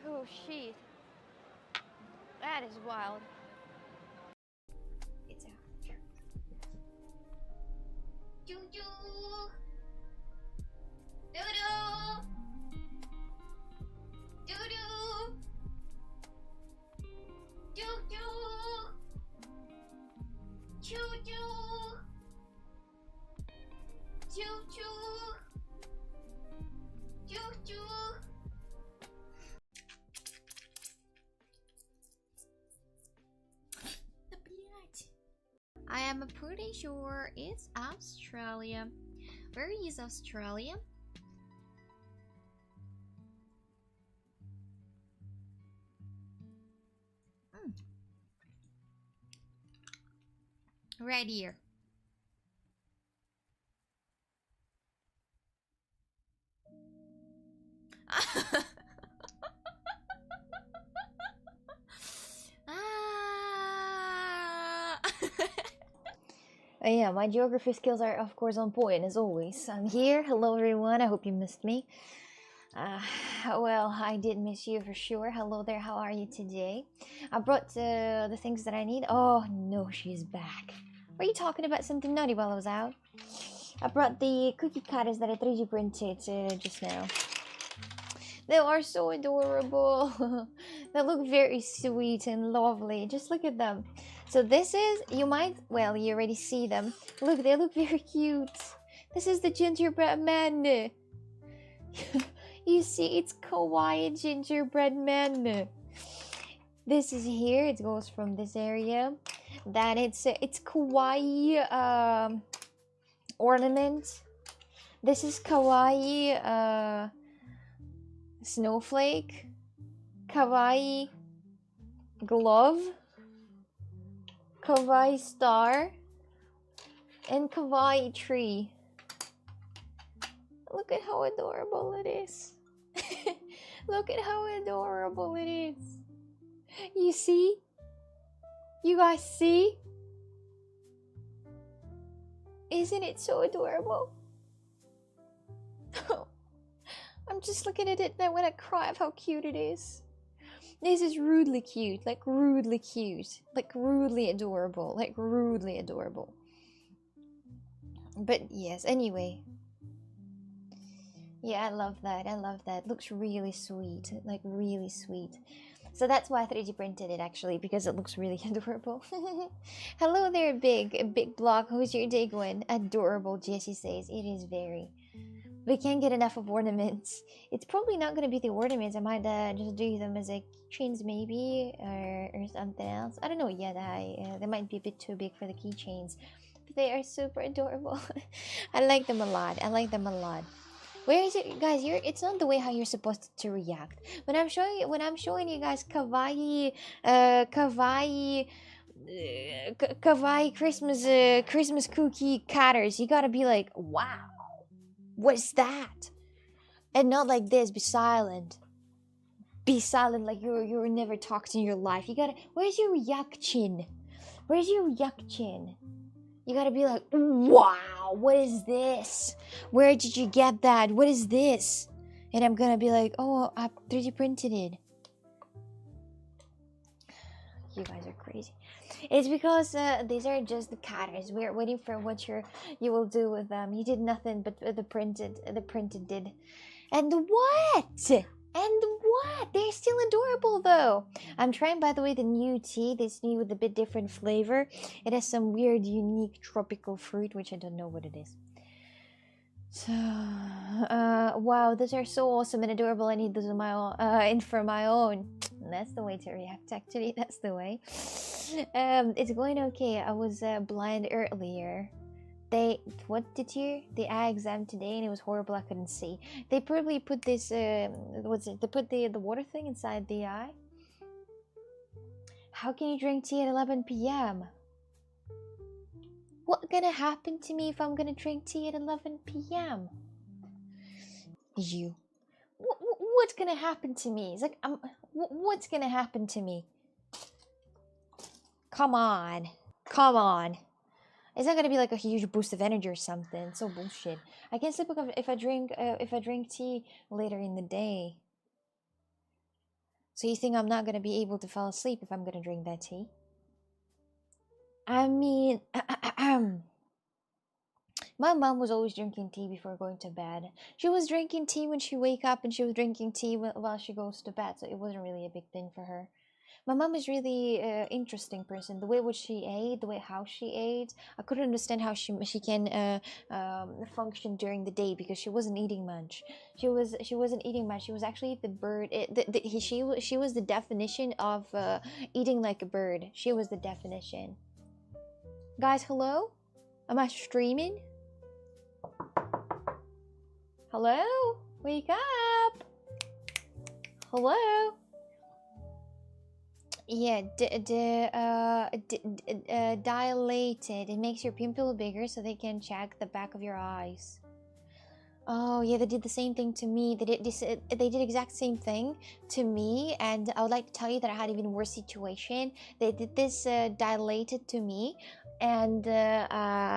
A: Oh shit. That is wild. It's out. Choo choo. Doo doo. Doo doo. Choo choo. Choo choo. Choo choo. Choo choo. I am pretty sure it's Australia. Where is Australia? Right here. Yeah, my geography skills are, of course, on point as always. I'm here. Hello, everyone. I hope you missed me. Well, I did miss you for sure. Hello there. How are you today? I brought the things that I need. Oh no, she's back. Were you talking about something naughty while I was out? I brought the cookie cutters that I 3D printed just now. They are so adorable. They look very sweet and lovely. Just look at them. So this is, you might, well, you already see them. Look, they look very cute. This is the gingerbread man. You see, it's kawaii gingerbread man. This is here. It goes from this area. Then it's kawaii ornament. This is kawaii snowflake, kawaii glove, kawaii star, and kawaii tree. Look at how adorable it is. Look at how adorable it is. You see? You guys see? Isn't it so adorable? I'm just looking at it and I want to cry of how cute it is. This is rudely cute, like rudely cute, like rudely adorable, like rudely adorable. But yes, anyway. Yeah, I love that. I love that. Looks really sweet, like really sweet. So that's why I 3D printed it actually, because it looks really adorable. Hello there, big block. How's your day going? Adorable, Jessie says. It is very. We can't get enough of ornaments. It's probably not gonna be the ornaments. I might just do them as like keychains maybe, or something else. I don't know yet. They might be a bit too big for the keychains, but they are super adorable. I like them a lot. I like them a lot. Where is it, guys? It's not the way how you're supposed to react. When I'm showing you guys kawaii, kawaii Christmas cookie cutters, you gotta be like, wow. What's that? And not like this, be silent. Be silent like you're never talked in your life. You gotta, where's your reaction? Where's your reaction? You gotta be like, wow, what is this? Where did you get that? What is this? And I'm gonna be like, oh, I 3D printed it. You guys are crazy. It's because these are just the cutters. We're waiting for what you will do with them. You did nothing but the printed did. And what? And what? They're still adorable though. I'm trying, by the way, the new tea. This new with a bit different flavor. It has some weird, unique tropical fruit, which I don't know what it is. So, wow, those are so awesome and adorable. I need those in my own, for my own. That's the way to react. Actually, that's the way. It's going okay. I was blind earlier. The eye exam today, and it was horrible. I couldn't see. They probably put this. They put the water thing inside the eye. How can you drink tea at 11 p.m.? What's gonna happen to me if I'm gonna drink tea at 11 p.m.? You. What's gonna happen to me? It's like, what's gonna happen to me? Come on. Come on. It's not gonna be like a huge boost of energy or something. It's so bullshit. I can't sleep if I drink tea later in the day. So you think I'm not gonna be able to fall asleep if I'm gonna drink that tea? I mean, my mom was always drinking tea before going to bed. She was drinking tea when she wake up, and she was drinking tea while she goes to bed. So it wasn't really a big thing for her. My mom is really interesting person. The way what she ate, the way how she ate, I couldn't understand how she can function during the day because she wasn't eating much. She wasn't eating much. She was actually the bird. She was the definition of eating like a bird. She was the definition. Guys, hello? Am I streaming? Hello? Wake up! Hello? Yeah, dilated. It makes your pupil bigger so they can check the back of your eyes. Oh yeah, they did the same thing to me. They did exact same thing to me, and I would like to tell you that I had even worse situation. They did this dilated to me, and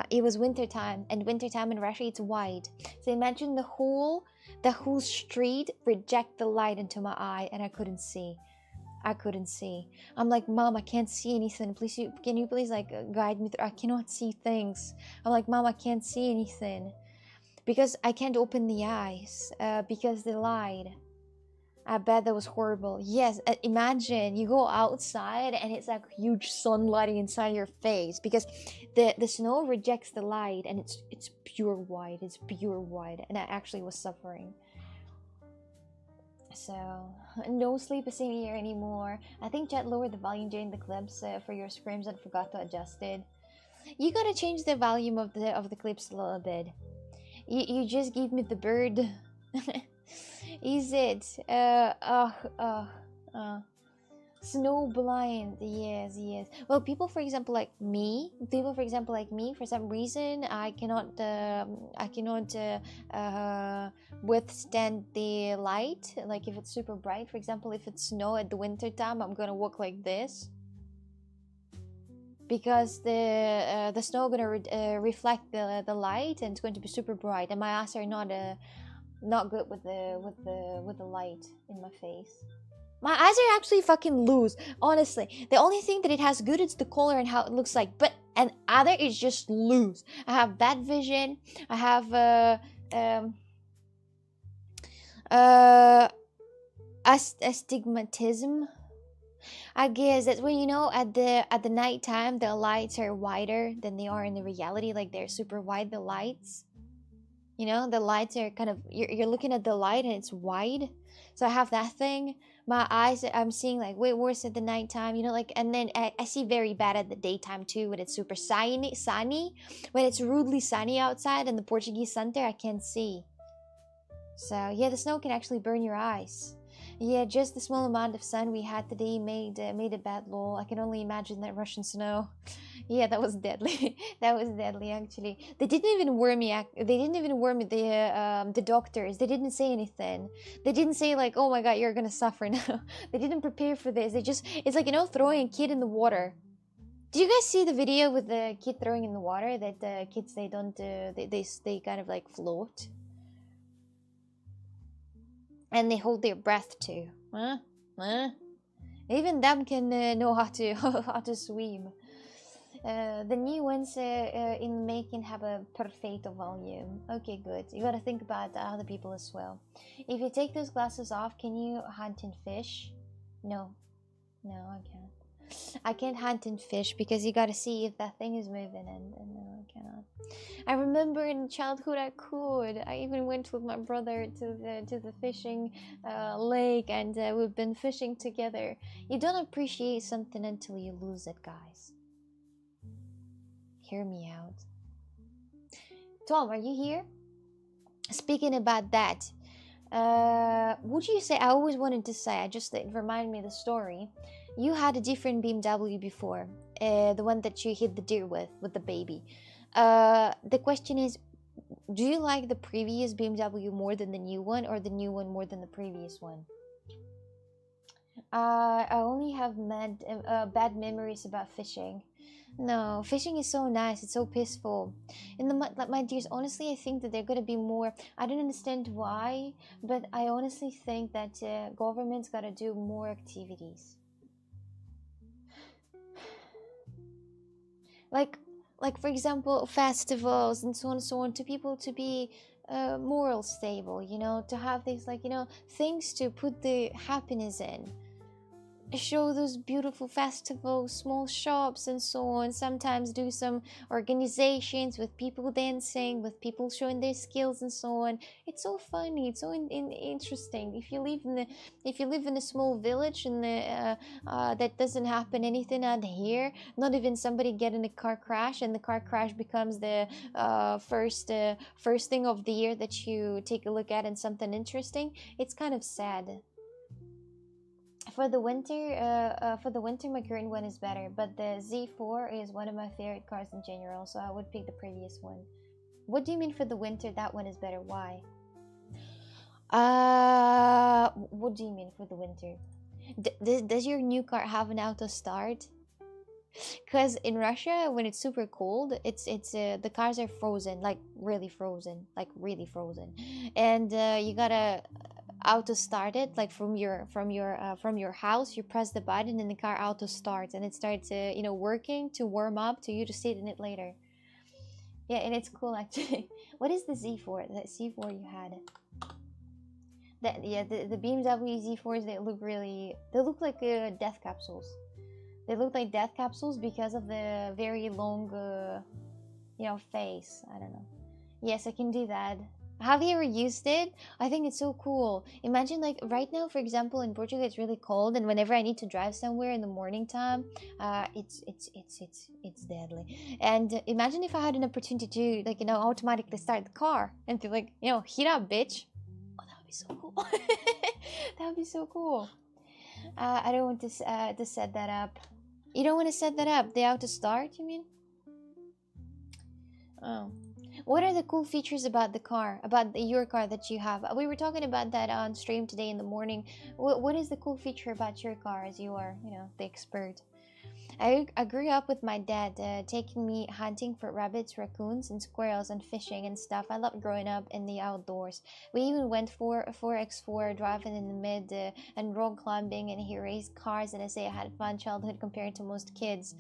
A: it was winter time, and winter time in Russia it's wide. So imagine the whole street reject the light into my eye, and I couldn't see. I couldn't see. I'm like, Mom, I can't see anything. Please, can you please like guide me through? I cannot see things. I'm like, Mom, I can't see anything. Because I can't open the eyes because they lied. I bet that was horrible. Yes, imagine you go outside and it's like huge sunlight inside your face because the snow rejects the light and it's pure white. It's pure white, and I actually was suffering. So no sleep is in here anymore. I think Jet lowered the volume during the clips for your screams and forgot to adjust it. You gotta change the volume of the clips a little bit. You just gave me the bird. Is it? Snow blind. Yes, yes. Well, people, for example, like me. For some reason, I cannot withstand the light. Like if it's super bright, for example, if it's snow at the winter time, I'm gonna walk like this. Because the snow gonna reflect the light and it's going to be super bright, and my eyes are not good with the light in my face. My eyes are actually fucking loose, honestly. The only thing that it has good is the color and how it looks like, but and other is just loose. I have bad vision. I have astigmatism. I guess that's when, you know, at the night time the lights are wider than they are in the reality. Like they're super wide, the lights. You know, the lights are kind of, you're looking at the light and it's wide. So I have that thing. My eyes, I'm seeing like way worse at the nighttime, you know, like, and then I see very bad at the daytime too when it's super sunny. When it's rudely sunny outside in the Portuguese center, I can't see. So yeah, the snow can actually burn your eyes. Yeah, just the small amount of sun we had today made a bad lull. I can only imagine that Russian snow. Yeah, that was deadly. That was deadly, actually. They didn't even warn me. They didn't even warn me. The doctors. They didn't say anything. They didn't say like, "Oh my God, you're gonna suffer now." They didn't prepare for this. They just, it's like, you know, throwing a kid in the water. Did you guys see the video with the kid throwing in the water? That the kids, they don't they kind of like float. And they hold their breath too. Huh? Even them can know how to how to swim. The new ones in making have a perfecto volume. Okay, good. You gotta think about the other people as well. If you take those glasses off, can you hunt and fish? No, I can't. I can't hunt and fish because you gotta see if that thing is moving, and no, I cannot. I remember in childhood I could. I even went with my brother to the fishing lake, and we've been fishing together. You don't appreciate something until you lose it, guys. Hear me out. Tom, are you here? Speaking about that, would you say, I always wanted to say, it reminded me of the story. You had a different BMW before, the one that you hit the deer with the baby. The question is, do you like the previous BMW more than the new one, or the new one more than the previous one? I only have bad memories about fishing. No, fishing is so nice. It's so peaceful. My dears, honestly, I think that they're gonna be more. I don't understand why, but I honestly think that government's gotta do more activities. Like for example, festivals and so on, to people to be moral stable. You know, to have these, like, you know, things to put the happiness in. Show those beautiful festivals, small shops and so on. Sometimes do some organizations with people dancing, with people showing their skills and so on. It's so funny, it's so interesting. If you live in a small village and that doesn't happen anything out here, not even somebody get in a car crash, and the car crash becomes the first thing of the year that you take a look at, and something interesting, it's kind of sad. For the winter, my current one is better, but the Z4 is one of my favorite cars in general, so I would pick the previous one. What do you mean for the winter? That one is better. Why? What do you mean for the winter? Does your new car have an auto start? Because in Russia, when it's super cold, it's the cars are frozen, like really frozen, and you gotta auto start it like from your house. You press the button and the car auto starts, and it starts working to warm up to you to sit in it later. Yeah, and it's cool actually. What is the Z4? That Z4 you had? That yeah, the BMW Z4s, they look like death capsules. They look like death capsules because of the very long, face. I don't know. Yes, I can do that. Have you ever used it? I think it's so cool. Imagine like right now, for example, in Portugal, it's really cold, and whenever I need to drive somewhere in the morning time, it's deadly. And imagine if I had an opportunity to automatically start the car and be like, heat up, bitch. Oh, that would be so cool. That would be so cool. I don't want to set that up. You don't want to set that up? The auto start, you mean? Oh. What are the cool features about the car? Your car that you have? We were talking about that on stream today in the morning. What is the cool feature about your car, as you are, the expert? I grew up with my dad taking me hunting for rabbits, raccoons, and squirrels, and fishing and stuff. I loved growing up in the outdoors. We even went for a 4x4 driving in the mid and rock climbing, and he raced cars, and I say I had a fun childhood compared to most kids.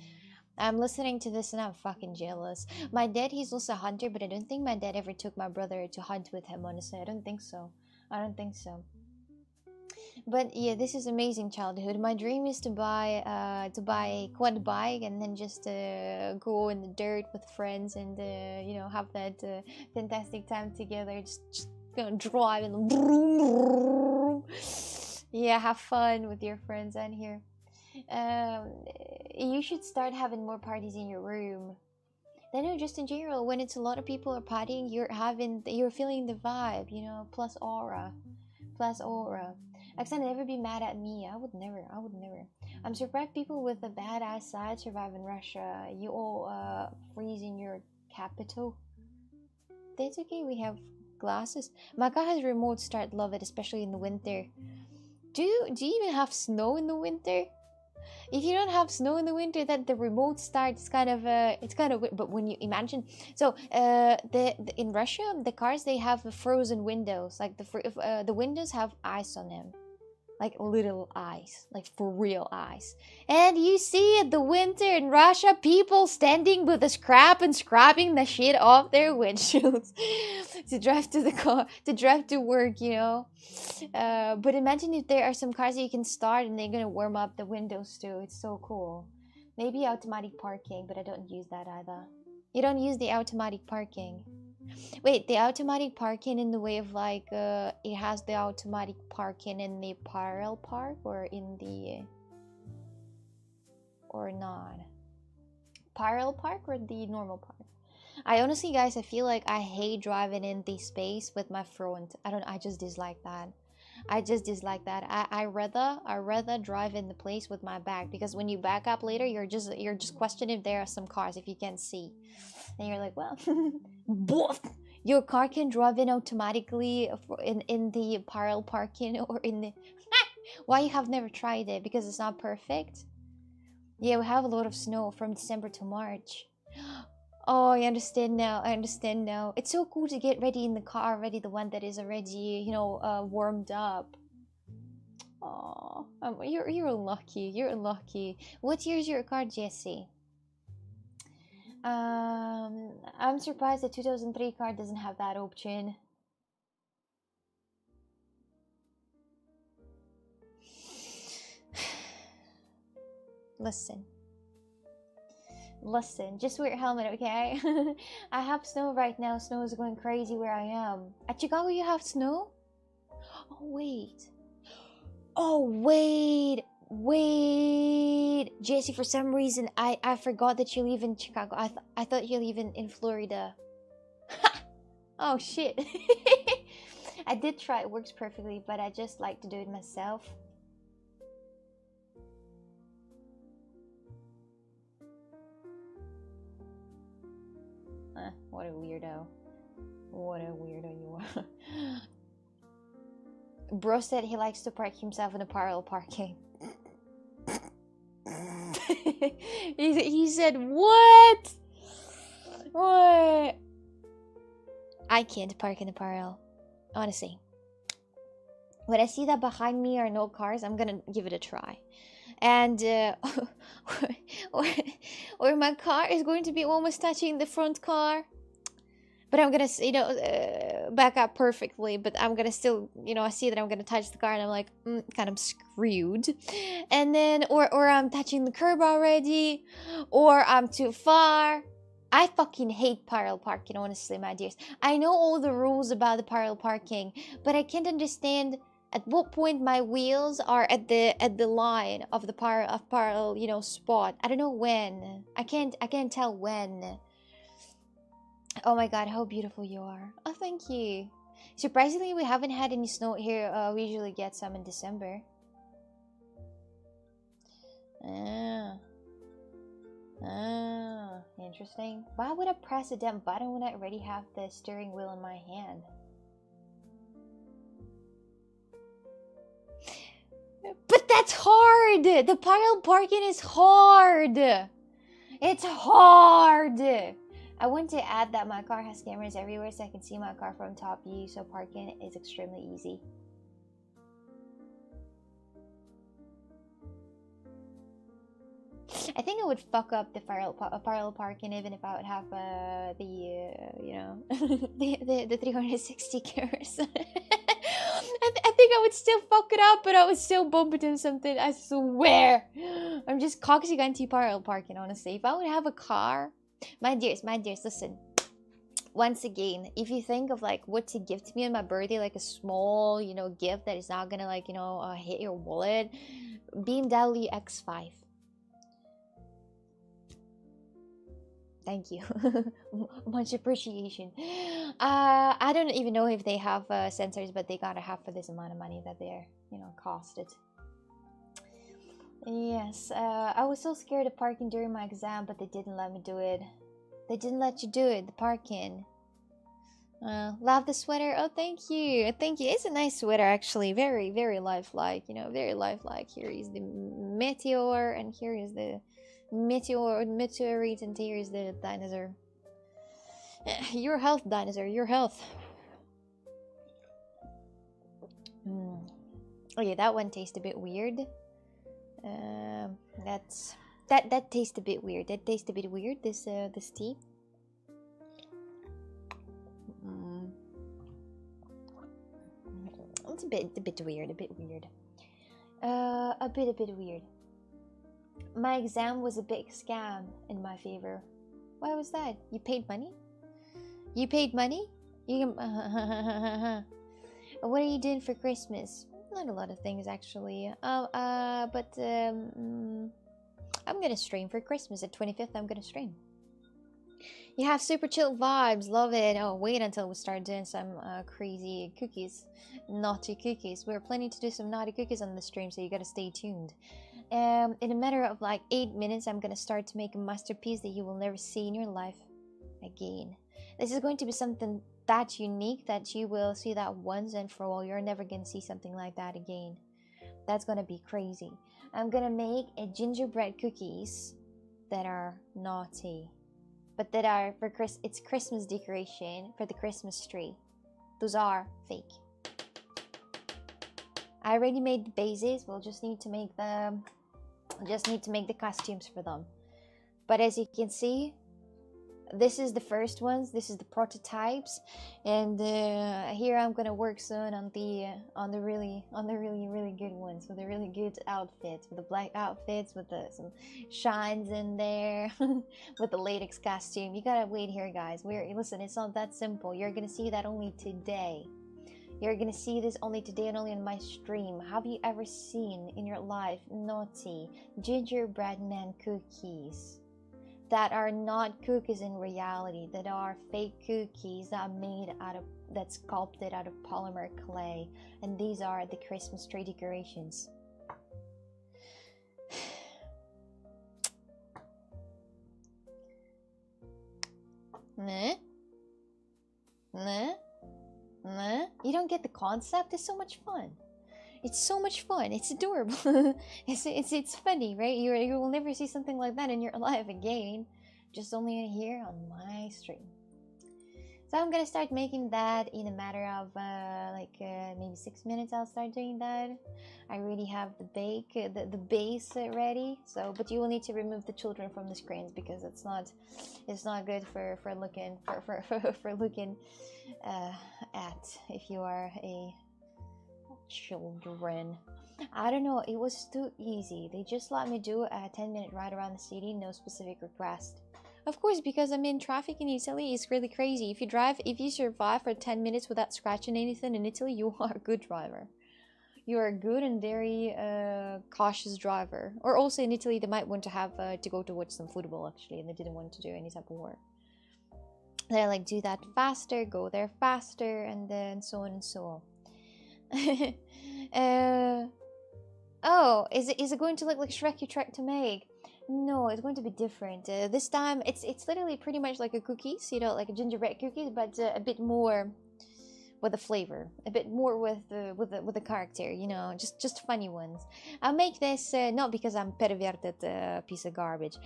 A: I'm listening to this and I'm fucking jealous. My dad, he's also a hunter, but I don't think my dad ever took my brother to hunt with him, honestly. I don't think so. But yeah, this is amazing childhood. My dream is to buy a quad bike and then just go in the dirt with friends and have that fantastic time together. Just drive and vroom, vroom. Yeah, have fun with your friends on here. You should start having more parties in your room. I know, just in general, when it's a lot of people are partying, you're feeling the vibe, plus aura. Oksana, never be mad at me. I would never. I'm surprised people with a bad eyesight survive in Russia. You all freeze in your capital. That's okay, we have glasses. My car has remote start, love it, especially in the winter. Do you even have snow in the winter? If you don't have snow in the winter, that the remote start is kind of but when you imagine, so in Russia, the cars, they have frozen windows, like the windows have ice on them, like little ice, like for real ice. And you see at the winter in Russia, people standing with a scrap and scrapping the shit off their windshields to drive to work, but imagine if there are some cars that you can start and they're gonna warm up the windows too. It's so cool. Maybe automatic parking, but I don't use that either. You don't use the automatic parking? Wait, the automatic parking in the way of like it has the automatic parking in the parallel park or in the or not? Parallel park or the normal park? I honestly, guys, I feel like I hate driving in the space with my front. I just dislike that. I rather drive in the place with my back, because when you back up later, you're just questioning if there are some cars if you can't see. And you're like, well, both. Your car can drive in automatically in the parallel parking or in the why you have never tried it? Because it's not perfect. Yeah, we have a lot of snow from December to March. Oh, I understand now. It's so cool to get ready in the car already, the one that is already, warmed up. Oh, you're lucky. What year is your car, Jesse? I'm surprised the 2003 car doesn't have that option. Listen, just wear a helmet, okay? I have snow right now. Snow is going crazy where I am. At Chicago, you have snow? Oh, wait. Jesse, for some reason, I forgot that you live in Chicago. I thought you live in Florida. Oh, shit. I did try. It works perfectly, but I just like to do it myself. What a weirdo. What a weirdo you are. Bro said he likes to park himself in a parallel parking. he said, what? What? I can't park in a parallel. Honestly. When I see that behind me are no cars, I'm gonna give it a try. And or my car is going to be almost touching the front car, but I'm gonna back up perfectly, but I'm gonna still, I see that I'm gonna touch the car and I'm like, kind of screwed. And then or I'm touching the curb already, or I'm too far. I fucking hate parallel parking, honestly, my dears. I know all the rules about the parallel parking, but I can't understand at what point my wheels are at the line of the parallel, spot. I don't know when. I can't tell when. Oh my god, how beautiful you are. Oh, thank you. Surprisingly, we haven't had any snow here. We usually get some in December. Interesting. Why would I press a damn button when I already have the steering wheel in my hand? But that's hard! The parallel parking is hard! It's hard! I want to add that my car has cameras everywhere so I can see my car from top view, so parking is extremely easy. I think I would fuck up the parallel parking even if I would have the 360 cameras. I think I would still fuck it up, but I would still bump into something. I swear. I'm just coxy anti-parallel parking, honestly. If I would have a car, my dears, listen. Once again, if you think of like what to give to me on my birthday, like a small, gift that is not gonna hit your wallet, BMW X5. Thank you. Much appreciation. I don't even know if they have sensors, but they gotta have for this amount of money that they're, costed. Yes, I was so scared of parking during my exam, but they didn't let me do it. They didn't let you do it, the parking. Love the sweater. Oh, thank you. Thank you. It's a nice sweater, actually. Very, very lifelike. Very lifelike. Here is the meteor, and here is the meteorite, and here is the dinosaur. Your health, dinosaur. Your health. Okay, that one tastes a bit weird. That tastes a bit weird. That tastes a bit weird. This tea. It's a bit weird. A bit weird. A bit weird. My exam was a big scam in my favor. Why was that? You paid money? You paid money? You can... What are you doing for Christmas? Not a lot of things, actually. But I'm gonna stream for Christmas. At 25th, I'm gonna stream. You have super chill vibes. Love it. Oh, wait until we start doing some crazy cookies. Naughty cookies. We're planning to do some naughty cookies on the stream, so you gotta stay tuned. In a matter of like 8 minutes, I'm gonna start to make a masterpiece that you will never see in your life again. This is going to be something that unique that you will see that once and for all. You're never gonna see something like that again. That's gonna be crazy. I'm gonna make a gingerbread cookies that are naughty, but that are for it's Christmas decoration for the Christmas tree. Those are fake. I already made the bases. We'll just need to make them. Just need to make the costumes for them. But as you can see, this is the first ones. This is the prototypes, and here I'm gonna work soon on the really good ones, with the really good outfits, with the black outfits, with some shines in there, with the latex costume. You gotta wait here, guys. Listen, it's not that simple. You're gonna see that only today. You're gonna see this only today and only on my stream. Have you ever seen in your life naughty gingerbread man cookies that are not cookies in reality, that are fake cookies that are made that's sculpted out of polymer clay? And these are the Christmas tree decorations. You don't get the concept. It's so much fun. It's so much fun. It's adorable. it's funny, right? You will never see something like that in your life again. Just only here on my stream. So I'm gonna start making that in a matter of maybe 6 minutes. I'll start doing that. I already have the base ready. So, but you will need to remove the children from the screens because it's not good for looking for looking at if you are a children. I don't know. It was too easy. They just let me do a 10-minute ride around the city. No specific request. Of course, because I mean, traffic in Italy is really crazy. If you survive for 10 minutes without scratching anything in Italy, you are a good driver. You are a good and very cautious driver. Or also in Italy, they might want to have to go to watch some football actually, and they didn't want to do any type of work. They like do that faster, go there faster, and then so on and so on. Oh, is it going to look like Shrek you tried to make? No, it's going to be different. This time, it's literally pretty much like a cookies, you know, like a gingerbread cookies, but a bit more with the flavor, a bit more with the character, you know, just funny ones. I'll make this not because I'm perverted piece of garbage,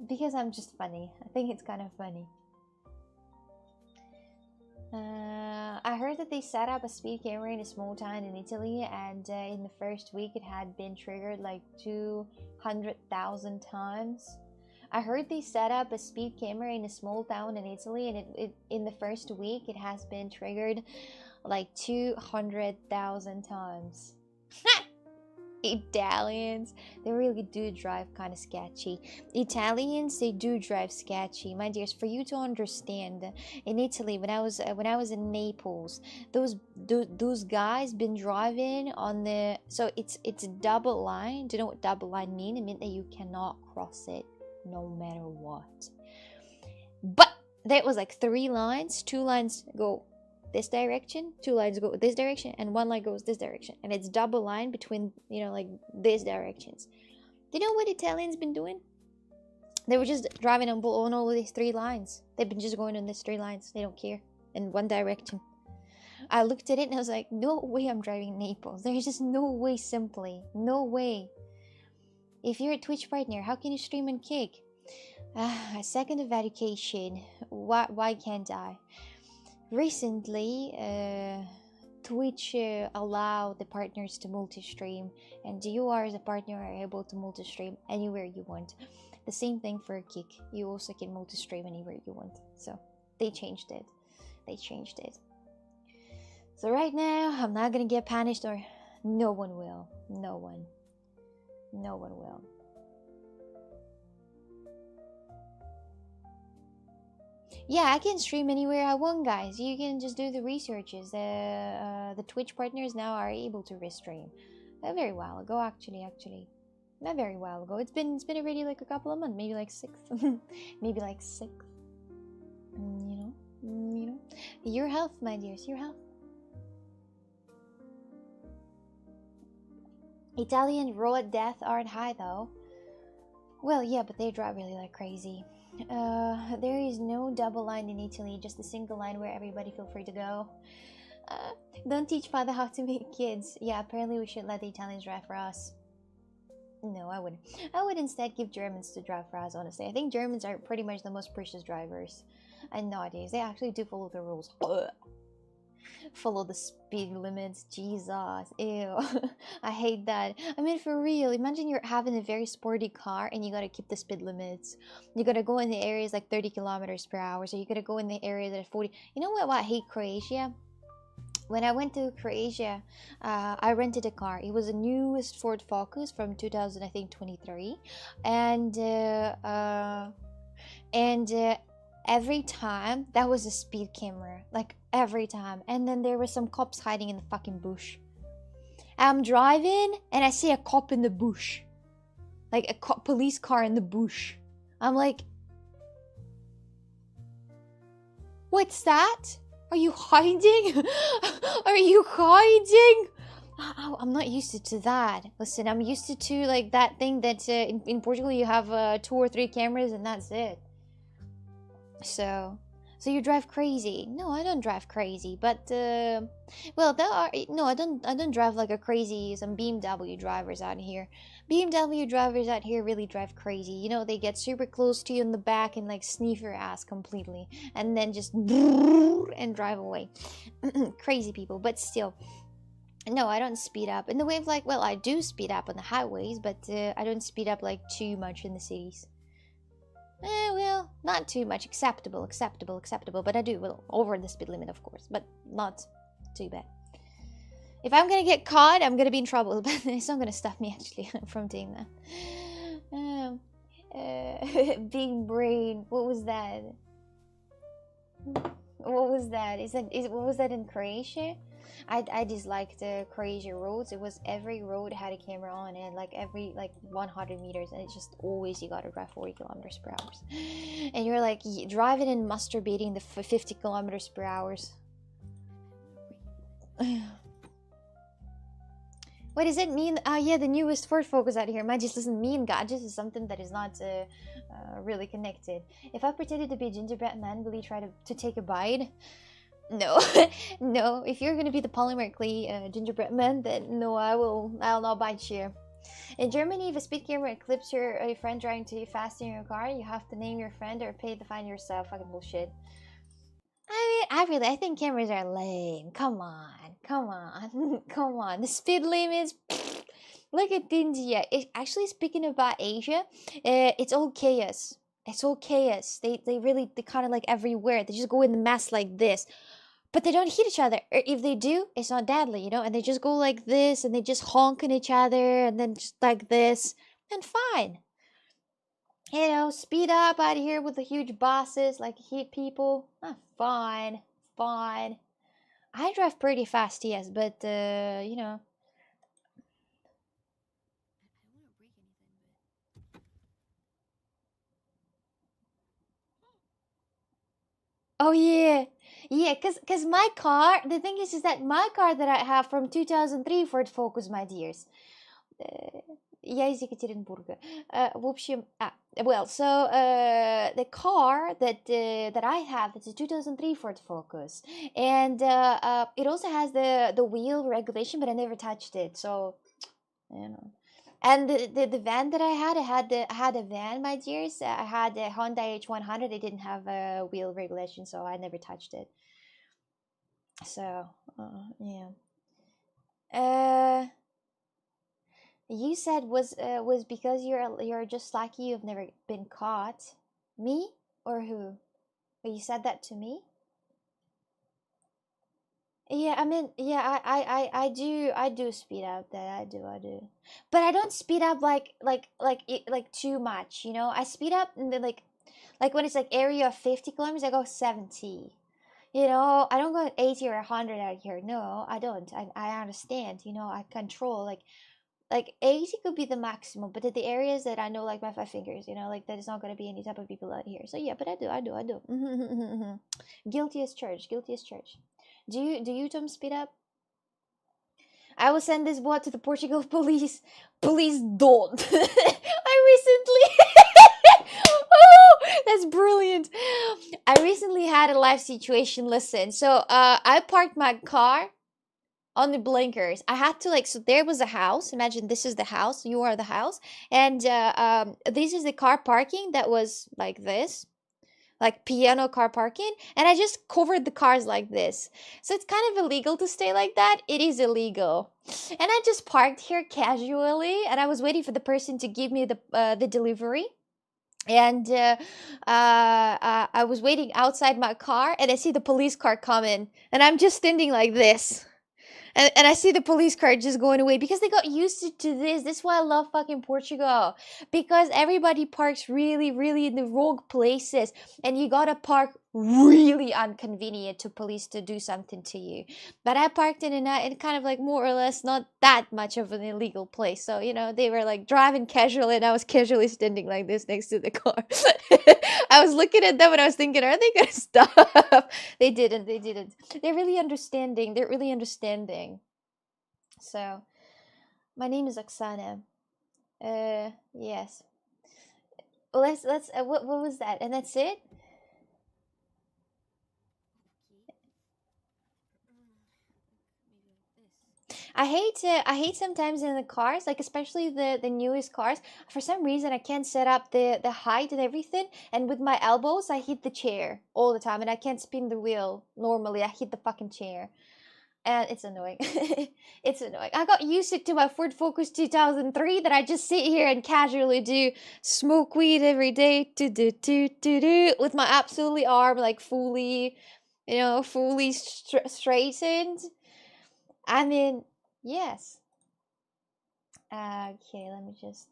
A: because I'm just funny. I think it's kind of funny. I heard that they set up a speed camera in a small town in Italy, and in the first week it had been triggered like 200,000 times. I heard they set up a speed camera in a small town in Italy, and it in the first week it has been triggered like 200,000 times. Italians, they really do drive kind of sketchy. Italians, they do drive sketchy, my dears. For you to understand, in Italy, when I was in Naples, those guys been driving on the, so it's a double line. Do you know what double line mean? It means that you cannot cross it no matter what. But there was like 3 lines. 2 lines go this direction, 2 lines go this direction, and 1 line goes this direction, and it's double line between, you know, like these directions. Do you know what Italians been doing? They were just driving on all of these 3 lines. They've been just going on these 3 lines. They don't care in one direction. I looked at it and I was like, no way I'm driving Naples. There's just no way, simply no way. If you're a Twitch partner, how can you stream and kick? A second of education. Why can't I? Recently, Twitch allow the partners to multi-stream, and you as a partner are able to multi-stream anywhere you want. The same thing for a kick. You also can multi-stream anywhere you want. So they changed it. So right now, I'm not gonna get punished, or no one will. No one will. Yeah, I can stream anywhere I want, guys. You can just do the researches. The Twitch partners now are able to restream. A very while ago, actually. Not very while ago. It's been already like a couple of months, maybe like 6. Maybe like 6. You know. Your health, my dears, your health. Italian raw death aren't high though. Well, yeah, but they drive really like crazy. There is no double line in Italy, just a single line where everybody feel free to go. Don't teach father how to make kids. Yeah, apparently we should let the Italians drive for us. No, I wouldn't. I would instead give Germans to drive for us, honestly. I think Germans are pretty much the most precious drivers. And nowadays, they actually do follow the rules. Follow the speed limits. Jesus, ew. I hate that. I mean, for real, imagine you're having a very sporty car and you gotta keep the speed limits. You gotta go in the areas like 30 kilometers per hour, so you gotta go in the areas at 40. You know what I hate? Croatia. When I went to Croatia, I rented a car. It was the newest Ford Focus from 2023, and every time that was a speed camera, like every time. And then there were some cops hiding in the fucking bush. I'm driving and I see a cop in the bush, like a police car in the bush. I'm like, what's that? Are you hiding? Are you hiding? I'm not used to that. Listen, I'm used to like that thing that in Portugal you have 2 or 3 cameras and that's it. So So you drive crazy? No, I don't drive crazy, but well, there are no, I don't drive like a crazy some BMW drivers out here. BMW drivers out here really drive crazy. You know, they get super close to you in the back and like sniff your ass completely, and then just and drive away. Crazy people, but still. No, I don't speed up in the way of like, well, I do speed up on the highways, but I don't speed up like too much in the cities. Well, not too much. Acceptable, but I do, well, over the speed limit, of course, but not too bad. If I'm gonna get caught, I'm gonna be in trouble, but it's not gonna stop me, actually, from doing that. Big brain, what was that? What was that? What was that in Croatia? I disliked the Croatia roads. It was every road had a camera on it, like every 100 meters, and it's just always you gotta drive 40 kilometers per hour, and you're like driving and masturbating the 50 kilometers per hour. What does it mean? Yeah, the newest Ford Focus out here might just doesn't mean gadgets is something that is not really connected. If I pretended to be a gingerbread man, will you try to take a bite? No. No, if you're gonna be the polymer clay gingerbread man, then no, I'll not bite you. In Germany, if a speed camera clips your friend driving too fast in your car, you have to name your friend or pay the fine yourself. Fucking bullshit. I mean, I think cameras are lame. Come on. Come on. The speed limits. Look at India. Actually, speaking about Asia, it's all chaos. It's all chaos. They kind of like everywhere. They just go in the mass like this. But they don't hit each other. Or if they do, it's not deadly, you know? And they just go like this, and they just honk at each other, and then just like this. And fine. You know, speed up out of here with the huge buses, like hit people. Fine. I drive pretty fast, yes, but, you know. Oh, yeah. Yeah, cause my car, the thing is that my car that I have from 2003 Ford Focus, my dears. Я из Екатеринбурга. В общем, well, so the car that I have, it's a 2003 Ford Focus, and it also has the wheel regulation, but I never touched it, so you know. And the van that I had a van, my dears. I had a Honda H100. It didn't have a wheel regulation, so I never touched it. So yeah. You said was because you're just lucky you've never been caught. Me or who? You said that to me? Yeah, I mean, yeah, I do speed up. That I do, but I don't speed up like too much. You know, I speed up and then like when it's like area of 50 kilometers, I go 70. You know, I don't go 80 or 100 out here. No, I don't. I understand. You know, I control like 80 could be the maximum, but at the areas that I know, like my 5 fingers, you know, like that is not gonna be any type of people out here. So yeah, but I do. Guilty as charged. Do you Tom speed up? I will send this bot to the Portugal police. Please don't. I recently oh, that's brilliant. I recently had a life situation. Listen, so I parked my car on the blinkers. I had to so there was a house. Imagine this is the house. You are the house, and this is the car parking that was like this, like piano car parking, and I just covered the cars like this. So it's kind of illegal to stay like that. It is illegal, and I just parked here casually, and I was waiting for the person to give me the delivery. And I was waiting outside my car, and I see the police car coming, and I'm just standing like this. And I see the police car just going away because they got used to this. This is why I love fucking Portugal. Because everybody parks really, really in the wrong places. And you gotta park really inconvenient to police to do something to you. But I parked in kind of like more or less not that much of an illegal place. So, you know, they were like driving casually, and I was casually standing like this next to the car. I was looking at them and I was thinking, are they gonna stop? They didn't. They're really understanding. So, my name is Oksana. Yes. Let's. What was that? And that's it. I hate sometimes in the cars, like especially the newest cars. For some reason, I can't set up the height and everything, and with my elbows, I hit the chair all the time, and I can't spin the wheel normally. I hit the fucking chair, and it's annoying. It's annoying. I got used to my Ford Focus 2003 that I just sit here and casually do smoke weed every day, with my absolutely arm like fully, fully straightened. I mean, yes. Okay, let me just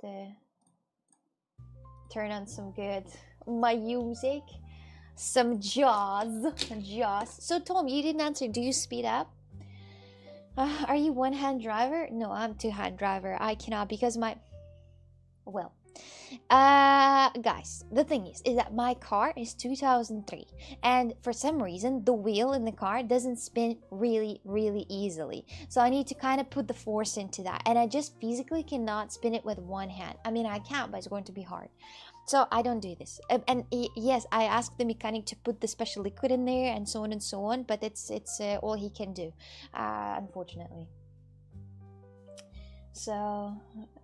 A: turn on some good music, some jazz. So Tom, you didn't answer. Do you speed up? Are you one-hand driver? No, I'm two-hand driver. I cannot because well, guys, the thing is that my car is 2003, and for some reason the wheel in the car doesn't spin really easily, so I need to kind of put the force into that, and I just physically cannot spin it with one hand. I mean, I can, but it's going to be hard, so I don't do this. And yes, I asked the mechanic to put the special liquid in there and so on, but it's all he can do, unfortunately. So,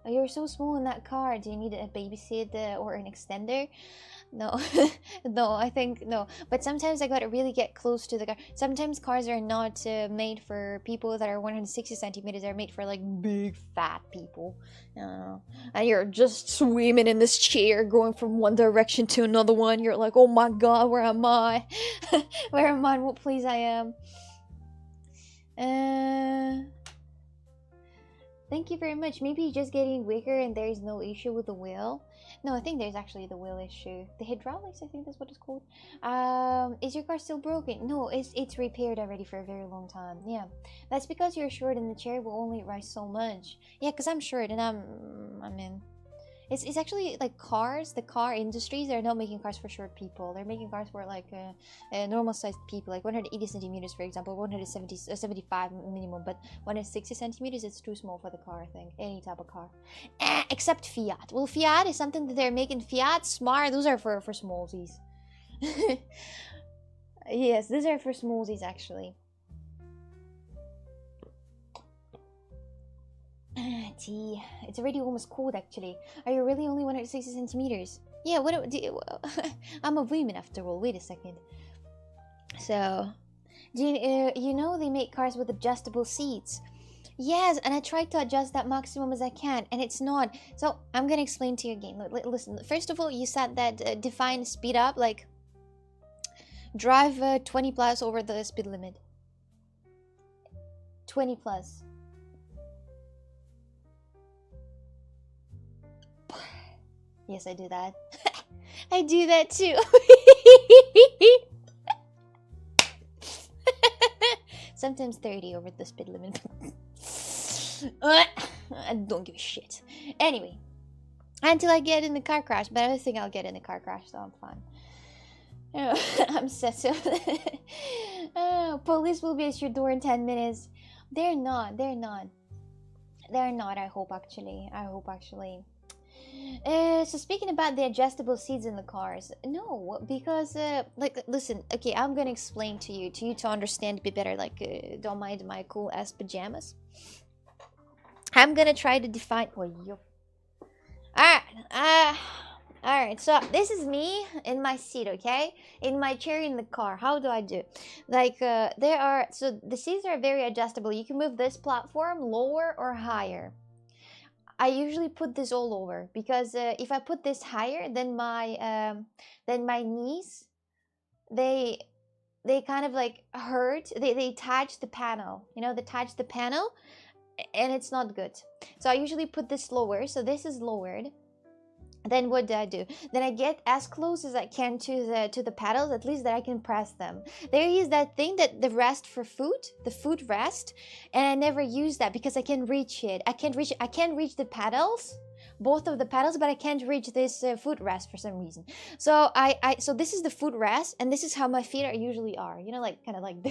A: you're so small in that car. Do you need a babysit or an extender? No, no, I think no. But sometimes I gotta really get close to the car. Sometimes cars are not made for people that are 160 centimeters. They're made for like big fat people. And you're just swimming in this chair, going from one direction to another one. You're like, oh my god, where am I? Where am I? What place I am? Thank you very much. Maybe just getting weaker and there is no issue with the wheel. No, I think there's actually the wheel issue. The hydraulics, I think that's what it's called. Is your car still broken? No, it's repaired already for a very long time. Yeah, that's because you're short and the chair will only rise so much. Yeah, because I'm short and I'm in. It's actually like cars. The car industries are not making cars for short people. They're making cars for like normal sized people, like 180 centimeters, for example, 75 minimum. But 160 centimeters, it's too small for the car. I think any type of car, except Fiat. Well, Fiat is something that they're making. Fiat Smart. Those are for smallsies. Yes, these are for smallsies actually. Tea. It's already almost cold actually. Are you really only 160 centimeters? Yeah, I'm a woman after all. Wait a second. So, do you know they make cars with adjustable seats? Yes, and I tried to adjust that maximum as I can, and it's not. So, I'm gonna explain to you again. Listen, first of all, you said that define speed up, like drive 20 plus over the speed limit. 20 plus. Yes, I do that. I do that too. Sometimes 30 over the speed limit. I don't give a shit. Anyway, until I get in the car crash, but I don't think I'll get in the car crash, so I'm fine. I'm set so. Police will be at your door in 10 minutes. They're not. I hope actually. So speaking about the adjustable seats in the cars, no, because like, listen, okay, I'm gonna explain to you to understand a bit better. Like, don't mind my cool ass pajamas. I'm gonna try to define. Oh, yo. All right. So this is me in my seat, okay, in my chair in the car. How do I do? Like, so the seats are very adjustable. You can move this platform lower or higher. I usually put this all over because if I put this higher, then my knees, they kind of like hurt. They touch the panel, they touch the panel, and it's not good. So I usually put this lower. So this is lowered. Then what do? Then I get as close as I can to the pedals, at least that I can press them. There is that thing that the rest for food, the foot rest, and I never use that because I can't reach it. I can't reach the pedals, both of the pedals, but I can't reach this foot rest for some reason. So so this is the foot rest, and this is how my feet usually are. Like kind of like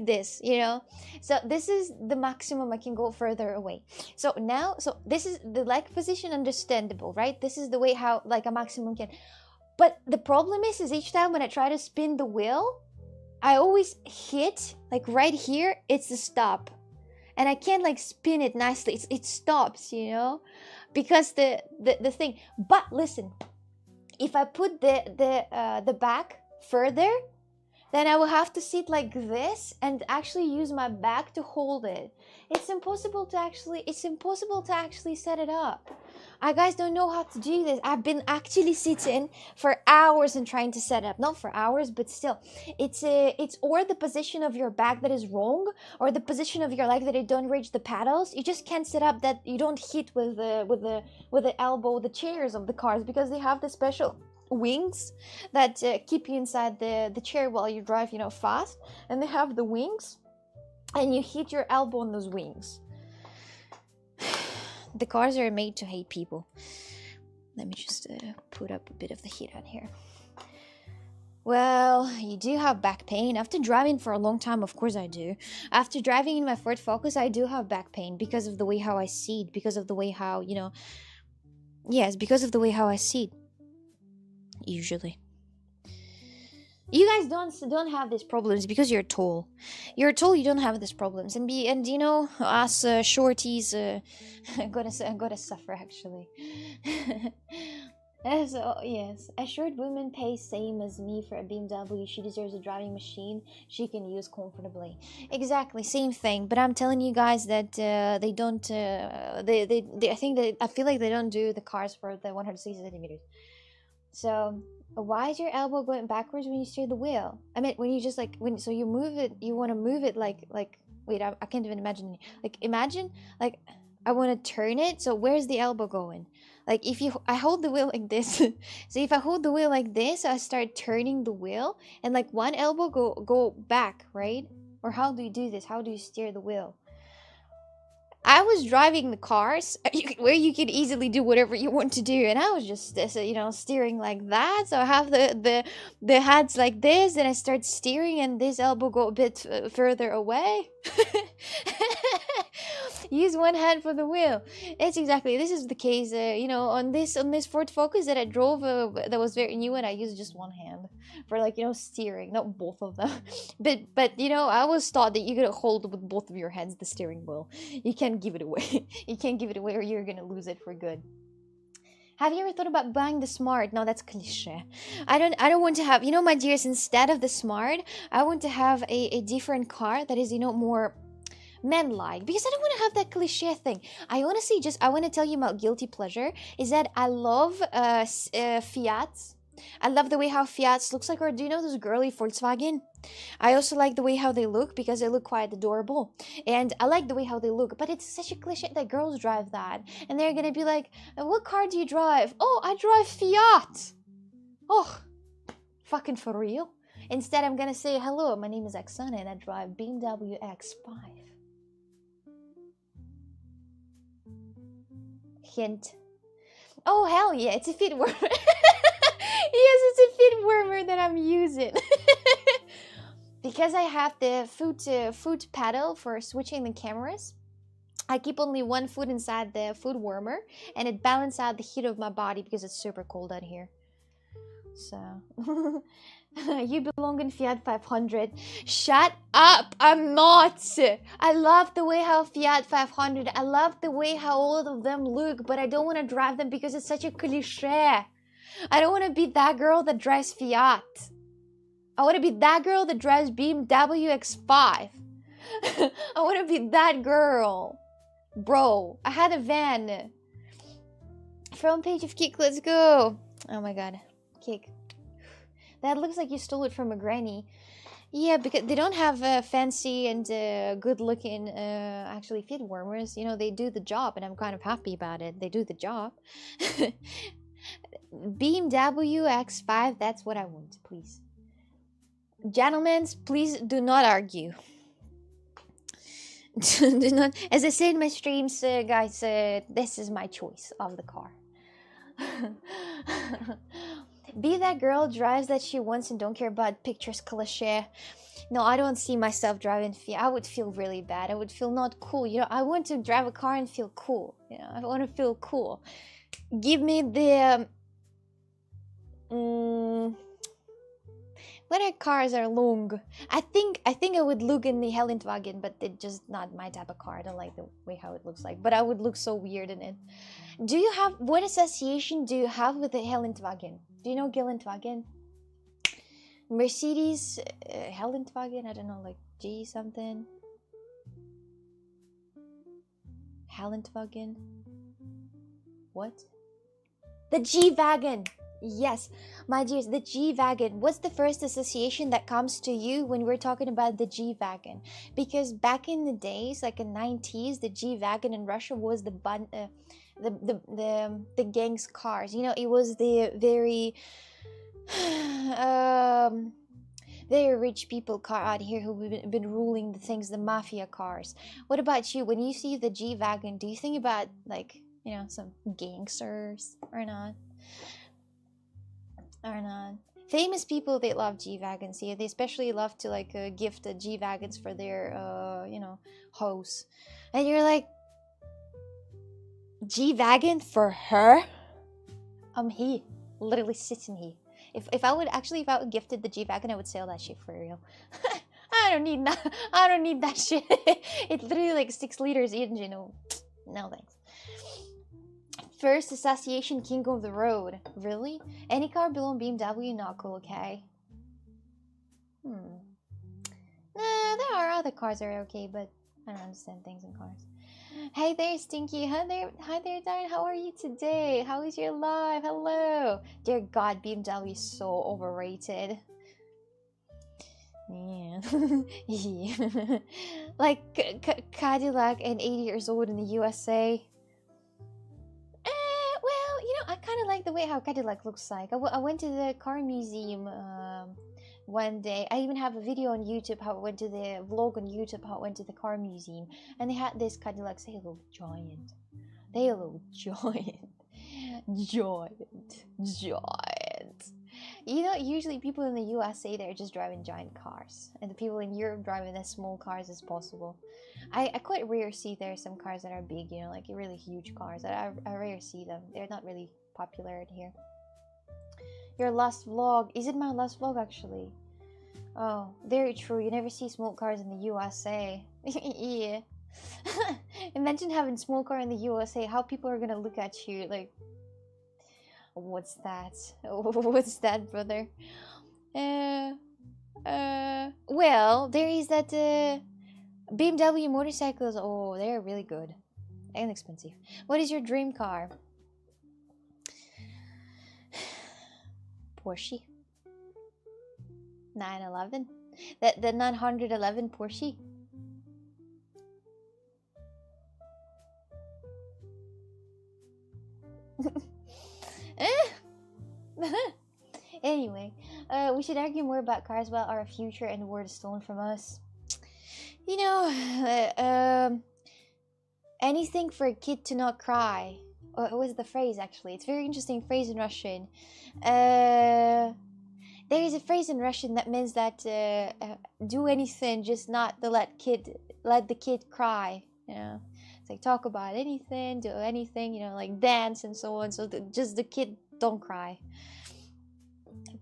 A: this, So this is the maximum I can go further away. So now, so this is the leg position, understandable, right? This is the way how like a maximum can. But the problem is each time when I try to spin the wheel, I always hit like right here. It's the stop. and I can't like spin it nicely. It stops, you know, because the thing. But listen, if I put the back further, then I will have to sit like this and actually use my back to hold it. It's impossible to actually set it up. I guys don't know how to do this. I've been actually sitting for hours and trying to set it up. Not for hours, but still. It's or the position of your back that is wrong, or the position of your leg that it don't reach the paddles. You just can't set up that you don't hit with the elbow the chairs of the cars, because they have the special wings that keep you inside the chair while you drive, you know, fast, and they have the wings, and you hit your elbow on those wings. The cars are made to hate people. Let me just put up a bit of the heat on here. Well, you do have back pain. After driving for a long time, of course I do. After driving in my Ford Focus, I do have back pain because of the way how I seat, because of the way how, you know, yes, because of the way how I seat. Usually. You guys don't have these problems because you're tall. You're tall, you don't have these problems. And you know, us shorties I'm gonna suffer actually. So yes, a short woman pays same as me for a BMW. She deserves a driving machine she can use comfortably. Exactly, same thing. But I'm telling you guys that they don't. I feel like they don't do the cars for the 160 centimeters. So why is your elbow going backwards when you steer the wheel? I mean, when you just like so you move it, you want to move it like wait, I can't even imagine. Like imagine like I want to turn it. So where's the elbow going? Like if I hold the wheel like this. So if I hold the wheel like this, I start turning the wheel, and like one elbow go back, right? Or how do you do this? How do you steer the wheel? I was driving the cars where you could easily do whatever you want to do, and I was just you know, steering like that. So I have the hands like this, and I start steering, and this elbow go a bit further away. Use one hand for the wheel. It's exactly, this is the case. You know, on this Ford Focus that I drove, that was very new, and I used just one hand for, like, you know, steering, not both of them. but you know, I was taught that you gotta hold with both of your hands the steering wheel. You can't give it away. You can't give it away, or you're gonna lose it for good. Have you ever thought about buying the Smart? No, that's cliche. I don't want to have, you know, my dears, instead of the Smart, I want to have a different car that is, you know, more men-like, because I don't want to have that cliche thing. I honestly I want to tell you about guilty pleasure is that I love Fiat. I love the way how Fiat looks like, or do you know those girly Volkswagen? I also like the way how they look, because they look quite adorable, and I like the way how they look. But it's such a cliche that girls drive that, and they're gonna be like, what car do you drive? Oh, I drive Fiat. Oh, fucking for real? Instead, I'm gonna say, hello, my name is Oksana, and I drive BMW X5. Hint. Oh, hell yeah, it's a feet warmer. Yes, it's a feet warmer that I'm using. Because I have the foot paddle for switching the cameras, I keep only one foot inside the foot warmer, and it balances out the heat of my body because it's super cold out here. So... You belong in Fiat 500. Shut up! I'm not! I love the way how Fiat 500, I love the way how all of them look, but I don't want to drive them because it's such a cliche. I don't want to be that girl that drives Fiat. I want to be that girl that drives BMW X5. I want to be that girl. Bro, I had a van. Front page of Kick, let's go. Oh my god. Kick. That looks like you stole it from a granny. Yeah, because they don't have fancy and good-looking, actually, feet warmers. You know, they do the job, and I'm kind of happy about it. They do the job. BMW X5, that's what I want, please. Gentlemen, please do not argue. Do not, as I say in my streams, guys, this is my choice of the car. Be that girl, drives that she wants and don't care about pictures, cliche. No, I don't see myself driving Fiat. I would feel really bad. I would feel not cool. You know, I want to drive a car and feel cool. You know, I want to feel cool. Give me the What are cars are long? I think I would look in the Helentwagen, but it's just not my type of car. I don't like the way how it looks like. But I would look so weird in it. Do you have what association do you have with the Helentwagen? Do you know Geländewagen? Mercedes Helentwagen? I don't know, like G something. Helentwagen. What? The G-Wagon! Yes, my dears, the G-Wagon. What's the first association that comes to you when we're talking about the G-Wagon? Because back in the days, like in 90s, the G-Wagon in Russia was the gang's cars. You know, it was the very very rich people car out here who've been ruling the things, the mafia cars. What about you? When you see the G-Wagon, do you think about, like, you know, some gangsters or not? Or not? Famous people, they love G-Wagons. Yeah, they especially love to, like, gift the G-Wagons for their, you know, hoes. And you're like, G-Wagon for her? I'm here, literally sitting here. If I would gifted the G-Wagon, I would sell that shit for real. I don't need that shit. It's literally like 6 liters engine. Oh, no thanks. First association, king of the road. Really? Any car below BMW, not cool, okay? Nah, there are other cars that are okay, but I don't understand things in cars. Hey there, Stinky. Hi there, Darren. How are you today? How is your life? Hello. Dear God, BMW is so overrated. Yeah. Yeah. Like Cadillac and 80 years old in the USA. Well, you know, I kind of like the way how Cadillac looks like. I went to the car museum one day. I even have a video on YouTube how I went to the vlog on YouTube how I went to the car museum, and they had this Cadillac. They look giant. They look giant. Giant. You know, usually people in the USA, they're just driving giant cars, and the people in Europe driving as small cars as possible. I quite rare see there are some cars that are big, you know, like really huge cars. I rare see them. They're not really popular here. Your last vlog. Is it my last vlog, actually? Oh, very true. You never see small cars in the USA. Yeah. Imagine having small car in the USA. How people are gonna look at you like, what's that? What's that, brother? Well, there is that BMW motorcycles. Oh, they're really good and expensive. What is your dream car? Porsche 911. The 911 Porsche. Anyway, we should argue more about cars about our future and the word stolen from us. You know, anything for a kid to not cry. What was the phrase, actually? It's a very interesting phrase in Russian. There is a phrase in Russian that means that do anything, just not to let the kid cry. You know, it's like talk about anything, do anything. You know, like dance and so on. So just the kid don't cry.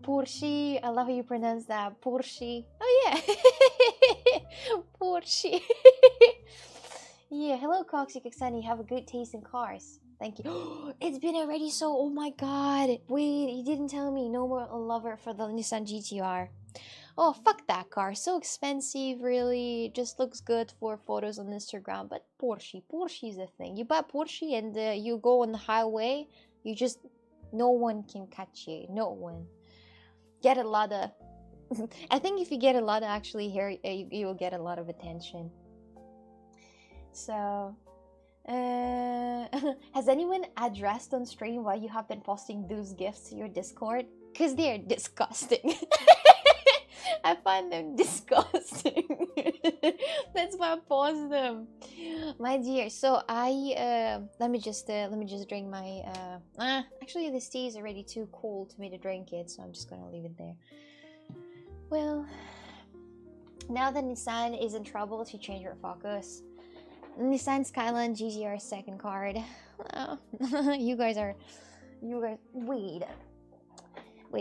A: Porsche, I love how you pronounce that. Porsche. Oh yeah, Porsche. Yeah. Hello, Coxy Kaksani. Have a good taste in cars. Thank you. It's been already so. Oh my god. Wait, you didn't tell me. No more a lover for the Nissan GTR. Oh, fuck that car. So expensive, really. Just looks good for photos on Instagram. But Porsche is the thing. You buy Porsche and you go on the highway. You just, no one can catch you. No one. Get a lot of. I think if you get a lot of actually here, you will get a lot of attention. So. Has anyone addressed on stream why you have been posting those gifts to your Discord? Because they're disgusting. I find them disgusting. That's why I post them. My dear, so I let me just drink my actually this tea is already too cold to me to drink it, so I'm just gonna leave it there. Well, now that Nissan is in trouble, she changed her focus. Nissan Skyline GTR second card. Oh, you guys. Wait,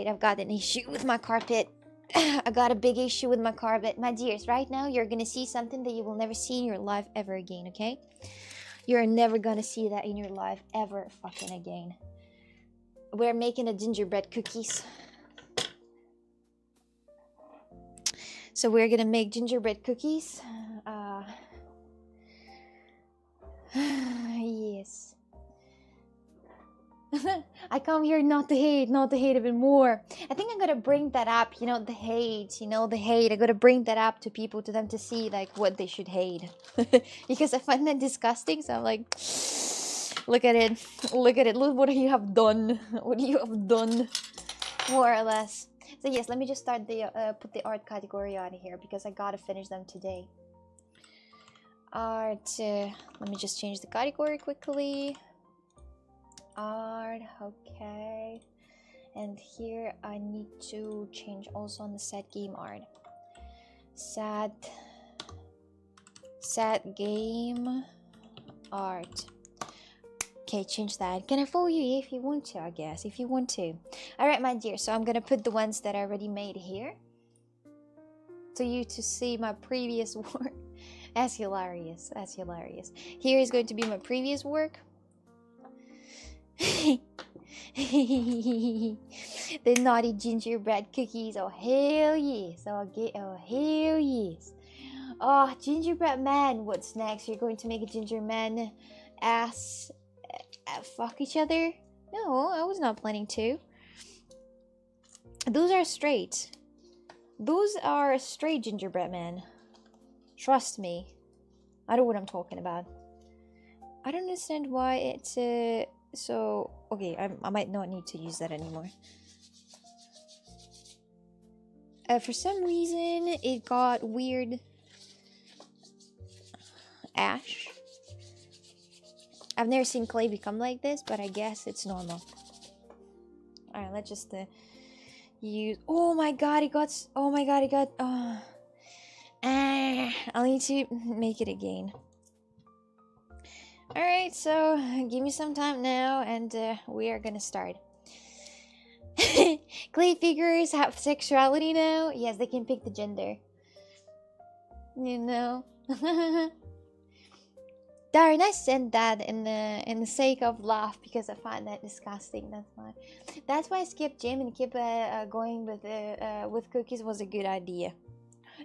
A: I've got an issue with my carpet. I got a big issue with my carpet. My dears, right now you're gonna see something that you will never see in your life ever again, okay? You're never gonna see that in your life ever fucking again. We're making a gingerbread cookies. So we're gonna make gingerbread cookies. Yes. I come here not to hate even more. I think I'm gonna bring that up, you know, the hate. I gotta bring that up to people, to them to see like what they should hate. Because I find that disgusting, so I'm like, look at it, look what you have done, more or less. So yes, let me just start the put the art category on here because I gotta finish them today. Art, let me just change the category quickly. Art, okay. And here I need to change also on the set game art. Sad game art. Okay, change that. Can I follow you if you want to, I guess, if you want to. Alright, my dear, so I'm gonna put the ones that I already made here. So you to see my previous work. That's hilarious. That's hilarious. Here is going to be my previous work. The naughty gingerbread cookies. Oh hell yes. Oh hell yes. Oh, gingerbread man. What's next? You're going to make a ginger man ass fuck each other? No, I was not planning to. Those are straight. Those are straight gingerbread men. Trust me. I know what I'm talking about. I don't understand why it's so okay, I might not need to use that anymore. For some reason it got weird ash. I've never seen clay become like this, but I guess it's normal. Alright, let's just use. Oh my god, it got. I'll need to make it again. Alright, so give me some time now, and we are gonna start. Clay figures have sexuality now? Yes, they can pick the gender. You know? Darn, I said that in the sake of laugh because I find that disgusting. That's why I skipped gym and keep going with cookies was a good idea.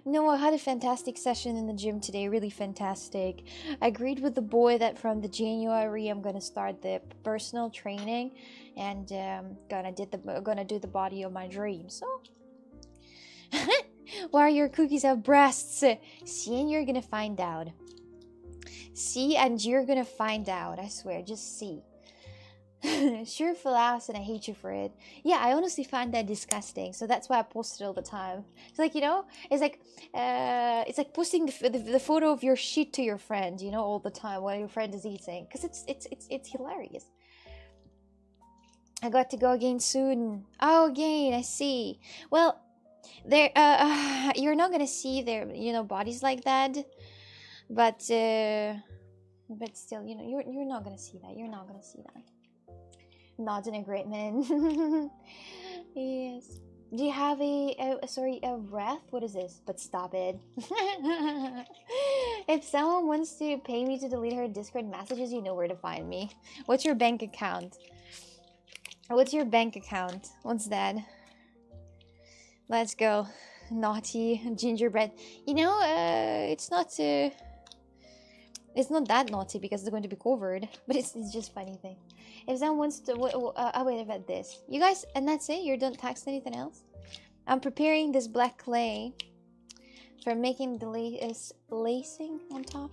A: No, I had a fantastic session in the gym today, really fantastic. I agreed with the boy that from the January I'm gonna start the personal training and gonna do the body of my dreams. So why your cookies have breasts? See, and you're gonna find out. See, and you're gonna find out. I swear, just see. Sure, full ass, and I hate you for it. Yeah, I honestly find that disgusting. So that's why I post it all the time. It's like, you know, it's like posting the photo of your shit to your friend, you know, all the time while your friend is eating, because it's hilarious. I got to go again soon. Oh, again, I see. Well, there, you're not gonna see their, you know, bodies like that, but still, you know, you're not gonna see that. You're not gonna see that. Not in a great man. Yes. Do you have a breath? What is this? But stop it. If someone wants to pay me to delete her Discord messages, you know where to find me. What's your bank account? What's your bank account? What's that? Let's go. Naughty gingerbread. You know, it's not that naughty because it's going to be covered, but it's just funny thing. If someone wants to, wait about this, you guys, and that's it. You don't text anything else. I'm preparing this black clay for making the lacing on top.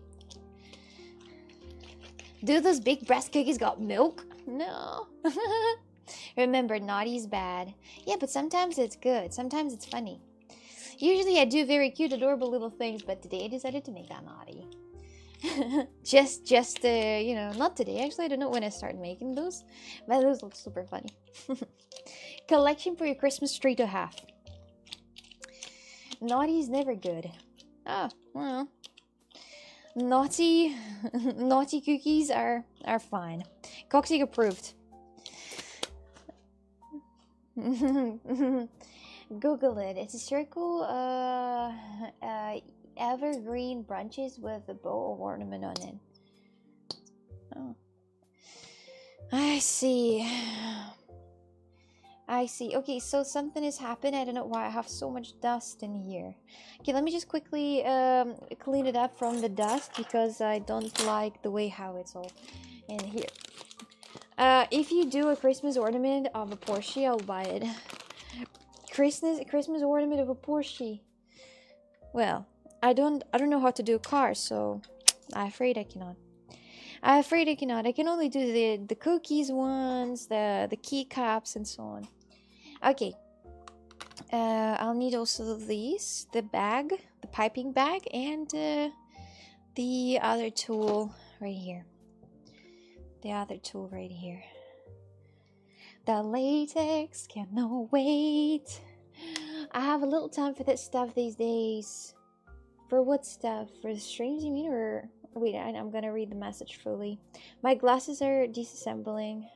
A: Do those big breast cookies got milk? No. Remember, naughty is bad. Yeah, but sometimes it's good. Sometimes it's funny. Usually I do very cute, adorable little things, but today I decided to make that naughty. just you know, not today. Actually, I don't know when I started making those, but those look super funny. Collection for your Christmas tree to have. Naughty is never good. Oh, well. Naughty cookies are fine. Coxic approved. Google it. It's a circle, evergreen branches with a bow of ornament on it. Oh. I see. I see. Okay, so something has happened. I don't know why I have so much dust in here. Okay, let me just quickly clean it up from the dust because I don't like the way how it's all in here. If you do a Christmas ornament of a Porsche, I'll buy it. Christmas ornament of a Porsche. Well, I don't know how to do a car, so I'm afraid I cannot. I'm afraid I cannot. I can only do the cookies ones, the keycaps, and so on. Okay. I'll need also these, the bag, the piping bag, and the other tool right here. The other tool right here. The latex cannot wait. I have a little time for that stuff these days. For what stuff? For the streams, you mean? Or wait, I'm gonna read the message fully. My glasses are disassembling.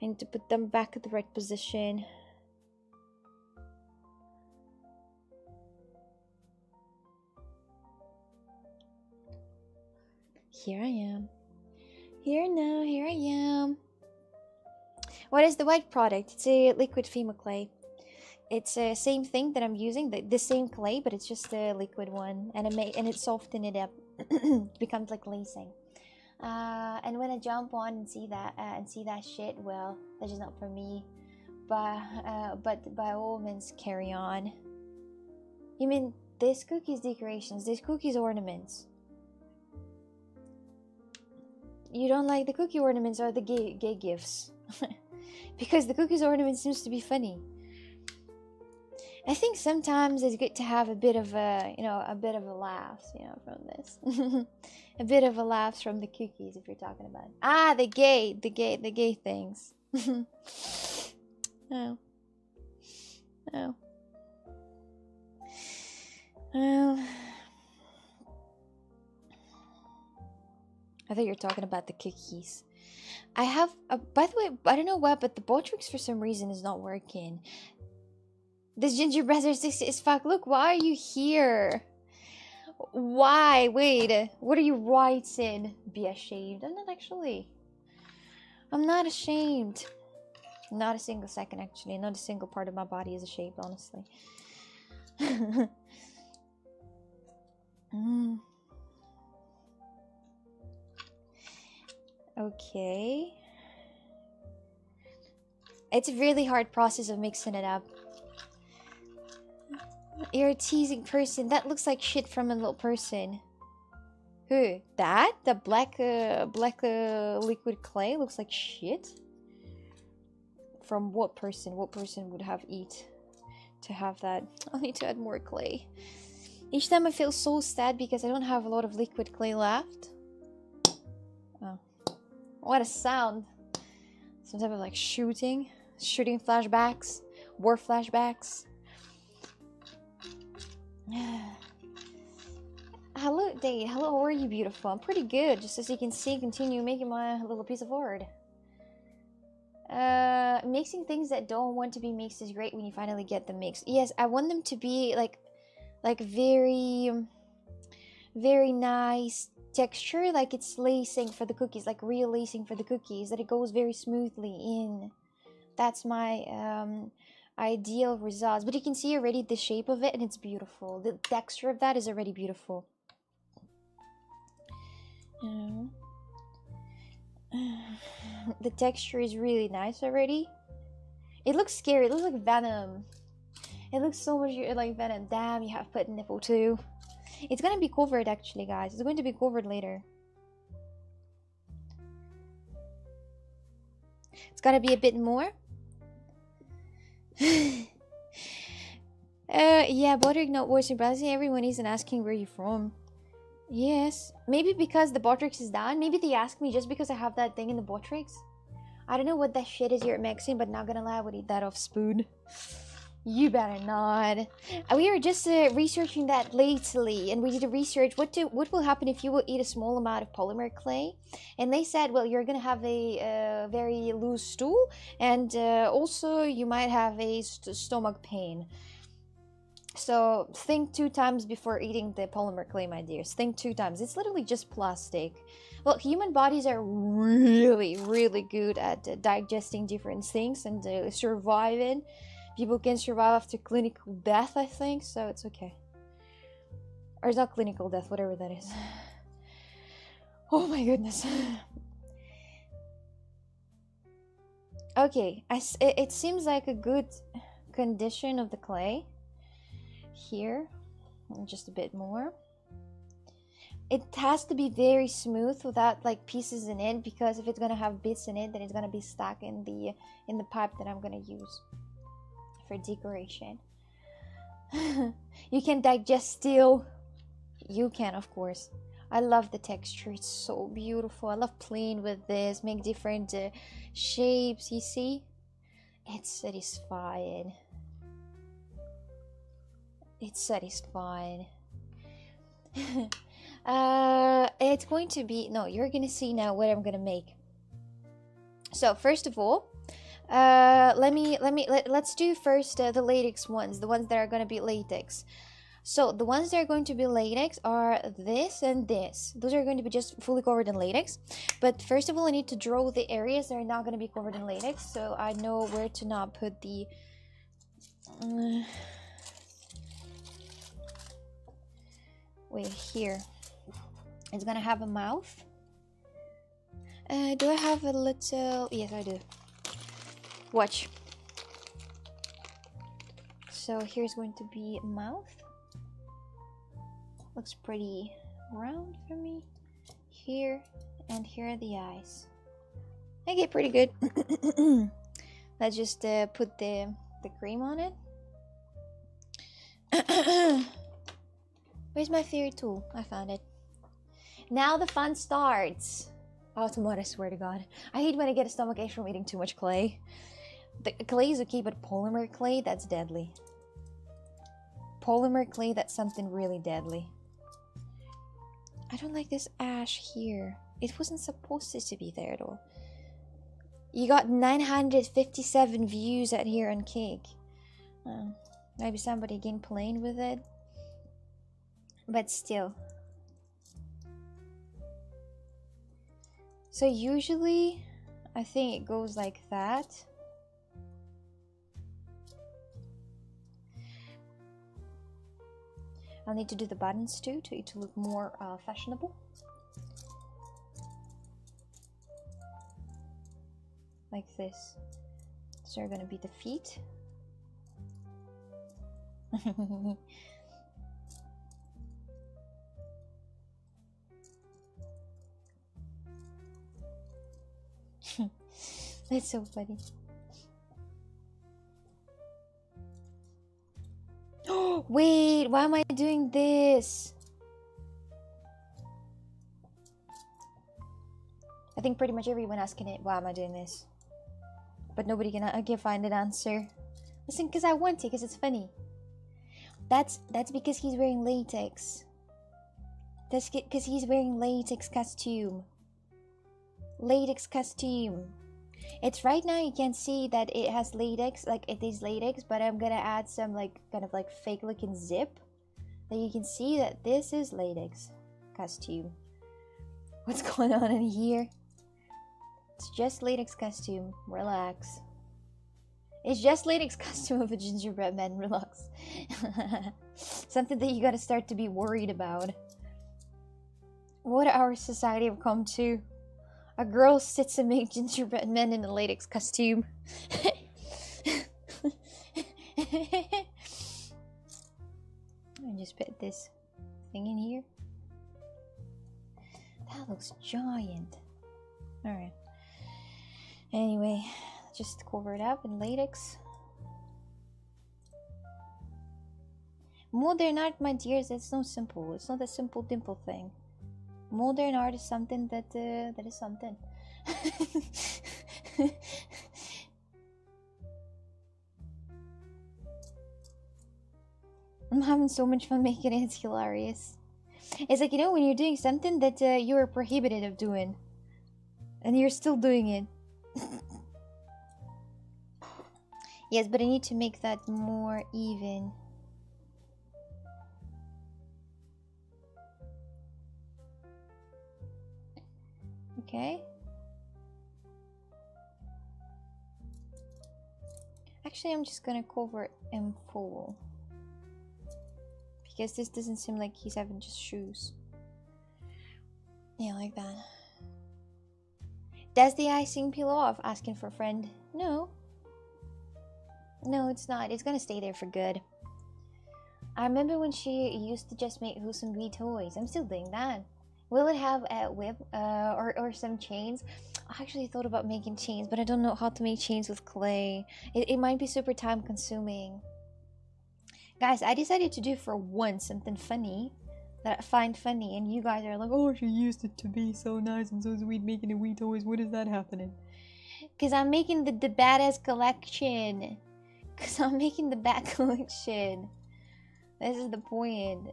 A: I need to put them back at the right position. Here I am. Here now, here I am. What is the white product? It's a liquid Fima clay. It's the same thing that I'm using, the same clay, but it's just a liquid one, and it softens it up. It becomes like lacing. And when I jump on and see that shit, well, that's just not for me. But by all means, carry on. You mean this cookies decorations, this cookies ornaments? You don't like the cookie ornaments or the gay gifts? Because the cookies ornament seems to be funny. I think sometimes it's good to have a bit of a, a bit of a laugh, from this. A bit of a laugh from the cookies, if you're talking about. Ah, the gay things. Oh. Well, I thought you were talking about the cookies. I have, by the way, I don't know why, but the Botrix for some reason is not working. This gingerbread is 60 as fuck. Look, why are you here? Why? Wait, what are you writing? Be ashamed. I'm not actually. I'm not ashamed. Not a single second, actually. Not a single part of my body is ashamed, honestly. Okay. It's a really hard process of mixing it up. You're a teasing person. That looks like shit from a little person. Who? That? The black liquid clay looks like shit? From what person? What person would have eat to have that? I'll need to add more clay. Each time I feel so sad because I don't have a lot of liquid clay left. Oh. What a sound. Some type of like shooting flashbacks, war flashbacks. Hello, Dade. Hello, how are you, beautiful? I'm pretty good. Just as you can see, continue making my little piece of art. Mixing things that don't want to be mixed is great when you finally get them mixed. Yes, I want them to be like very, very nice texture, like it's lacing for the cookies, like real lacing for the cookies, that it goes very smoothly in. That's my ideal results. But you can see already the shape of it, and it's beautiful. The texture of that is already beautiful. The texture is really nice already. It looks scary. It looks like Venom. It looks so much like Venom. Damn, you have put nipple too. It's gonna be covered actually, guys. It's going to be covered later. It's gonna be a bit more. Yeah, Bodrick not watching Brazil. Everyone isn't asking where you're from. Yes. Maybe because the Botrix is down. Maybe they ask me just because I have that thing in the Botrix. I don't know what that shit is here at Maxine, but not gonna lie, I would eat that off spoon. You better not. We were just researching that lately, and we did a research. What will happen if you will eat a small amount of polymer clay? And they said, well, you're gonna have a very loose stool, and also you might have a stomach pain. So think 2 times before eating the polymer clay, my dears. Think 2 times. It's literally just plastic. Well, human bodies are really, really good at digesting different things and surviving. People can survive after clinical death, I think, so it's okay. Or it's not clinical death, whatever that is. Oh my goodness. Okay, it seems like a good condition of the clay. Here, and just a bit more. It has to be very smooth without like pieces in it, because if it's gonna have bits in it, then it's gonna be stuck in the pipe that I'm gonna use for decoration. You can digest steel. You can, of course. I love the texture. It's so beautiful. I love playing with this. Make different shapes. You see, it's satisfying. It's satisfying. It's going to be, no, you're gonna see now what I'm gonna make. So first of all, let's do first the latex ones, the ones that are gonna be latex. So the ones that are going to be latex are this and this. Those are going to be just fully covered in latex. But first of all, I need to draw the areas that are not going to be covered in latex, so I know where to not put the wait, here. It's gonna have a mouth. Do I have a little... Yes, I do. Watch. So here's going to be a mouth. Looks pretty round for me. Here, and here are the eyes. Okay, pretty good. Let's just put the cream on it. Where's my fairy tool? I found it. Now the fun starts. Oh, tomato, I swear to God. I hate when I get a stomachache from eating too much clay. The clay is okay, but polymer clay, that's deadly. Polymer clay, that's something really deadly. I don't like this ash here. It wasn't supposed to be there at all. You got 957 views out here on Cake. Maybe somebody again playing with it. But still. So usually, I think it goes like that. I'll need to do the buttons too, to look more fashionable. Like this. So are gonna be the feet. That's so funny. Oh, wait, why am I doing this? I think pretty much everyone asking it, why am I doing this? But nobody can find an answer. Listen, because I want to, because it's funny. That's because he's wearing latex. That's because he's wearing latex costume. Latex costume. It's right now you can see that it has latex, like it is latex, but I'm gonna add some like kind of like fake looking zip that you can see that this is latex costume. What's going on in here? It's just latex costume. Relax. It's just latex costume of a gingerbread man. Relax. Something that you gotta start to be worried about. What our society have come to. A girl sits and makes gingerbread men in a latex costume. Let me just put this thing in here. That looks giant. Alright. Anyway, just cover it up in latex. Modern art, my dears, it's so simple. It's not a simple dimple thing. Modern art is something that is something. I'm having so much fun making it. It's hilarious. It's like, you know, when you're doing something that you are prohibited of doing, and you're still doing it. Yes, but I need to make that more even. Okay. Actually, I'm just gonna cover it in full. Because this doesn't seem like he's having just shoes. Yeah, like that. Does the icing peel off? Asking for a friend. No. No, it's not. It's gonna stay there for good. I remember when she used to just make Who's Some Wee toys. I'm still doing that. Will it have a whip or some chains? I actually thought about making chains, but I don't know how to make chains with clay. It might be super time consuming. Guys, I decided to do for once something funny that I find funny, and you guys are like, oh, she used it to be so nice and so sweet making the wee toys. What is that happening? Because I'm making the badass collection. Because I'm making the bad collection. This is the point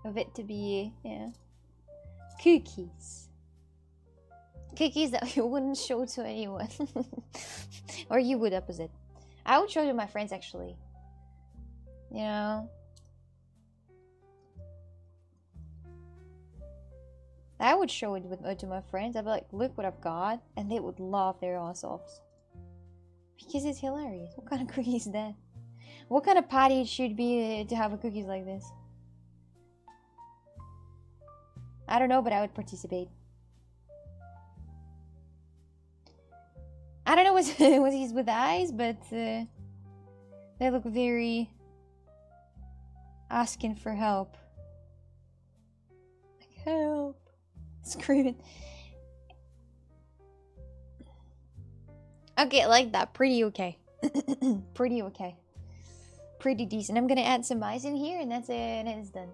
A: of it to be, yeah. Cookies. Cookies that you wouldn't show to anyone. Or you would, opposite. I would show to my friends, actually. You know? I would show it to my friends. I'd be like, look what I've got. And they would laugh their ass off. Because it's hilarious. What kind of cookie is that? What kind of party it should be to have a cookies like this? I don't know, but I would participate. I don't know what he's with eyes, but they look very asking for help. Like, help. Screaming. Okay, like that. Pretty okay. Pretty okay. Pretty decent. I'm gonna add some ice in here, and that's it. And it's done.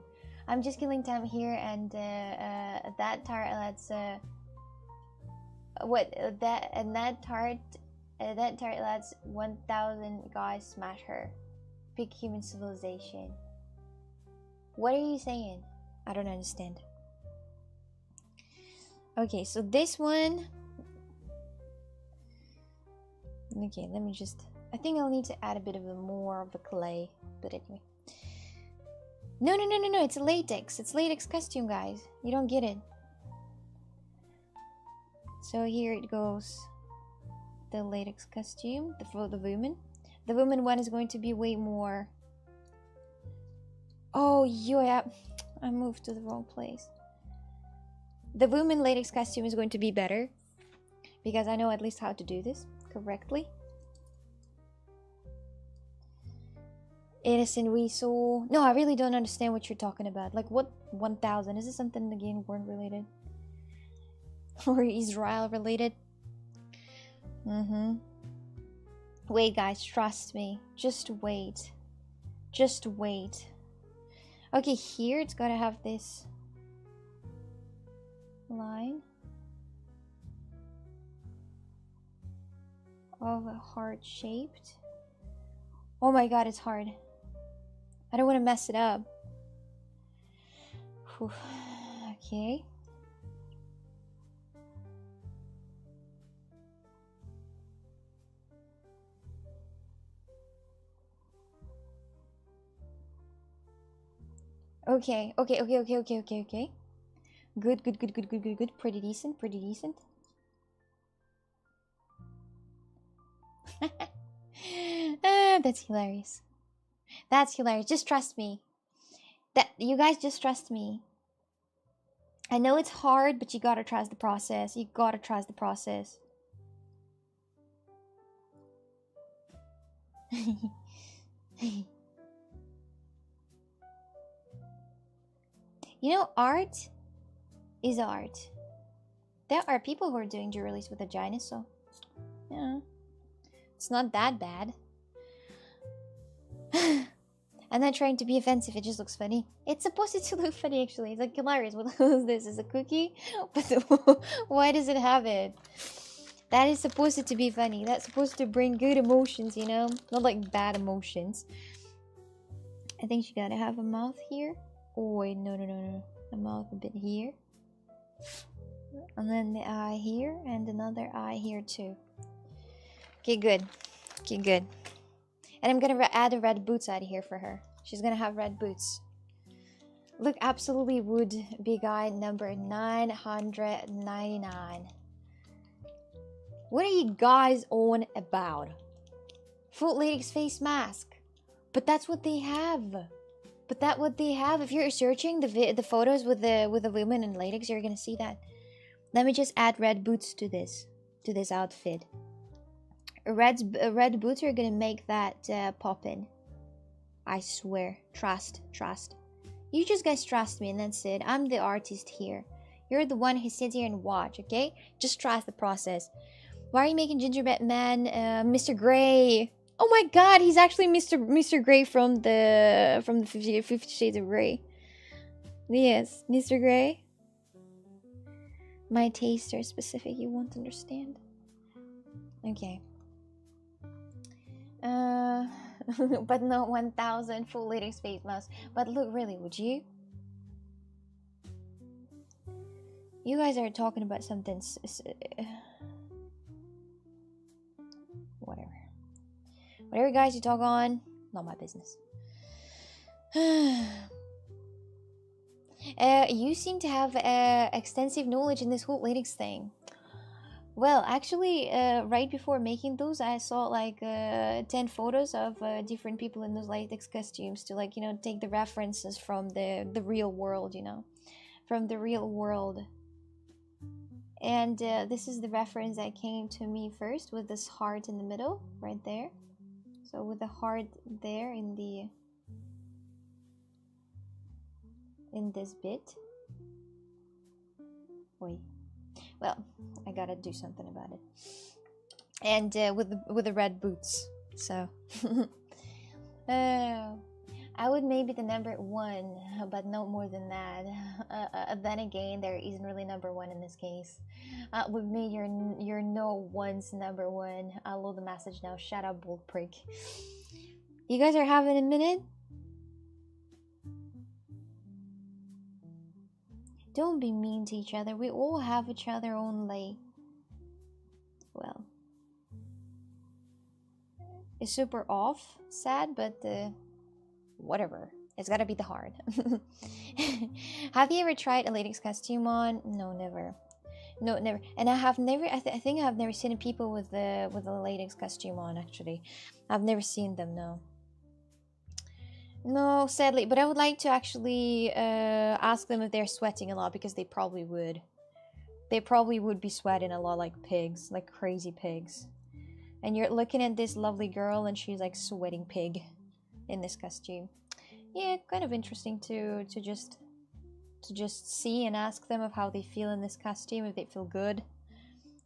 A: I'm just killing time here, and that tart. Let's that tart lets 1,000 guys smash her. Big human civilization. What are you saying? I don't understand. Okay, so this one. Okay, let me just. I think I'll need to add a bit of more of the clay, but anyway. No, it's a latex. It's latex costume, guys. You don't get it. So here it goes. The latex costume for the woman. The woman one is going to be way more. Oh, yeah. I moved to the wrong place. The woman latex costume is going to be better. Because I know at least how to do this correctly. Innocent weasel. No, I really don't understand what you're talking about. Like, what 1,000? Is this something, again, word related? Or Israel related? Wait, guys, trust me. Just wait. Just wait. Okay, here it's gotta have this line of a heart shaped. Oh my god, it's hard. I don't want to mess it up. Whew. Okay. Okay. Good. Pretty decent. That's hilarious. Just trust me. You guys just trust me. I know it's hard, but you gotta trust the process. You know, art is art. There are people who are doing jewelries with vaginas, so yeah, it's not that bad. I'm not trying to be offensive, it just looks funny. It's supposed to look funny, actually. It's like hilarious. What is this? Is a cookie? But why does it have it? That is supposed to be funny. That's supposed to bring good emotions, you know? Not like bad emotions. I think she gotta have a mouth here. Oh wait, no. A mouth a bit here. And then the eye here, and another eye here too. Okay, good. Okay, good. And I'm gonna add a red boots out of here for her. She's gonna have red boots. Look, absolutely would be guy number 999. What are you guys on about? Full latex face mask. But that's what they have. But that's what they have. If you're searching the photos with the women in latex, you're gonna see that. Let me just add red boots to this outfit. Red boots are gonna make that pop in. I swear. Trust. You just guys trust me, and that's it. I'm the artist here. You're the one who sits here and watch, okay? Just trust the process. Why are you making gingerbread man Mr. Grey? Oh my god, he's actually Mr. Grey from the 50 Shades of Grey. Yes, Mr. Grey. My tastes are specific, you won't understand. Okay. But no 1000 full latex face mask. But look, really, would you? You guys are talking about something. Whatever, guys, you talk on. Not my business. You seem to have extensive knowledge in this whole latex thing. Well, actually, right before making those, I saw like 10 photos of different people in those latex costumes to, like, you know, take the references from the real world, you know, from the real world. And this is the reference that came to me first, with this heart in the middle, right there. So with the heart there in this bit. Wait. Well, I gotta do something about it. And with the red boots. So I would maybe the number 1, but no more than that. Then again, there isn't really number 1 in this case. We've made your no one's number 1. I'll load the message now. Shut up, bold prick. You guys are having a minute? Don't be mean to each other. We all have each other only. Well, it's super off, sad, but whatever. It's gotta be the hard. Have you ever tried a latex costume on? No, never. No, never. And I have never. I think I've never seen people with a latex costume on. Actually, I've never seen them. No. No, sadly. But I would like to actually ask them if they're sweating a lot, because they probably would. They probably would be sweating a lot, like pigs, like crazy pigs. And you're looking at this lovely girl, and she's like sweating pig in this costume. Yeah, kind of interesting to just see and ask them of how they feel in this costume, if they feel good,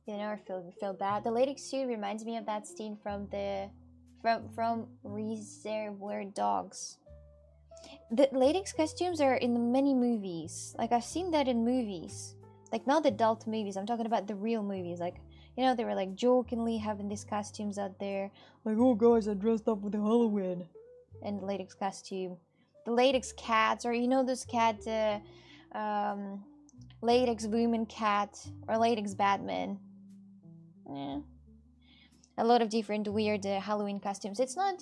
A: you know, or feel bad. The latex suit reminds me of that scene from Reservoir Dogs. The latex costumes are in many movies. Like, I've seen that in movies, like not the adult movies. I'm talking about the real movies. Like, you know, they were like jokingly having these costumes out there, like, oh guys, I dressed up with a Halloween and the latex costume. The latex cats, or you know those cat latex woman cat, or latex Batman. Yeah, a lot of different weird Halloween costumes. It's not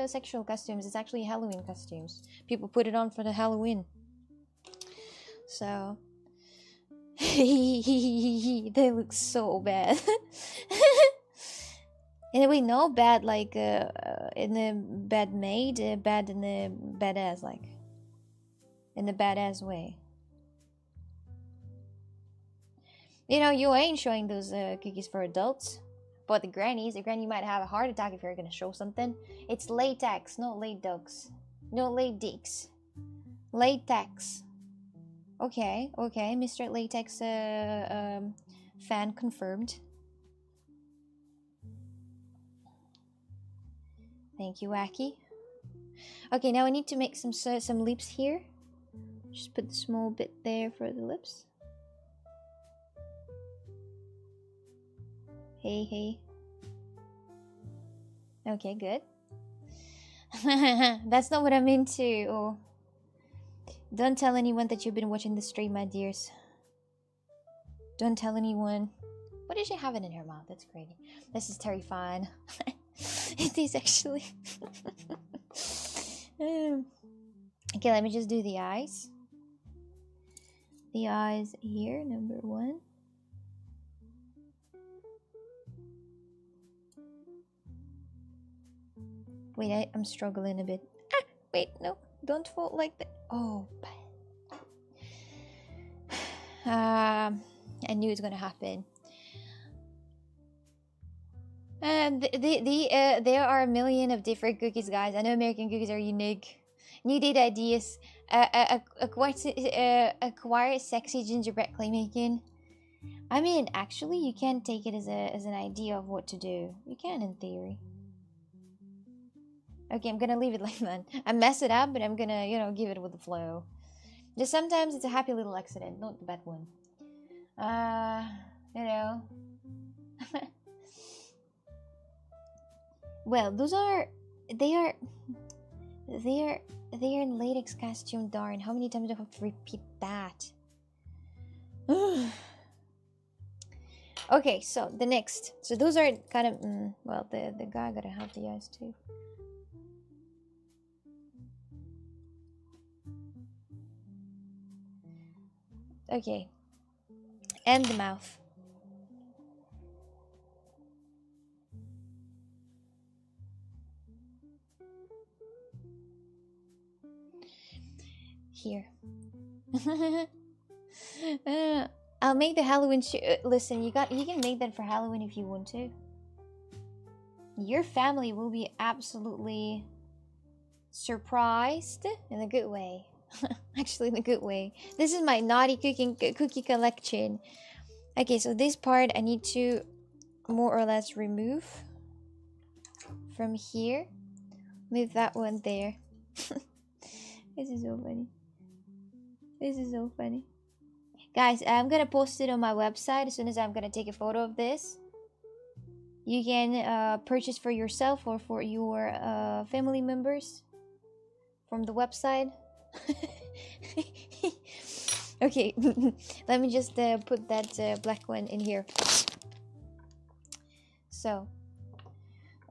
A: sexual costumes. It's actually Halloween costumes. People put it on for the Halloween. So they look so bad. Anyway, no bad like in the bad made, bad in the badass, like in the badass way. You know, you ain't showing those cookies for adults. But the granny might have a heart attack if you're gonna show something. It's latex, not late ducks. No late dicks. Latex. Okay, Mr. Latex fan confirmed. Thank you, Wacky. Okay, now I need to make some lips here. Just put the small bit there for the lips. Hey. Okay, good. That's not what I'm into. Oh. Don't tell anyone that you've been watching the stream, my dears. Don't tell anyone. What is she having in her mouth? That's crazy. This is terrifying. It is actually. Okay, let me just do the eyes. The eyes here, number 1. Wait, I'm struggling a bit. Ah, wait, no, don't fall like that. Oh, I knew it was gonna happen. There are a million of different cookies, guys. I know American cookies are unique. New date ideas. Acquire sexy gingerbread clay making. I mean, actually, you can take it as an idea of what to do. You can, in theory. Okay, I'm gonna leave it like that. I mess it up, but I'm gonna, you know, give it with the flow. Just sometimes it's a happy little accident, not the bad one. You know. Well, they are in latex costume, darn. How many times do I have to repeat that? Okay, so the next. So those are kind of, well, the guy gotta have the eyes too. Okay. And the mouth. Here. I'll make the Halloween listen, you can make that for Halloween if you want to. Your family will be absolutely surprised in a good way. Actually, in a good way. This is my naughty cookie collection. Okay, so this part I need to more or less remove from here. Move that one there. This is so funny. This is so funny. Guys, I'm gonna post it on my website as soon as I'm gonna take a photo of this. You can purchase for yourself or for your family members from the website. Okay, let me just put that black one in here. So,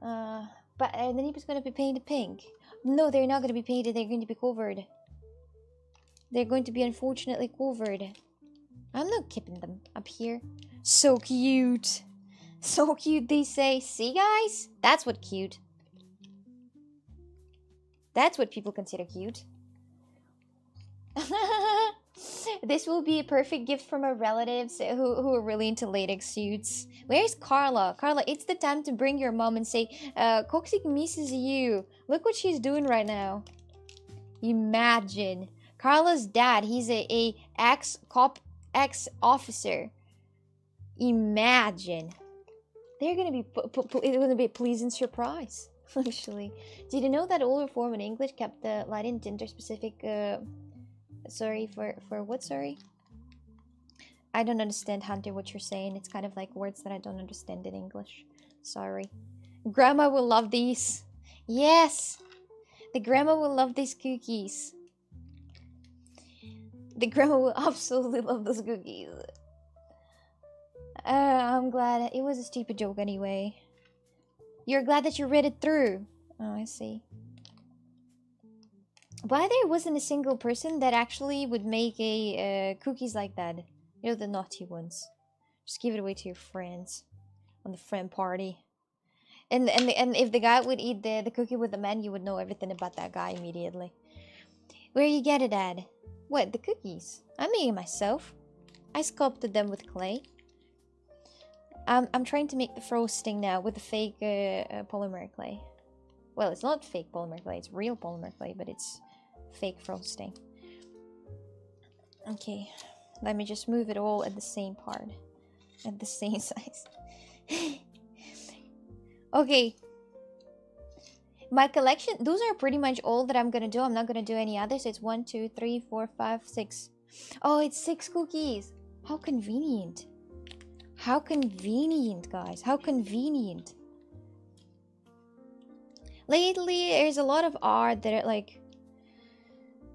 A: but the nip is gonna be painted pink. No, they're not gonna be painted. They're going to be covered. They're going to be unfortunately covered. I'm not keeping them up here. So cute. So cute, they say. See, guys? That's what cute. That's what people consider cute. This will be a perfect gift for my relatives who are really into latex suits. Where's Carla? Carla, it's the time to bring your mom and say, Coxie misses you. Look what she's doing right now. Imagine. Carla's dad, he's a ex-cop, ex-officer. Imagine. They're gonna be it's gonna be a pleasant surprise. Actually, did you know that older form in English kept the Latin gender-specific? Sorry for what? Sorry, I don't understand, Hunter. What you're saying? It's kind of like words that I don't understand in English. Sorry. Grandma will love these. Yes, the grandma will love these cookies. The grandma will absolutely love those cookies. I'm glad. It was a stupid joke anyway. You're glad that you read it through. Oh, I see. Why there wasn't a single person that actually would make a cookies like that? You know, the naughty ones. Just give it away to your friends on the friend party. And if the guy would eat the cookie with the man, you would know everything about that guy immediately. Where you get it at? What, the cookies? I made it myself. I sculpted them with clay. I'm trying to make the frosting now with the fake polymer clay. Well, it's not fake polymer clay, it's real polymer clay, but it's fake frosting. Okay, let me just move it all at the same part. At the same size. Okay. My collection, those are pretty much all that I'm gonna do. I'm not gonna do any others. It's 1, 2, 3, 4, 5, 6. Oh, it's 6 cookies. How convenient. How convenient, guys. How convenient. Lately, there's a lot of art that are like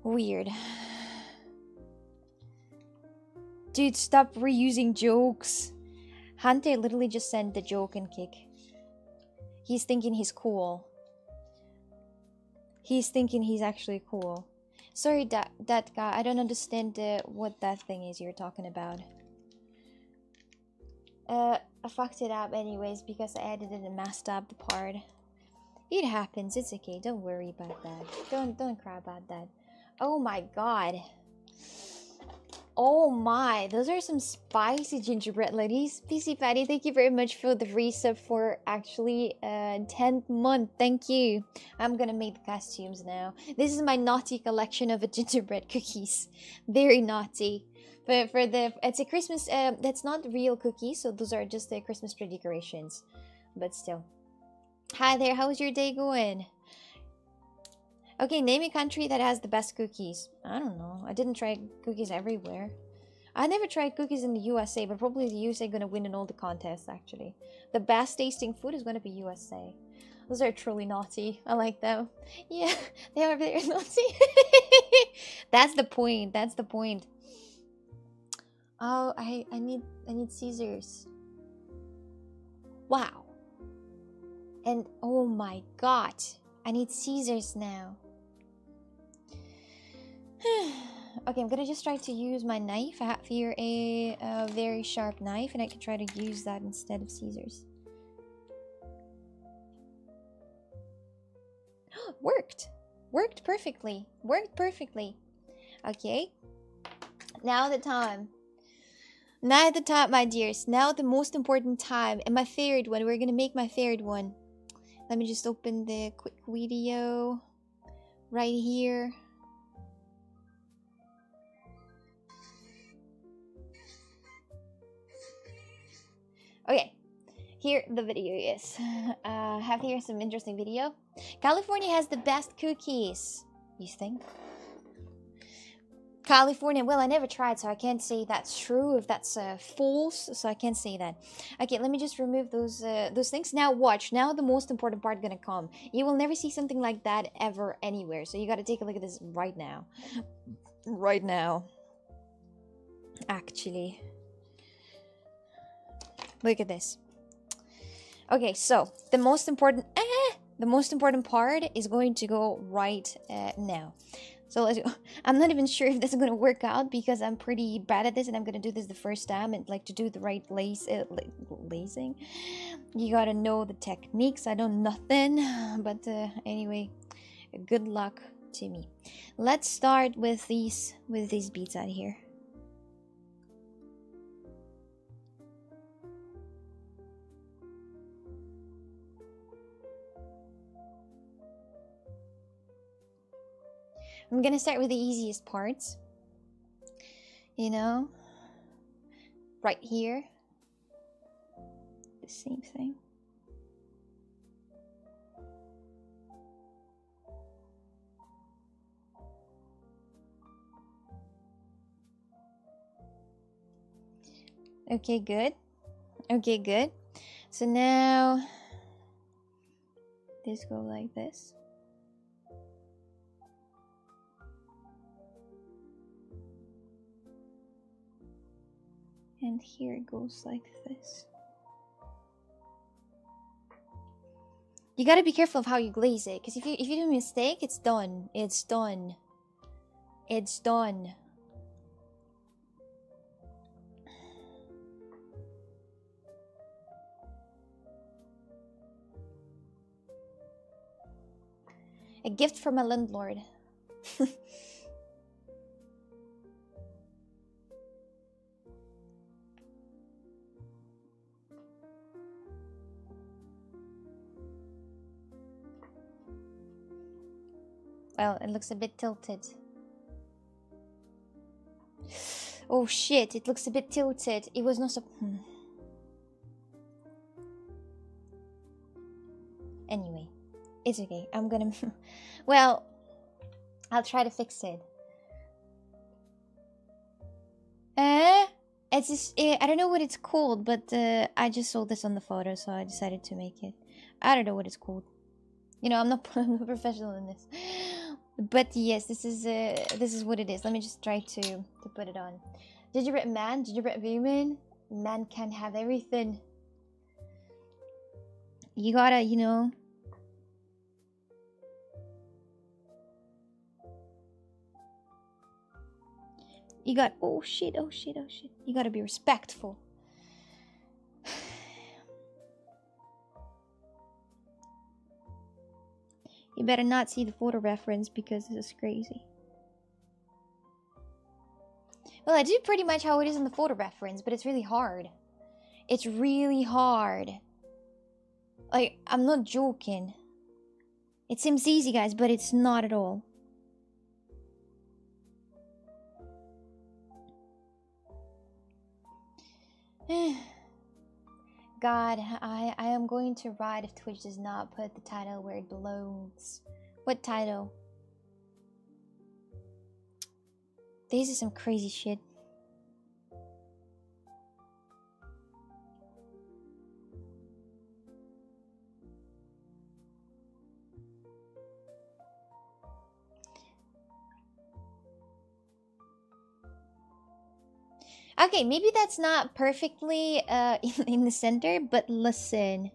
A: weird. Dude, stop reusing jokes. Hunter literally just sent the joke and kick. He's thinking he's cool. He's thinking he's actually cool. Sorry, that guy. I don't understand what that thing is you're talking about. I fucked it up anyways because I edited and messed up the part. It happens. It's okay. Don't worry about that. Don't cry about that. Oh my god. Oh my, those are some spicy gingerbread ladies. PC Patty, thank you very much for the resub for actually 10th month. Thank you. I'm gonna make the costumes now. This is my naughty collection of gingerbread cookies. Very naughty. But for the it's a Christmas that's not real cookies, so those are just the Christmas tree decorations. But still. Hi there, how's your day going? Okay, name a country that has the best cookies. I don't know. I didn't try cookies everywhere. I never tried cookies in the USA, but probably the USA gonna win in all the contests, actually. The best tasting food is gonna be USA. Those are truly naughty. I like them. Yeah, they are very naughty. That's the point. That's the point. Oh, I need scissors. Wow. And oh my god. I need scissors now. Okay, I'm gonna just try to use my knife. I have here a very sharp knife, and I can try to use that instead of scissors. Worked! Worked perfectly. Worked perfectly. Okay. Now the time. Now the time, my dears. Now the most important time. And my favorite one. We're gonna make my favorite one. Let me just open the quick video. Right here. Okay, here the video is. Have here some interesting video. California has the best cookies. You think? California, well, I never tried, so I can't say that's true, if that's false, so I can't say that. Okay, let me just remove those things. Now watch, now the most important part gonna come. You will never see something like that ever anywhere, so you gotta take a look at this right now. Right now. Actually. Look at this. Okay, so the most important part is going to go right now. So let's go. I'm not even sure if this is gonna work out because I'm pretty bad at this, and I'm gonna do this the first time. And like to do the right lacing, you gotta know the techniques. I don't nothing, but anyway, good luck to me. Let's start with these beads out here. I'm gonna start with the easiest parts. You know, right here. The same thing. Okay, good. Okay, good. So now, this goes like this. And here it goes like this. You gotta be careful of how you glaze it, because if you do a mistake, it's done. It's done. It's done. A gift from a landlord. Well, it looks a bit tilted. Oh shit, it looks a bit tilted. It was not so... Anyway, it's okay. I'm gonna... Well, I'll try to fix it. It's just... I don't know what it's called, but I just saw this on the photo, so I decided to make it. I don't know what it's called. You know, I'm not I'm not professional in this. But yes, this is what it is. Let me just try to put it on. Gingerbread man, gingerbread woman, man can have everything. You gotta, you know. You got, oh shit, oh shit, oh shit. You gotta be respectful. You better not see the photo reference because this is crazy. Well, I do pretty much how it is in the photo reference, but it's really hard. It's really hard. Like, I'm not joking. It seems easy, guys, but it's not at all. God, I am going to write if Twitch does not put the title where it belongs. What title? This is some crazy shit. Okay, maybe that's not perfectly in the center, but listen.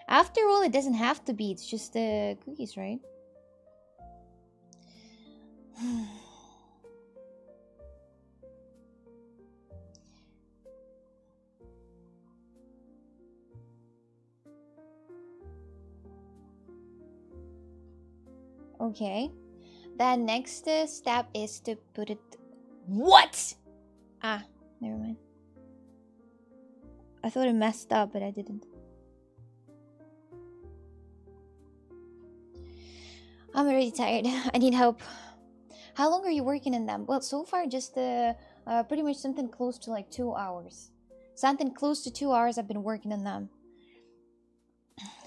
A: After all, it doesn't have to be. It's just the cookies, right? Okay. The next step is to put it... What? Ah, never mind. I thought it messed up, but I didn't. I'm already tired. I need help. How long are you working in them? Well, so far just pretty much something close to like 2 hours. Something close to 2 hours I've been working on them.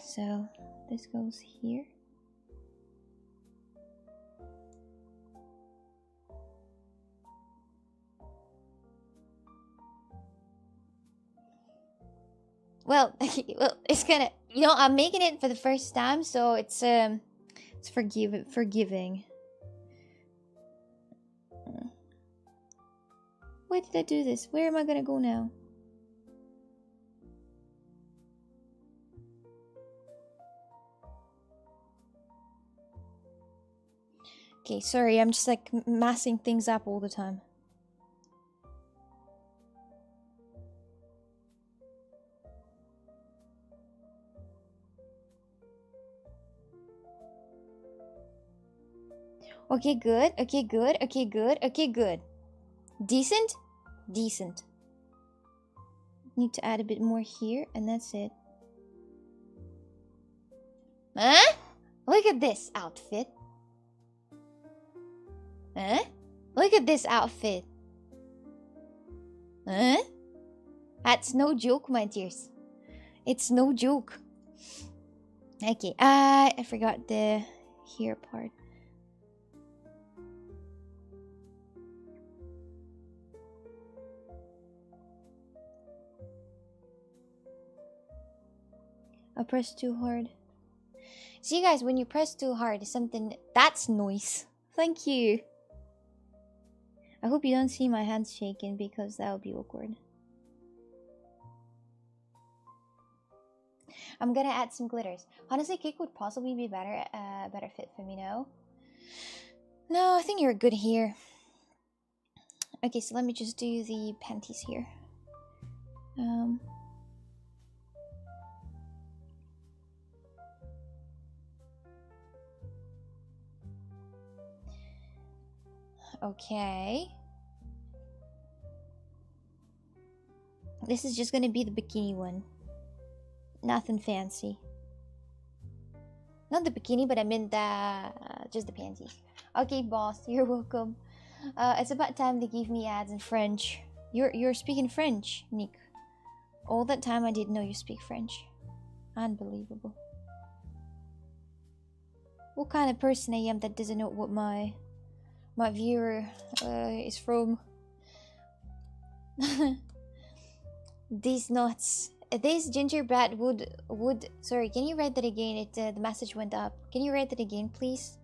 A: So, this goes here. Well, well, it's gonna, you know, I'm making it for the first time, so it's forgiving. Why did I do this? Where am I gonna go now? Okay, sorry, I'm just like messing things up all the time. Okay, good. Okay, good. Okay, good. Okay, good. Decent? Decent. Need to add a bit more here, and that's it. Huh? Look at this outfit. Huh? Look at this outfit. Huh? That's no joke, my dears. It's no joke. Okay, I forgot the here part. I pressed too hard. See, guys, when you press too hard, something... That's noise. Thank you. I hope you don't see my hands shaking because that would be awkward. I'm gonna add some glitters. Honestly, cake would possibly be better fit for me now. No, I think you're good here. Okay, so let me just do the panties here. Okay. This is just gonna be the bikini one. Nothing fancy. Not the bikini, but I meant just the panties. Okay, boss, you're welcome. It's about time they give me ads in French. You're speaking French, Nick. All that time I didn't know you speak French. Unbelievable. What kind of person I am that doesn't know what my viewer is from? These nuts. This gingerbread would. Sorry, can you read that again? It the message went up. Can you read that again, please?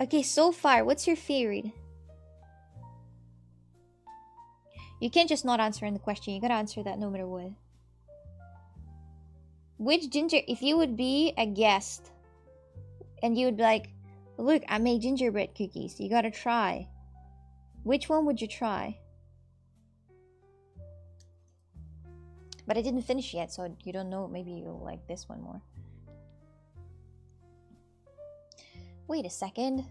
A: Okay, so far, what's your favorite? You can't just not answer in the question. You gotta answer that no matter what. Which ginger? If you would be a guest, and you would be like, "Look, I made gingerbread cookies. You gotta try." Which one would you try? But I didn't finish yet, so you don't know. Maybe you'll like this one more. Wait a second.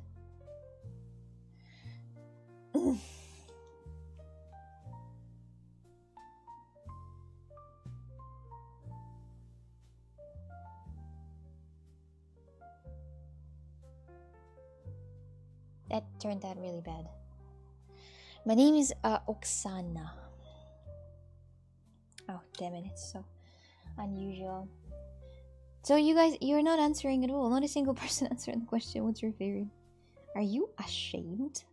A: That turned out really bad. My name is Oksana. Oh, damn it, it's so unusual. So you guys, you're not answering at all. Not a single person answering the question. What's your favorite? Are you ashamed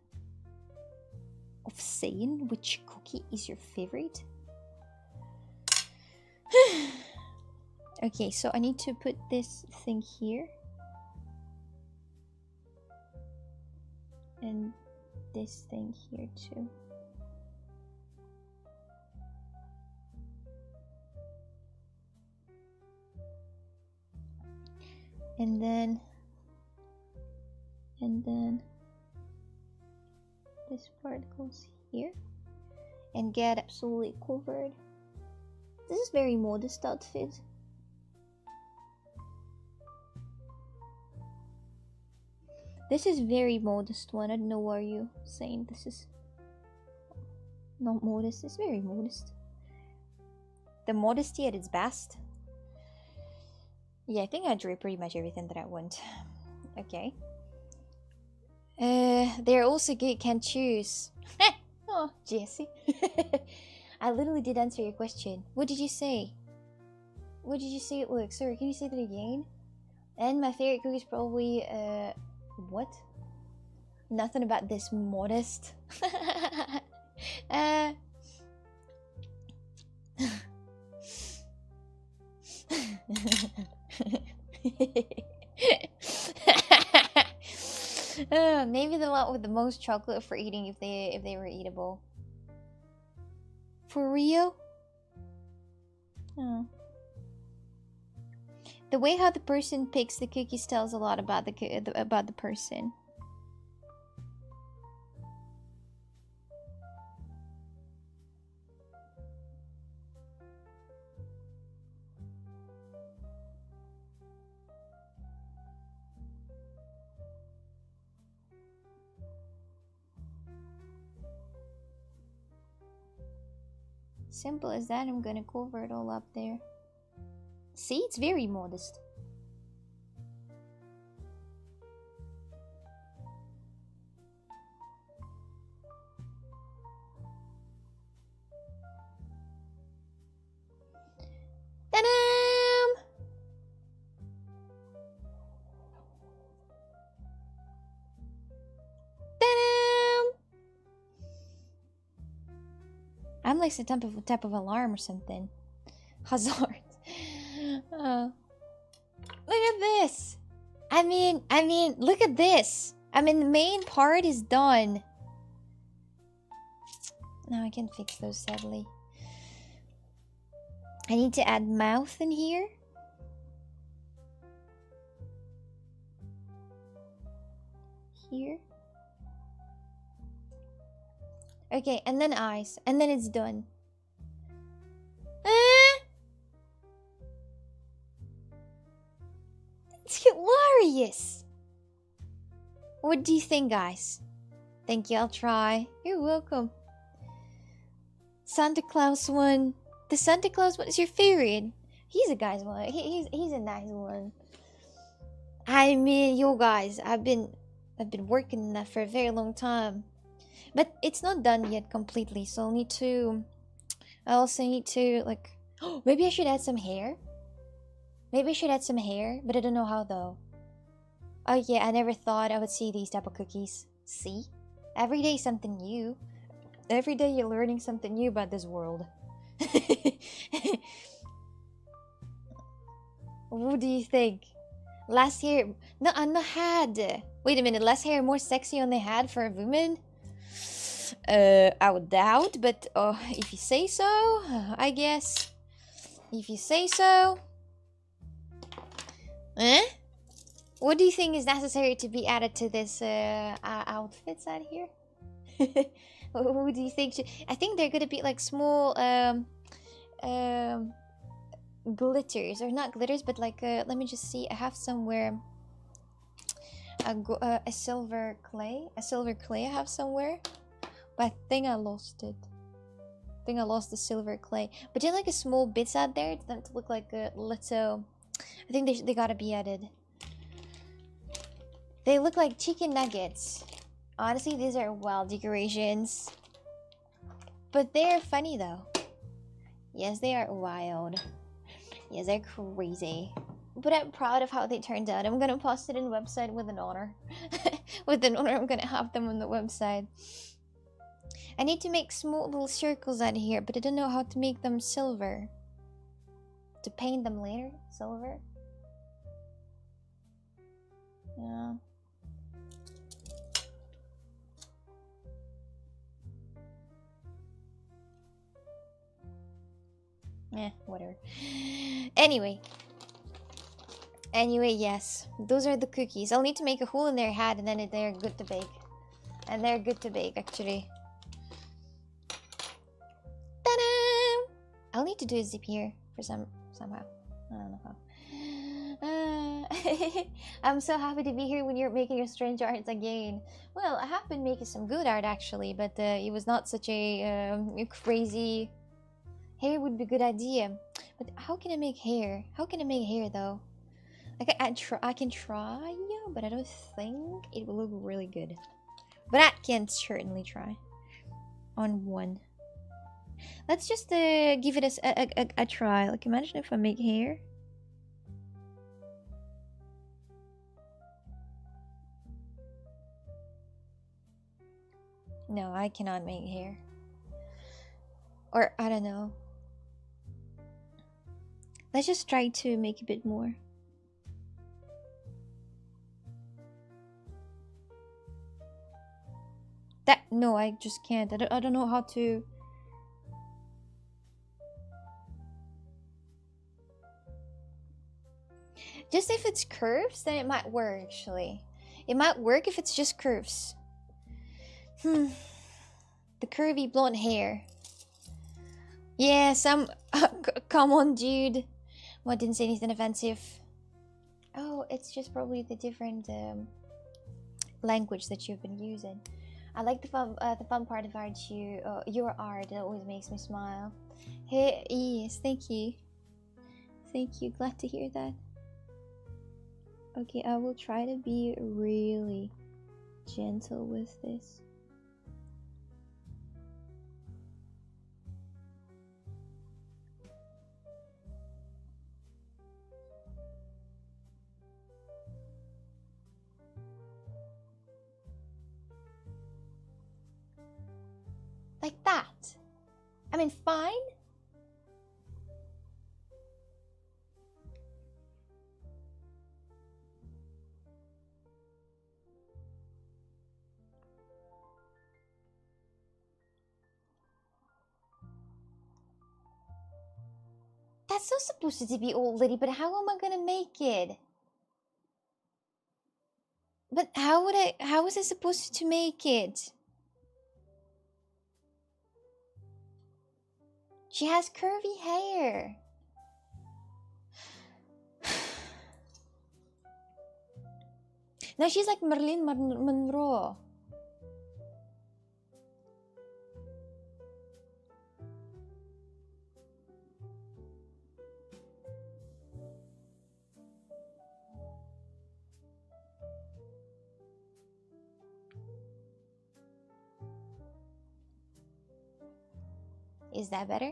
A: of saying which cookie is your favorite? Okay, so I need to put this thing here. And this thing here too. And then this part goes here and get absolutely covered. This is very modest outfit. This is very modest one. I don't know why you saying this is not modest. It's very modest. The modesty at its best. Yeah, I think I drew pretty much everything that I want. Okay. They're also good, can choose. Oh, Jesse. I literally did answer your question. What did you say? What did you say it looks? Sorry, can you say that again? And my favorite cookie is probably, what? Nothing about this modest. Maybe the one with the most chocolate for eating if they were eatable. For real? Oh. The way how the person picks the cookies tells a lot about the person. Simple as that. I'm gonna cover it all up there. See, it's very modest. Ta-da! Ta-da! I'm like some type of alarm or something. Hazard. Look at this. I mean, look at this. I mean, the main part is done. Now I can fix those, sadly. I need to add mouth in here. Here. Okay, and then eyes. And then it's done. It's hilarious! What do you think, guys? Thank you, I'll try. You're welcome. Santa Claus one. The Santa Claus one is your favorite. He's a guy's one. He's a nice one. I mean, you guys, I've been working on that for a very long time. But it's not done yet completely, so I also need to, like, maybe I should add some hair? Maybe I should add some hair, but I don't know how though. Oh yeah, I never thought I would see these type of cookies. See? Every day something new. Every day you're learning something new about this world. What do you think? Last hair, no, on the head. Wait a minute, less hair more sexy on the head for a woman? I would doubt, but if you say so, I guess. If you say so. Eh? What do you think is necessary to be added to this outfits out here? What do you think? I think they're gonna be like small glitters, or not glitters, but like let me just see. I have somewhere a silver clay. I have somewhere, but I think I lost it. I think I lost the silver clay. But just like a small bits out there to them to look like a little. I think they gotta be added. They look like chicken nuggets. Honestly, these are wild decorations. But they're funny though. Yes, they are wild. Yes, they're crazy. But I'm proud of how they turned out. I'm gonna post it in the website with an honor. With an honor, I'm gonna have them on the website. I need to make small little circles out here, but I don't know how to make them silver. To paint them later? Silver? Yeah. Whatever. Anyway, yes. Those are the cookies. I'll need to make a hole in their head and then they're good to bake. And they're good to bake, actually. Ta-da! I'll need to do a zip here for somehow. I don't know how. I'm so happy to be here when you're making your strange arts again. Well, I have been making some good art actually, but it was not such a crazy... Hair would be a good idea. But how can I make hair? How can I make hair though? I can try, yeah, but I don't think it will look really good. But I can certainly try. On one. Let's just give it a try. Like, imagine if I make hair. No, I cannot make hair. Or, I don't know. Let's just try to make a bit more. No, I just can't. I don't know how to. Just if it's curves, then it might work actually. It might work if it's just curves. The curvy blonde hair. Yeah, come on, dude. Well, I didn't say anything offensive. Oh, it's just probably the different language that you've been using. I like the fun part of art. Your art, it always makes me smile. Hey, yes, thank you. Thank you. Glad to hear that. Okay, I will try to be really gentle with this. Like that. I mean, fine. That's so supposed to be old lady, but how am I gonna make it? But how was I supposed to make it? She has curvy hair. No, she's like Marilyn Monroe. Is that better?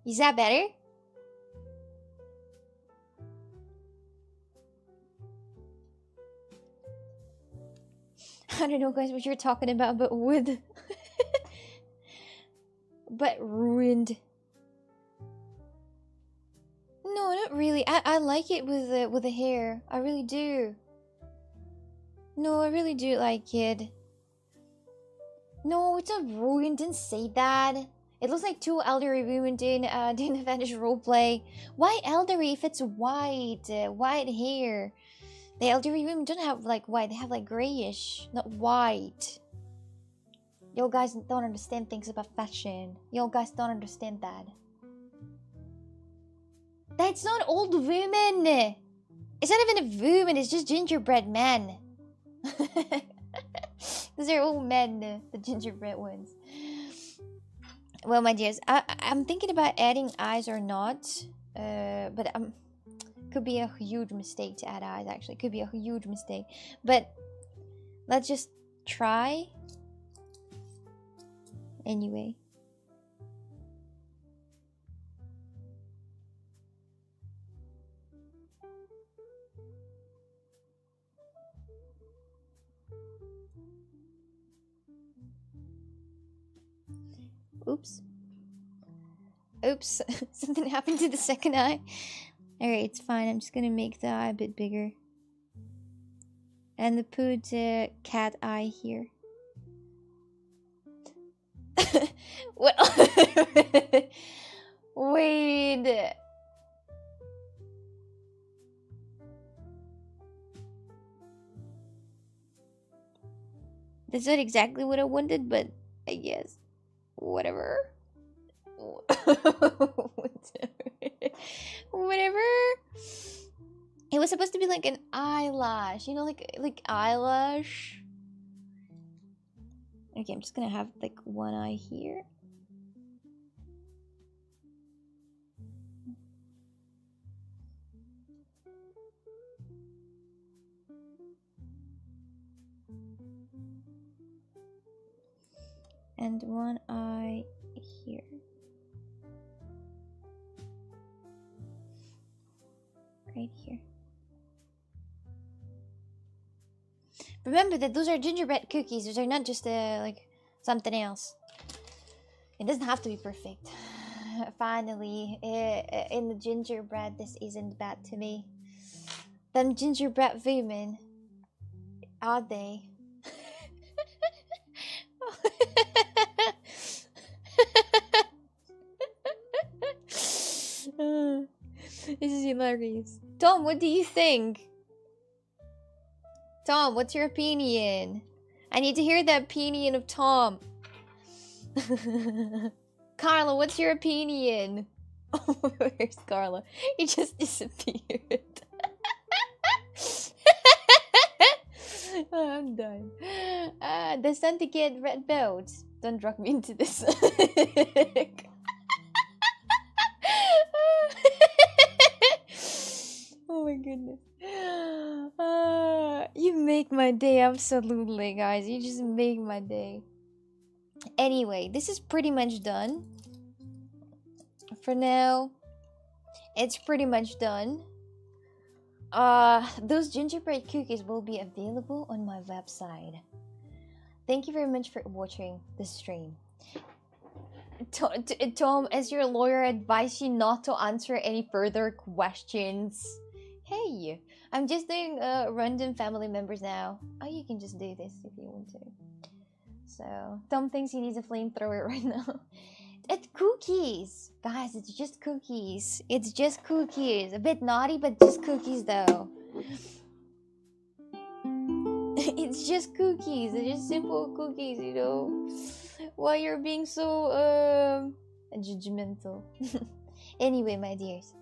A: Is that better? I don't know, guys, what you're talking about, but wood. But ruined. No, not really. I like it with the hair. I really do. No, I really do like it. No, it's not ruined. Didn't say that. It looks like two elderly women doing a Vanish roleplay. Why elderly if it's white? White hair. The elderly women don't have like white. They have like grayish, not white. You guys don't understand things about fashion. You guys don't understand that. That's not old women. It's not even a woman. It's just gingerbread men. Those are all men, the gingerbread ones. Well, my dears, I'm thinking about adding eyes or not. But could be a huge mistake to add eyes. Actually, could be a huge mistake. But let's just try. Anyway. Oops. Oops. Something happened to the second eye. Alright, it's fine. I'm just gonna make the eye a bit bigger. And put the cat eye here. What? Wait. That's not exactly what I wanted, but I guess. Whatever. Whatever. It was supposed to be like an eyelash, you know, like eyelash. Okay, I'm just gonna have like one eye here. And one eye here. Right here. Remember that those are gingerbread cookies. Those are not just like something else. It doesn't have to be perfect. Finally, in the gingerbread, this isn't bad to me. Them gingerbread women, are they? This is hilarious. Tom, what do you think? Tom, what's your opinion? I need to hear the opinion of Tom. Carla, what's your opinion? Oh, where's Carla? He just disappeared. Oh, I'm done. The Santa Kid red belt. Don't drag me into this. Oh my goodness. You make my day, absolutely, guys. You just make my day. Anyway, this is pretty much done. For now, it's pretty much done. Those gingerbread cookies will be available on my website. Thank you very much for watching this stream. Tom, as your lawyer, advise you not to answer any further questions. Hey, I'm just doing random family members now. Oh, you can just do this if you want to. So, Tom thinks he needs a flamethrower right now. It's cookies! Guys, it's just cookies. It's just cookies. A bit naughty, but just cookies though. It's just cookies. It's just simple cookies, you know. Why you're being so judgmental. Anyway, my dears.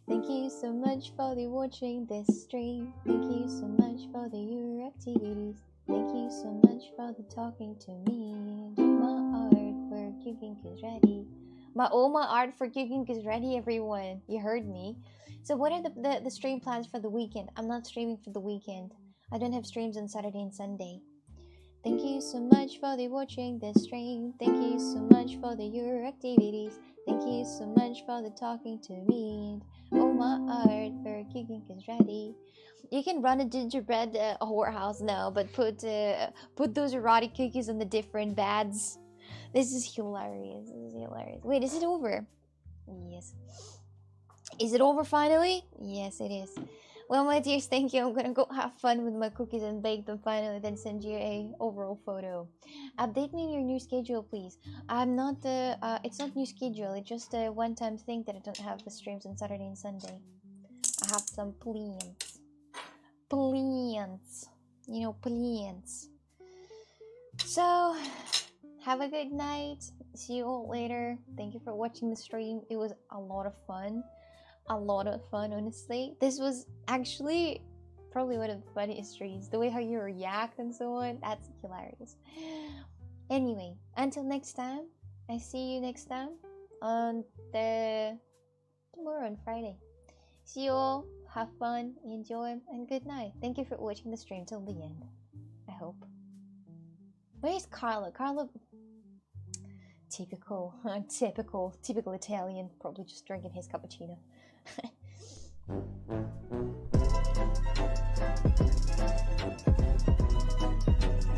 A: Thank you so much for watching this stream. Thank you so much for your activities. Thank you so much for talking to me. Do my art for cooking is ready. My art for cooking is ready, everyone. You heard me. So what are the stream plans for the weekend? I'm not streaming for the weekend. I don't have streams on Saturday and Sunday. Thank you so much for watching this stream. Thank you so much for your activities. Thank you so much for the talking to me. Oh, my art for kicking is ready. You can run a gingerbread a whorehouse now, but put those erotic cookies on the different beds. This is hilarious. This is hilarious. Wait, is it over? Yes. Is it over finally? Yes, it is. Well, my dears, thank you. I'm gonna go have fun with my cookies and bake them finally, then send you a overall photo. Update me on your new schedule, please. I'm not it's not new schedule. It's just a one-time thing that I don't have the streams on Saturday and Sunday. I have some plans. Plans. You know, plans. So, have a good night. See you all later. Thank you for watching the stream. It was a lot of fun. A lot of fun, honestly. This was actually probably one of the funniest streams. The way how you react and so on, that's hilarious. Anyway, until next time, I see you next time on tomorrow on Friday. See you all, have fun, enjoy, and good night. Thank you for watching the stream till the end, I hope. Where's Carlo? Carlo, typical Italian, probably just drinking his cappuccino.